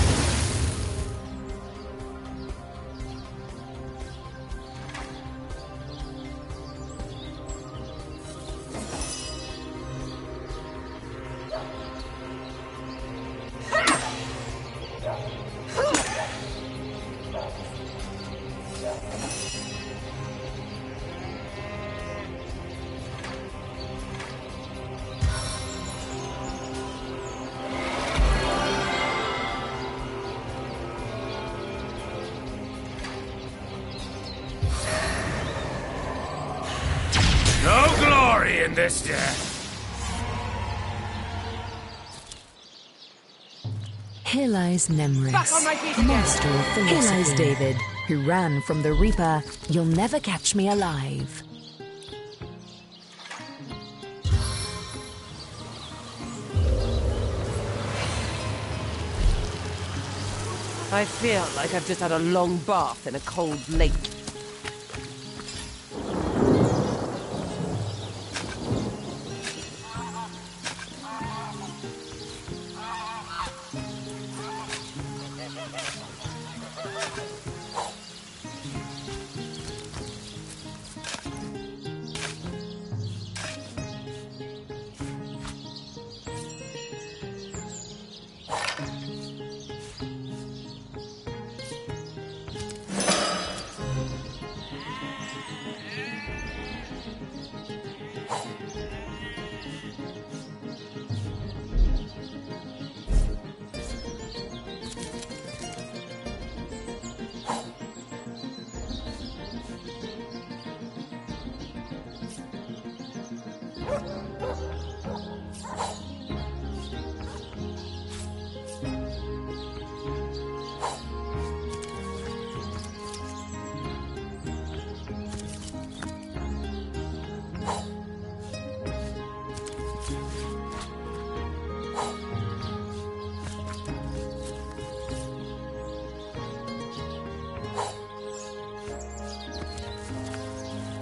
in this day. Here lies Nemris, Back on my feet again. master of philosophy. Here lies David, who ran from the Reaper. You'll never catch me alive. I feel like I've just had a long bath in a cold lake.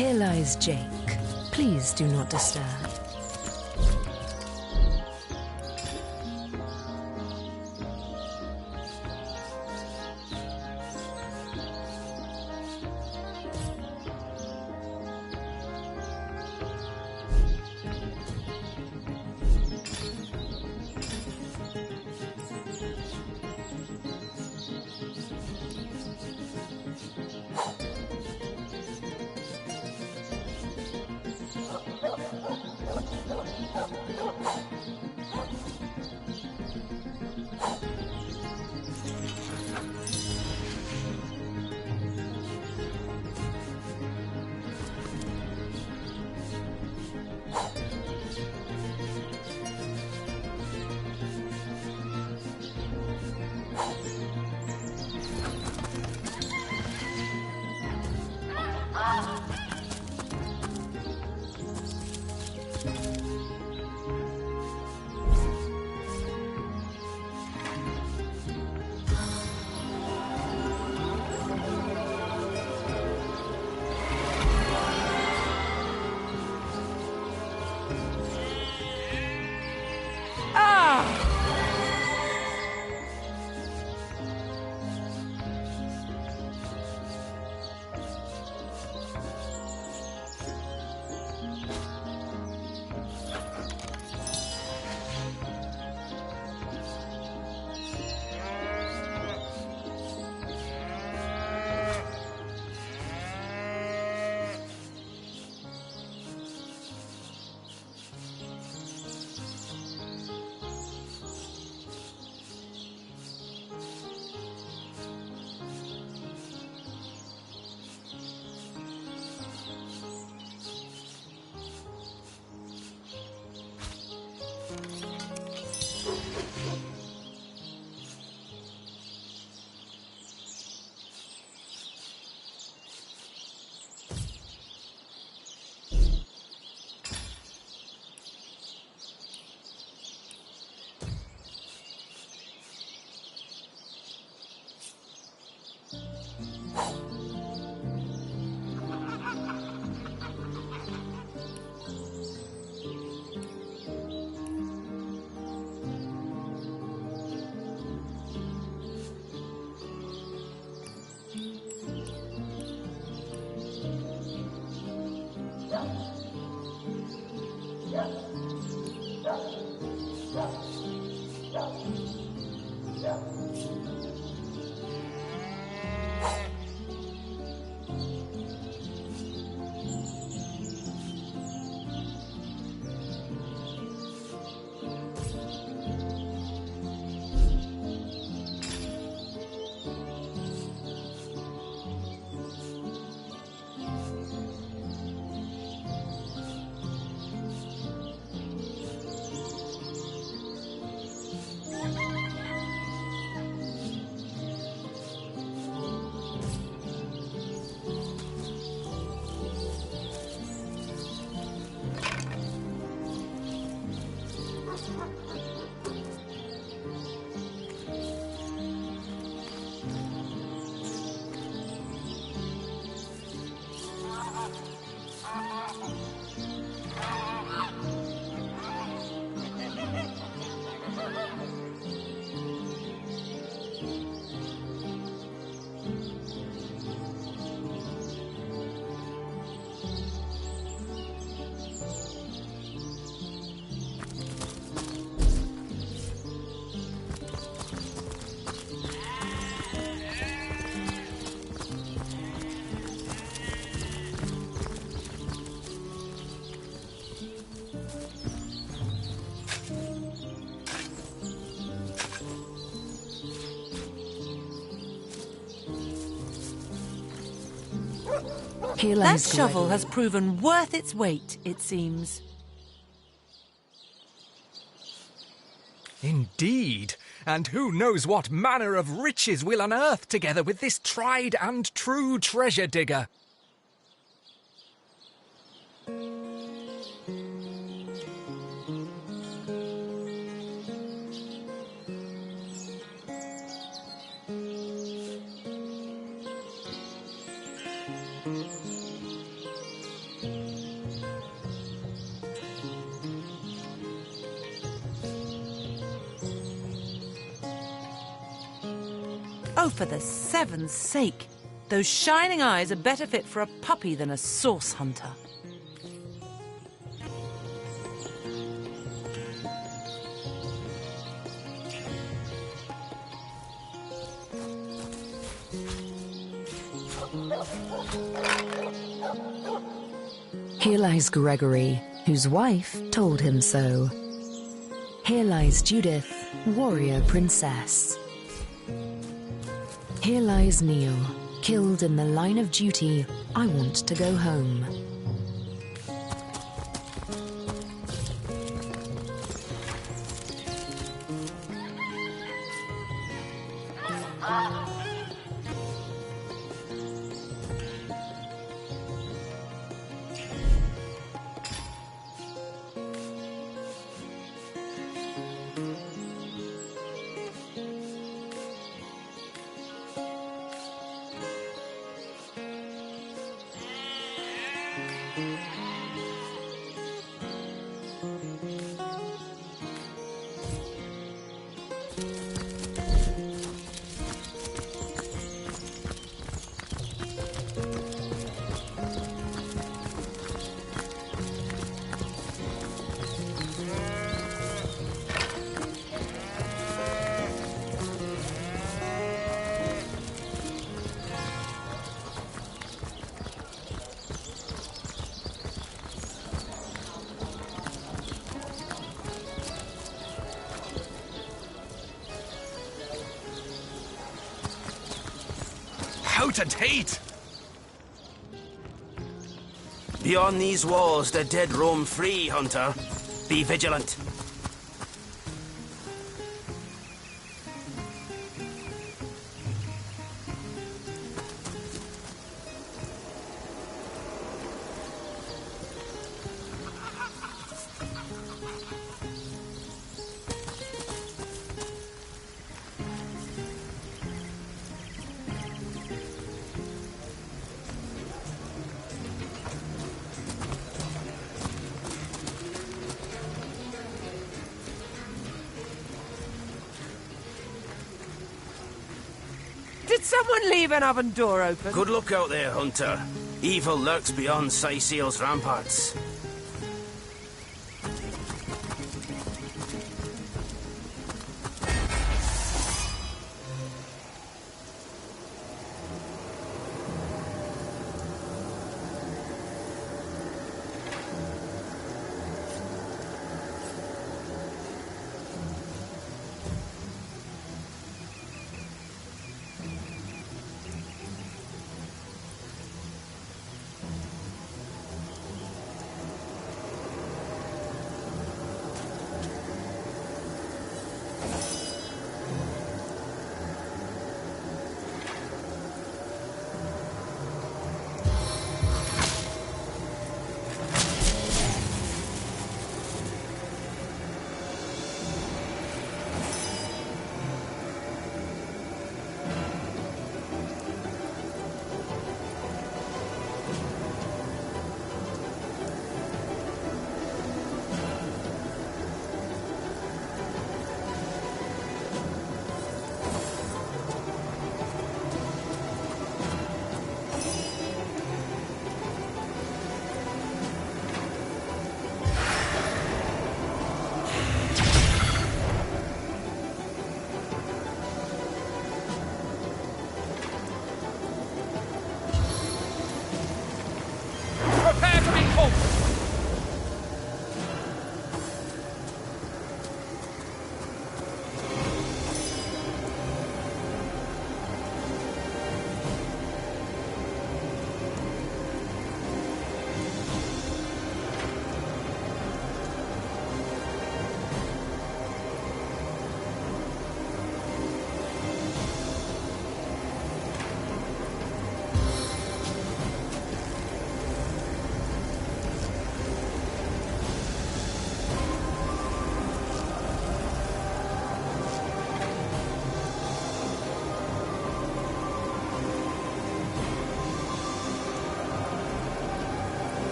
Here lies Jake. Please do not disturb. Here That lies shovel Gregory. has proven worth its weight, it seems. Indeed. And who knows what manner of riches we'll unearth together with this tried and true treasure digger. Oh, for the seven's sake! Those shining eyes are better fit for a puppy than a source hunter. Here lies Gregory, whose wife told him so. Here lies Judith, warrior princess. Here lies Neil, killed in the line of duty. I want to go home. Potent heat! Beyond these walls, the dead roam free, Hunter. Be vigilant. Did someone leave an oven door open? Good luck out there, Hunter. Evil lurks beyond Saiseal's ramparts.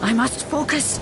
I must focus.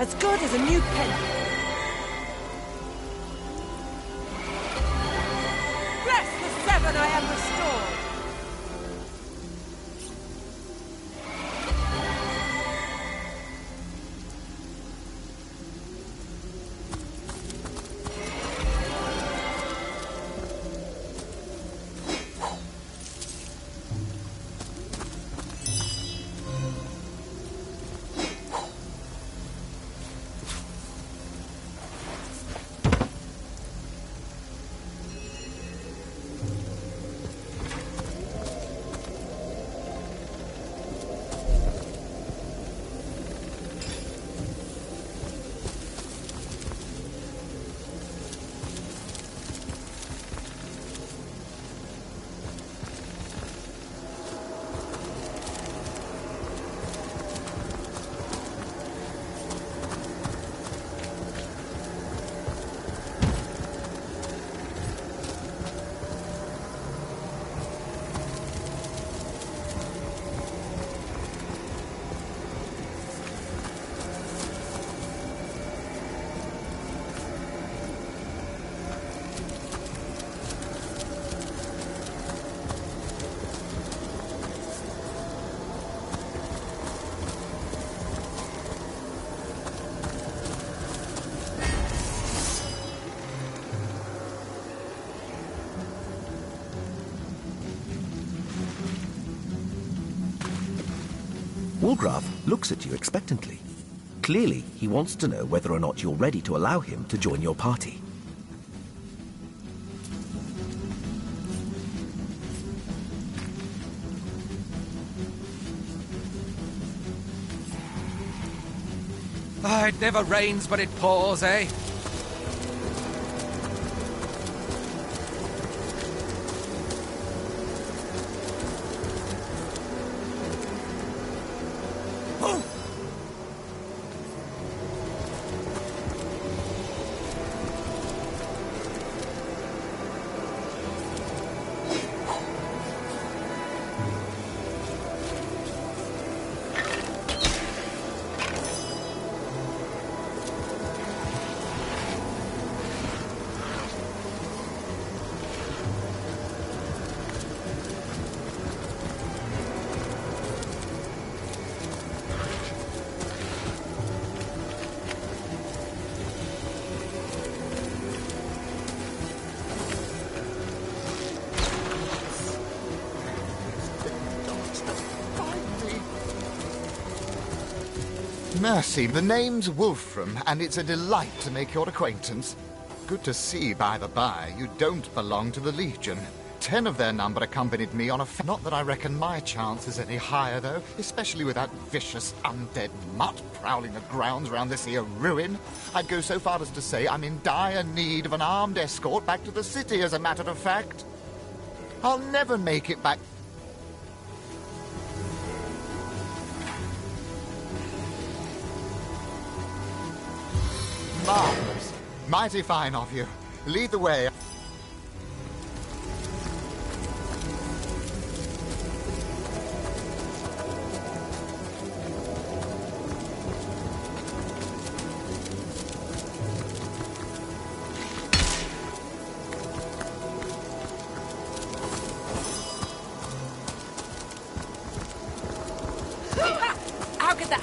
as good as a new pen. Bless the seven, I am restored. Wolgraff looks at you expectantly. Clearly, he wants to know whether or not you're ready to allow him to join your party. Ah, it never rains, but it pours, eh? Mercy, the name's Wolfram, and it's a delight to make your acquaintance. Good to see, by the by, you don't belong to the Legion. 10 of their number accompanied me on a... Not that I reckon my chance is any higher, though, especially with that vicious undead mutt prowling the grounds around this here ruin. I'd go so far as to say I'm in dire need of an armed escort back to the city, as a matter of fact. I'll never make it back... Marvelous. Mighty fine of you. Lead the way. How could that...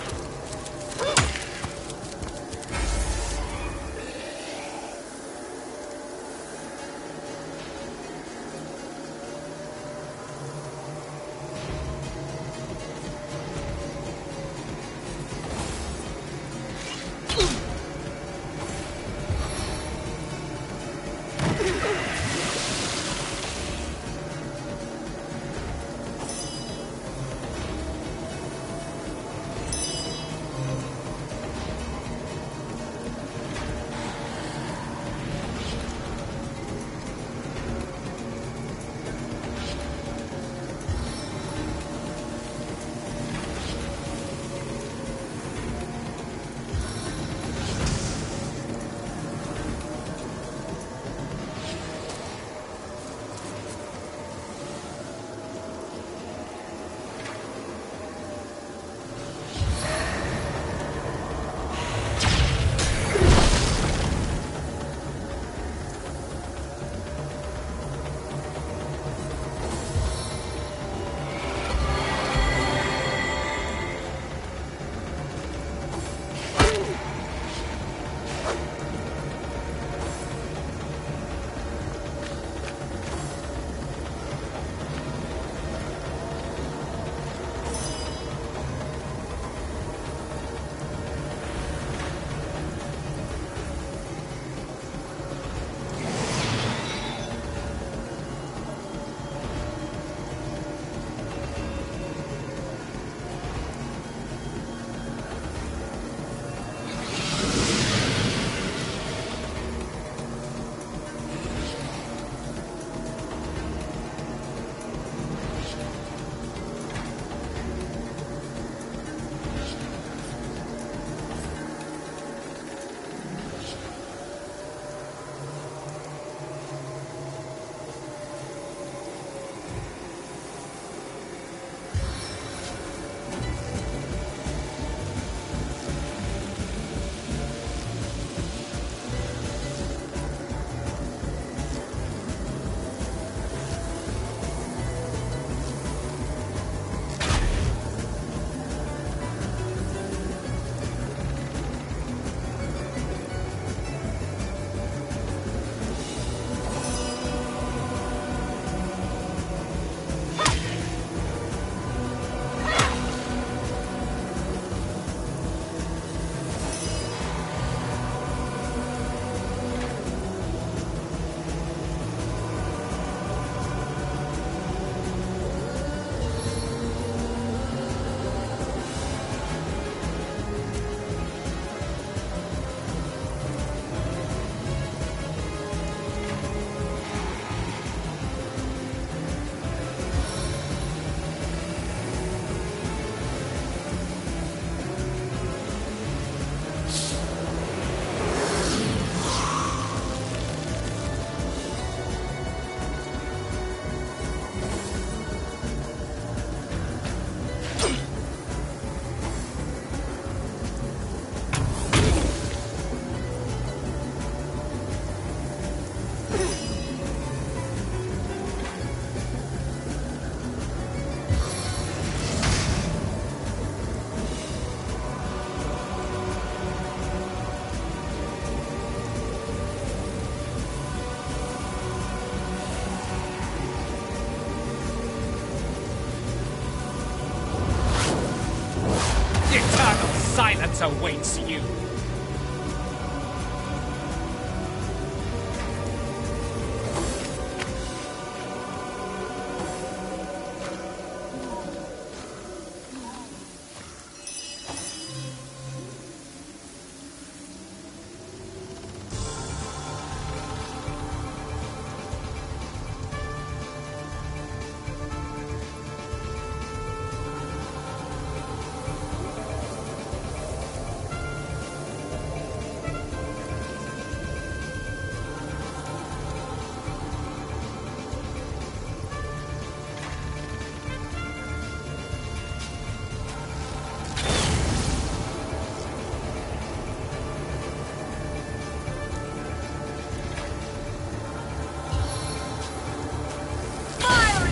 fate awaits you.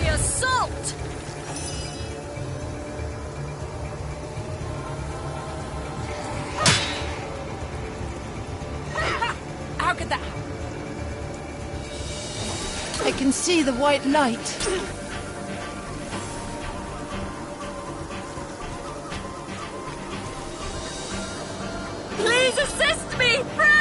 Assault! How could that happen? I can see the white light. Please assist me, friends!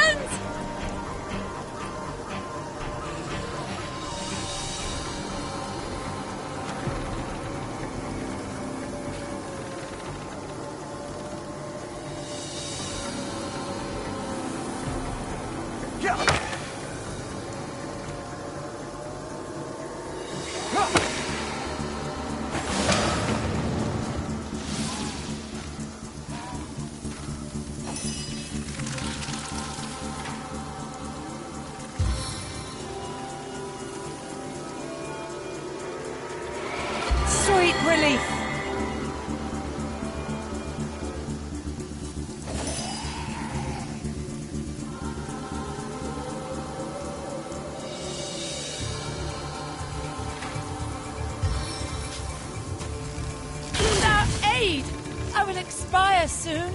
Sweet relief. Without aid, I will expire soon.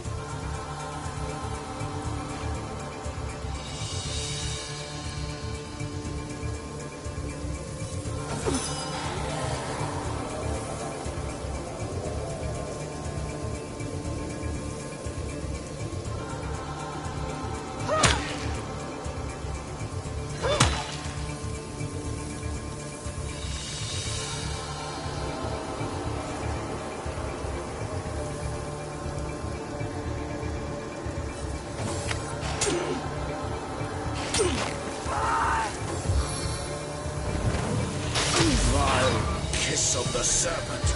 Vile kiss of the serpent.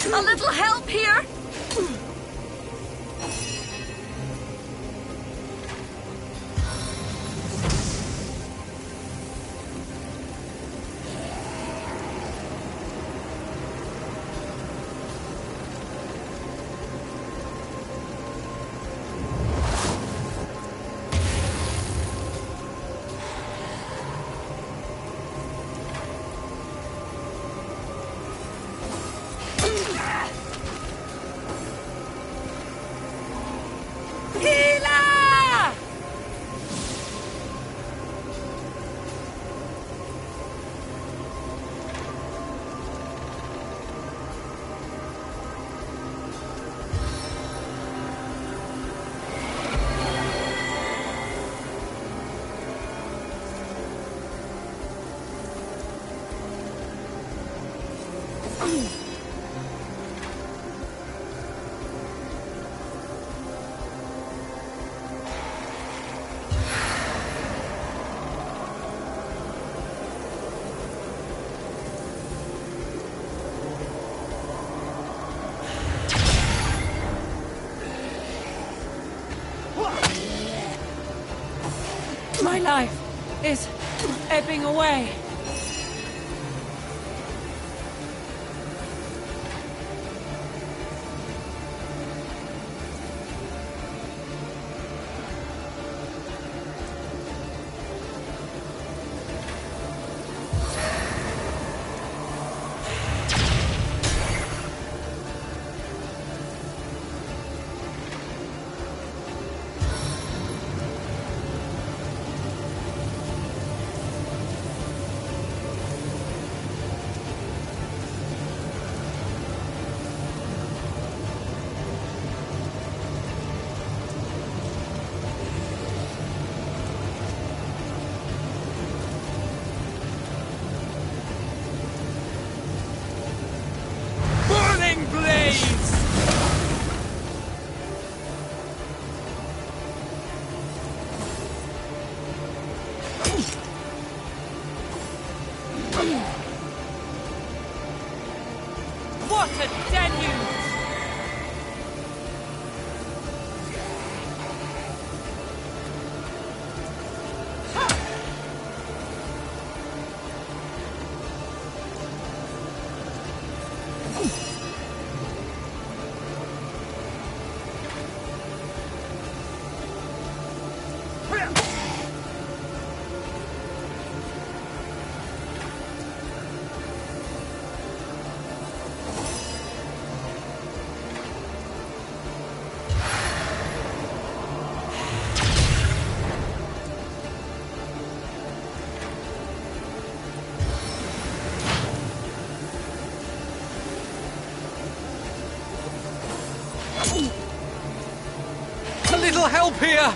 A little help here? My life is ebbing away. Burning blaze! What a deluge! A little help here!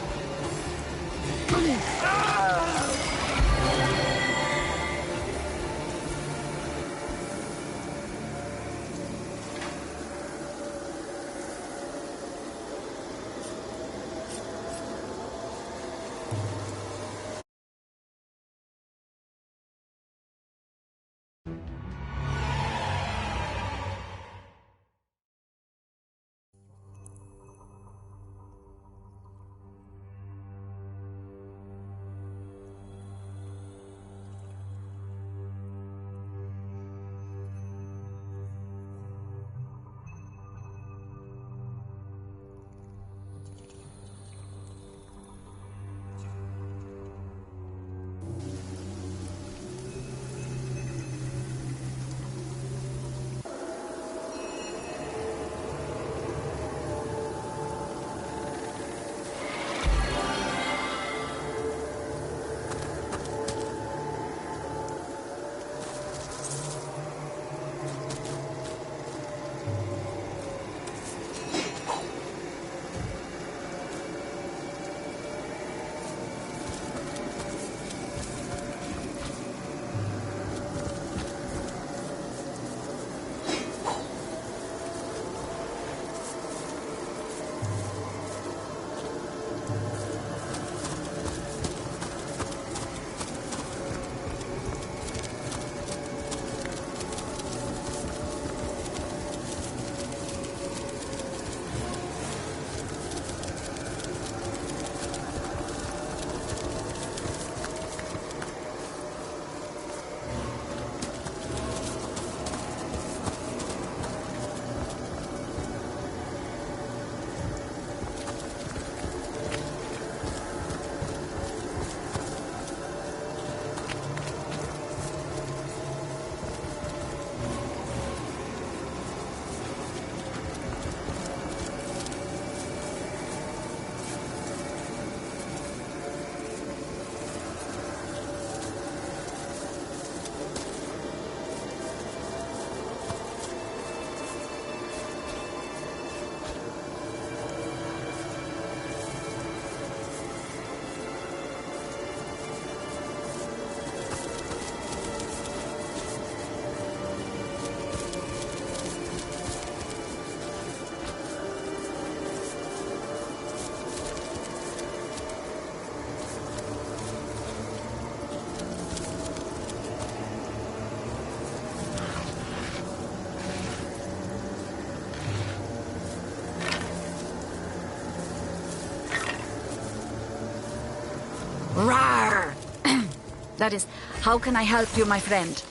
That is, how can I help you, my friend?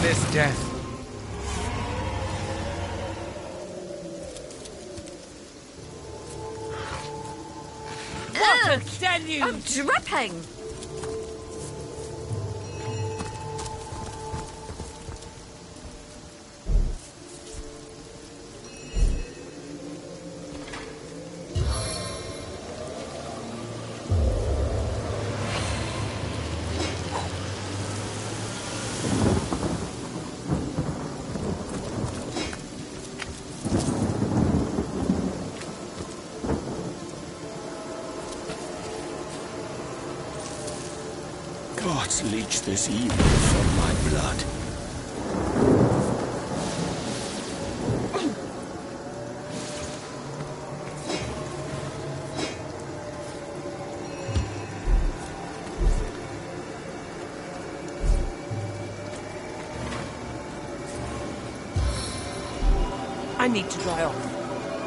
this death. What a deluge! I'm dripping! Gods leech this evil from my blood. I need to dry off.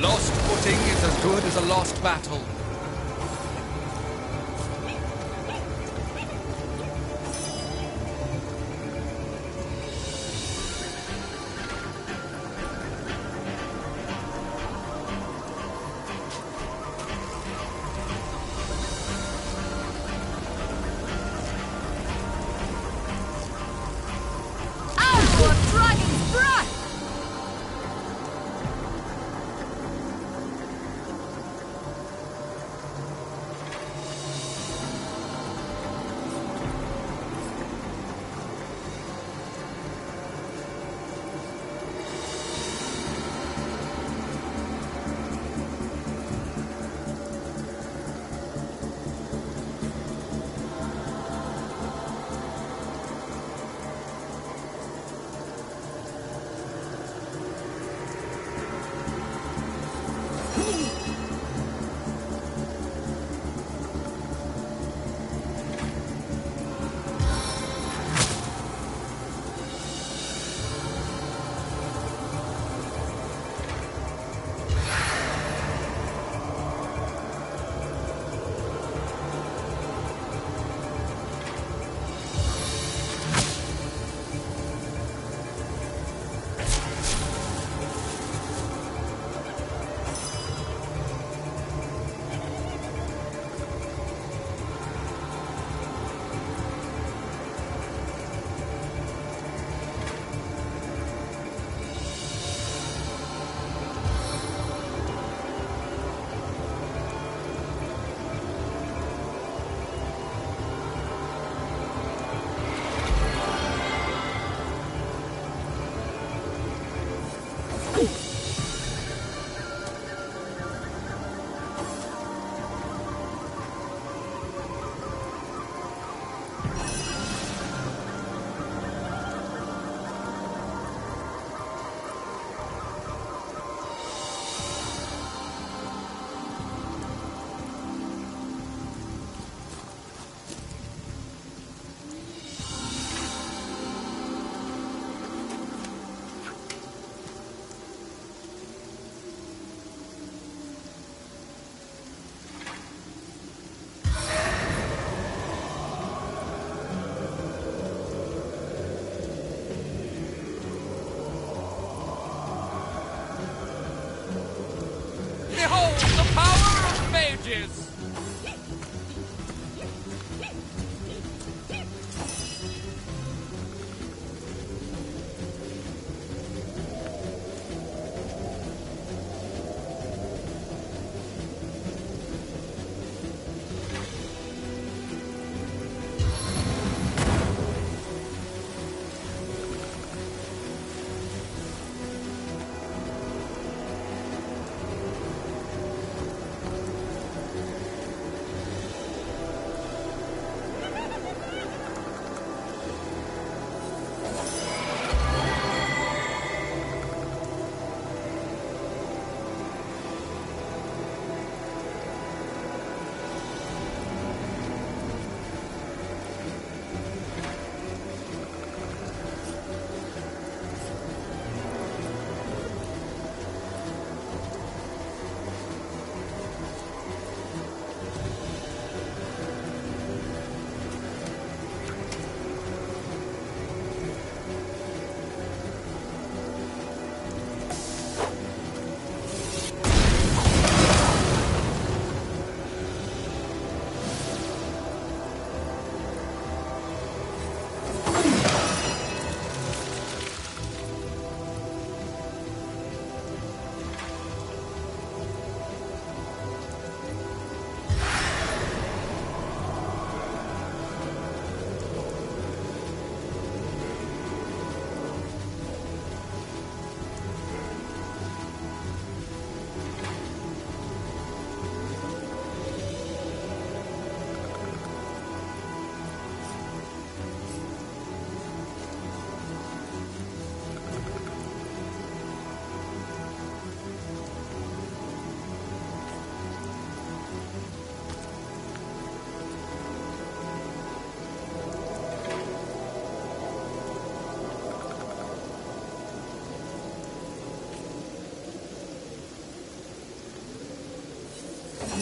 lost footing is as good as a lost battle.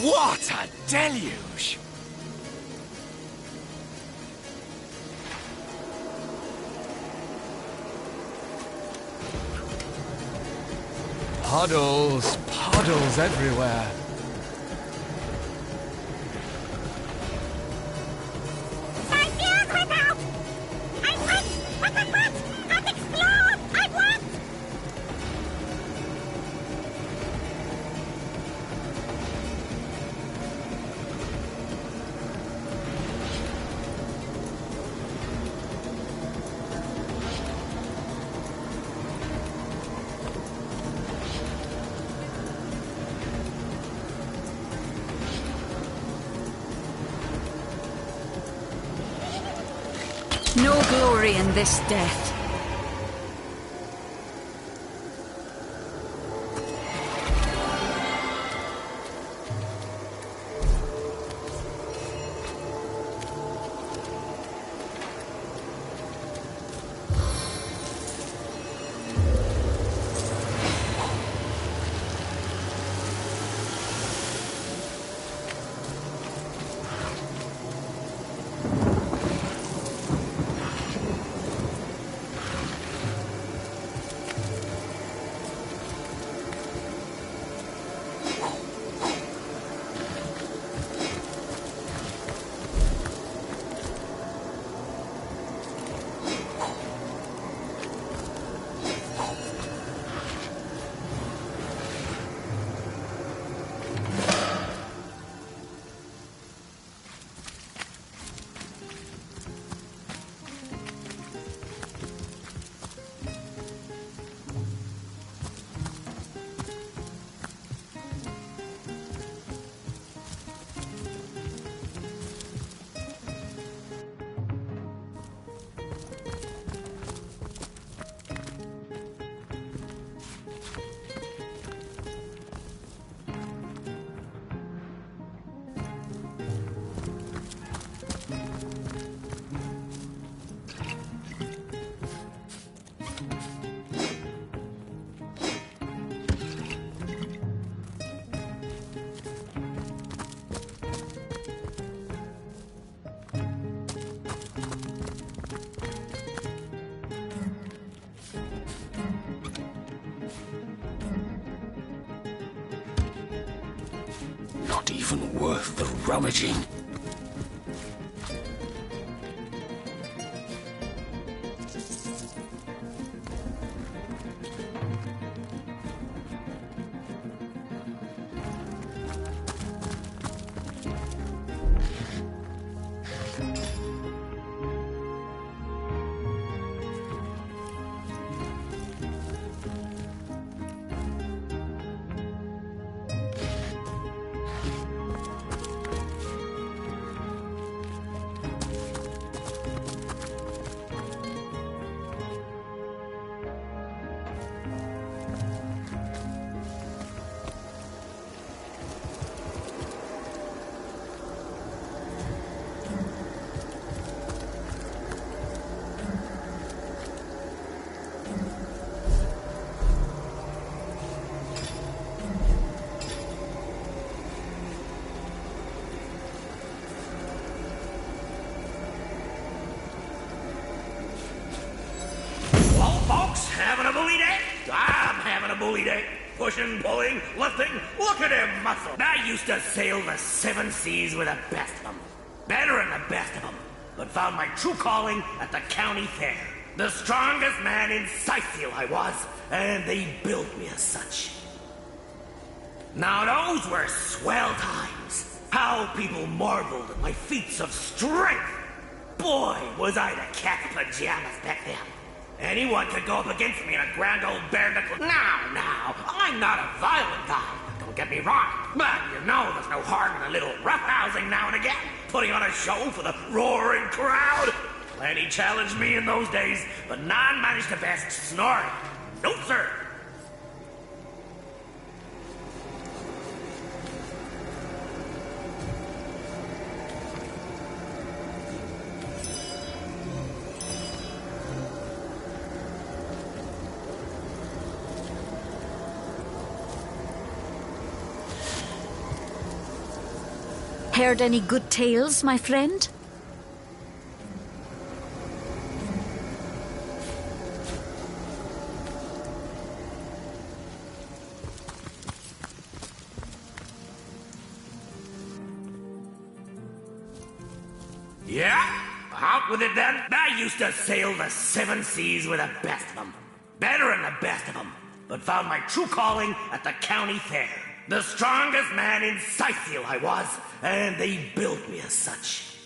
What a deluge! Puddles everywhere. No glory in this death. Not even worth the rummaging. Having a bully day? I'm having a bully day. Pushing, pulling, lifting. Look at him muscle. I used to sail the 7 seas with the best of them. Better than the best of them. But found my true calling at the county fair. The strongest man in Scythiel I was, and they built me as such. Now those were swell times. How people marveled at my feats of strength. Boy, was I the cat's pajamas back then. Anyone could go up against me in a grand old bare knuckle. Now, I'm not a violent guy. Don't get me wrong. But you know there's no harm in a little roughhousing now and again. Putting on a show for the roaring crowd. Plenty challenged me in those days, but none managed to best Snorri. Nope, sir. Heard any good tales, my friend? Yeah? Out with it then. I used to sail the 7 seas with the best of them. Better than the best of them. But found my true calling at the county fair. The strongest man in Scythiel I was, and they built me as such.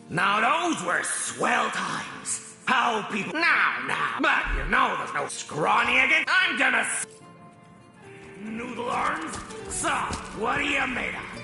Now those were swell times. How people... Now. But you know there's no scrawny again. I'm gonna... Noodle arms? So, what are you made of?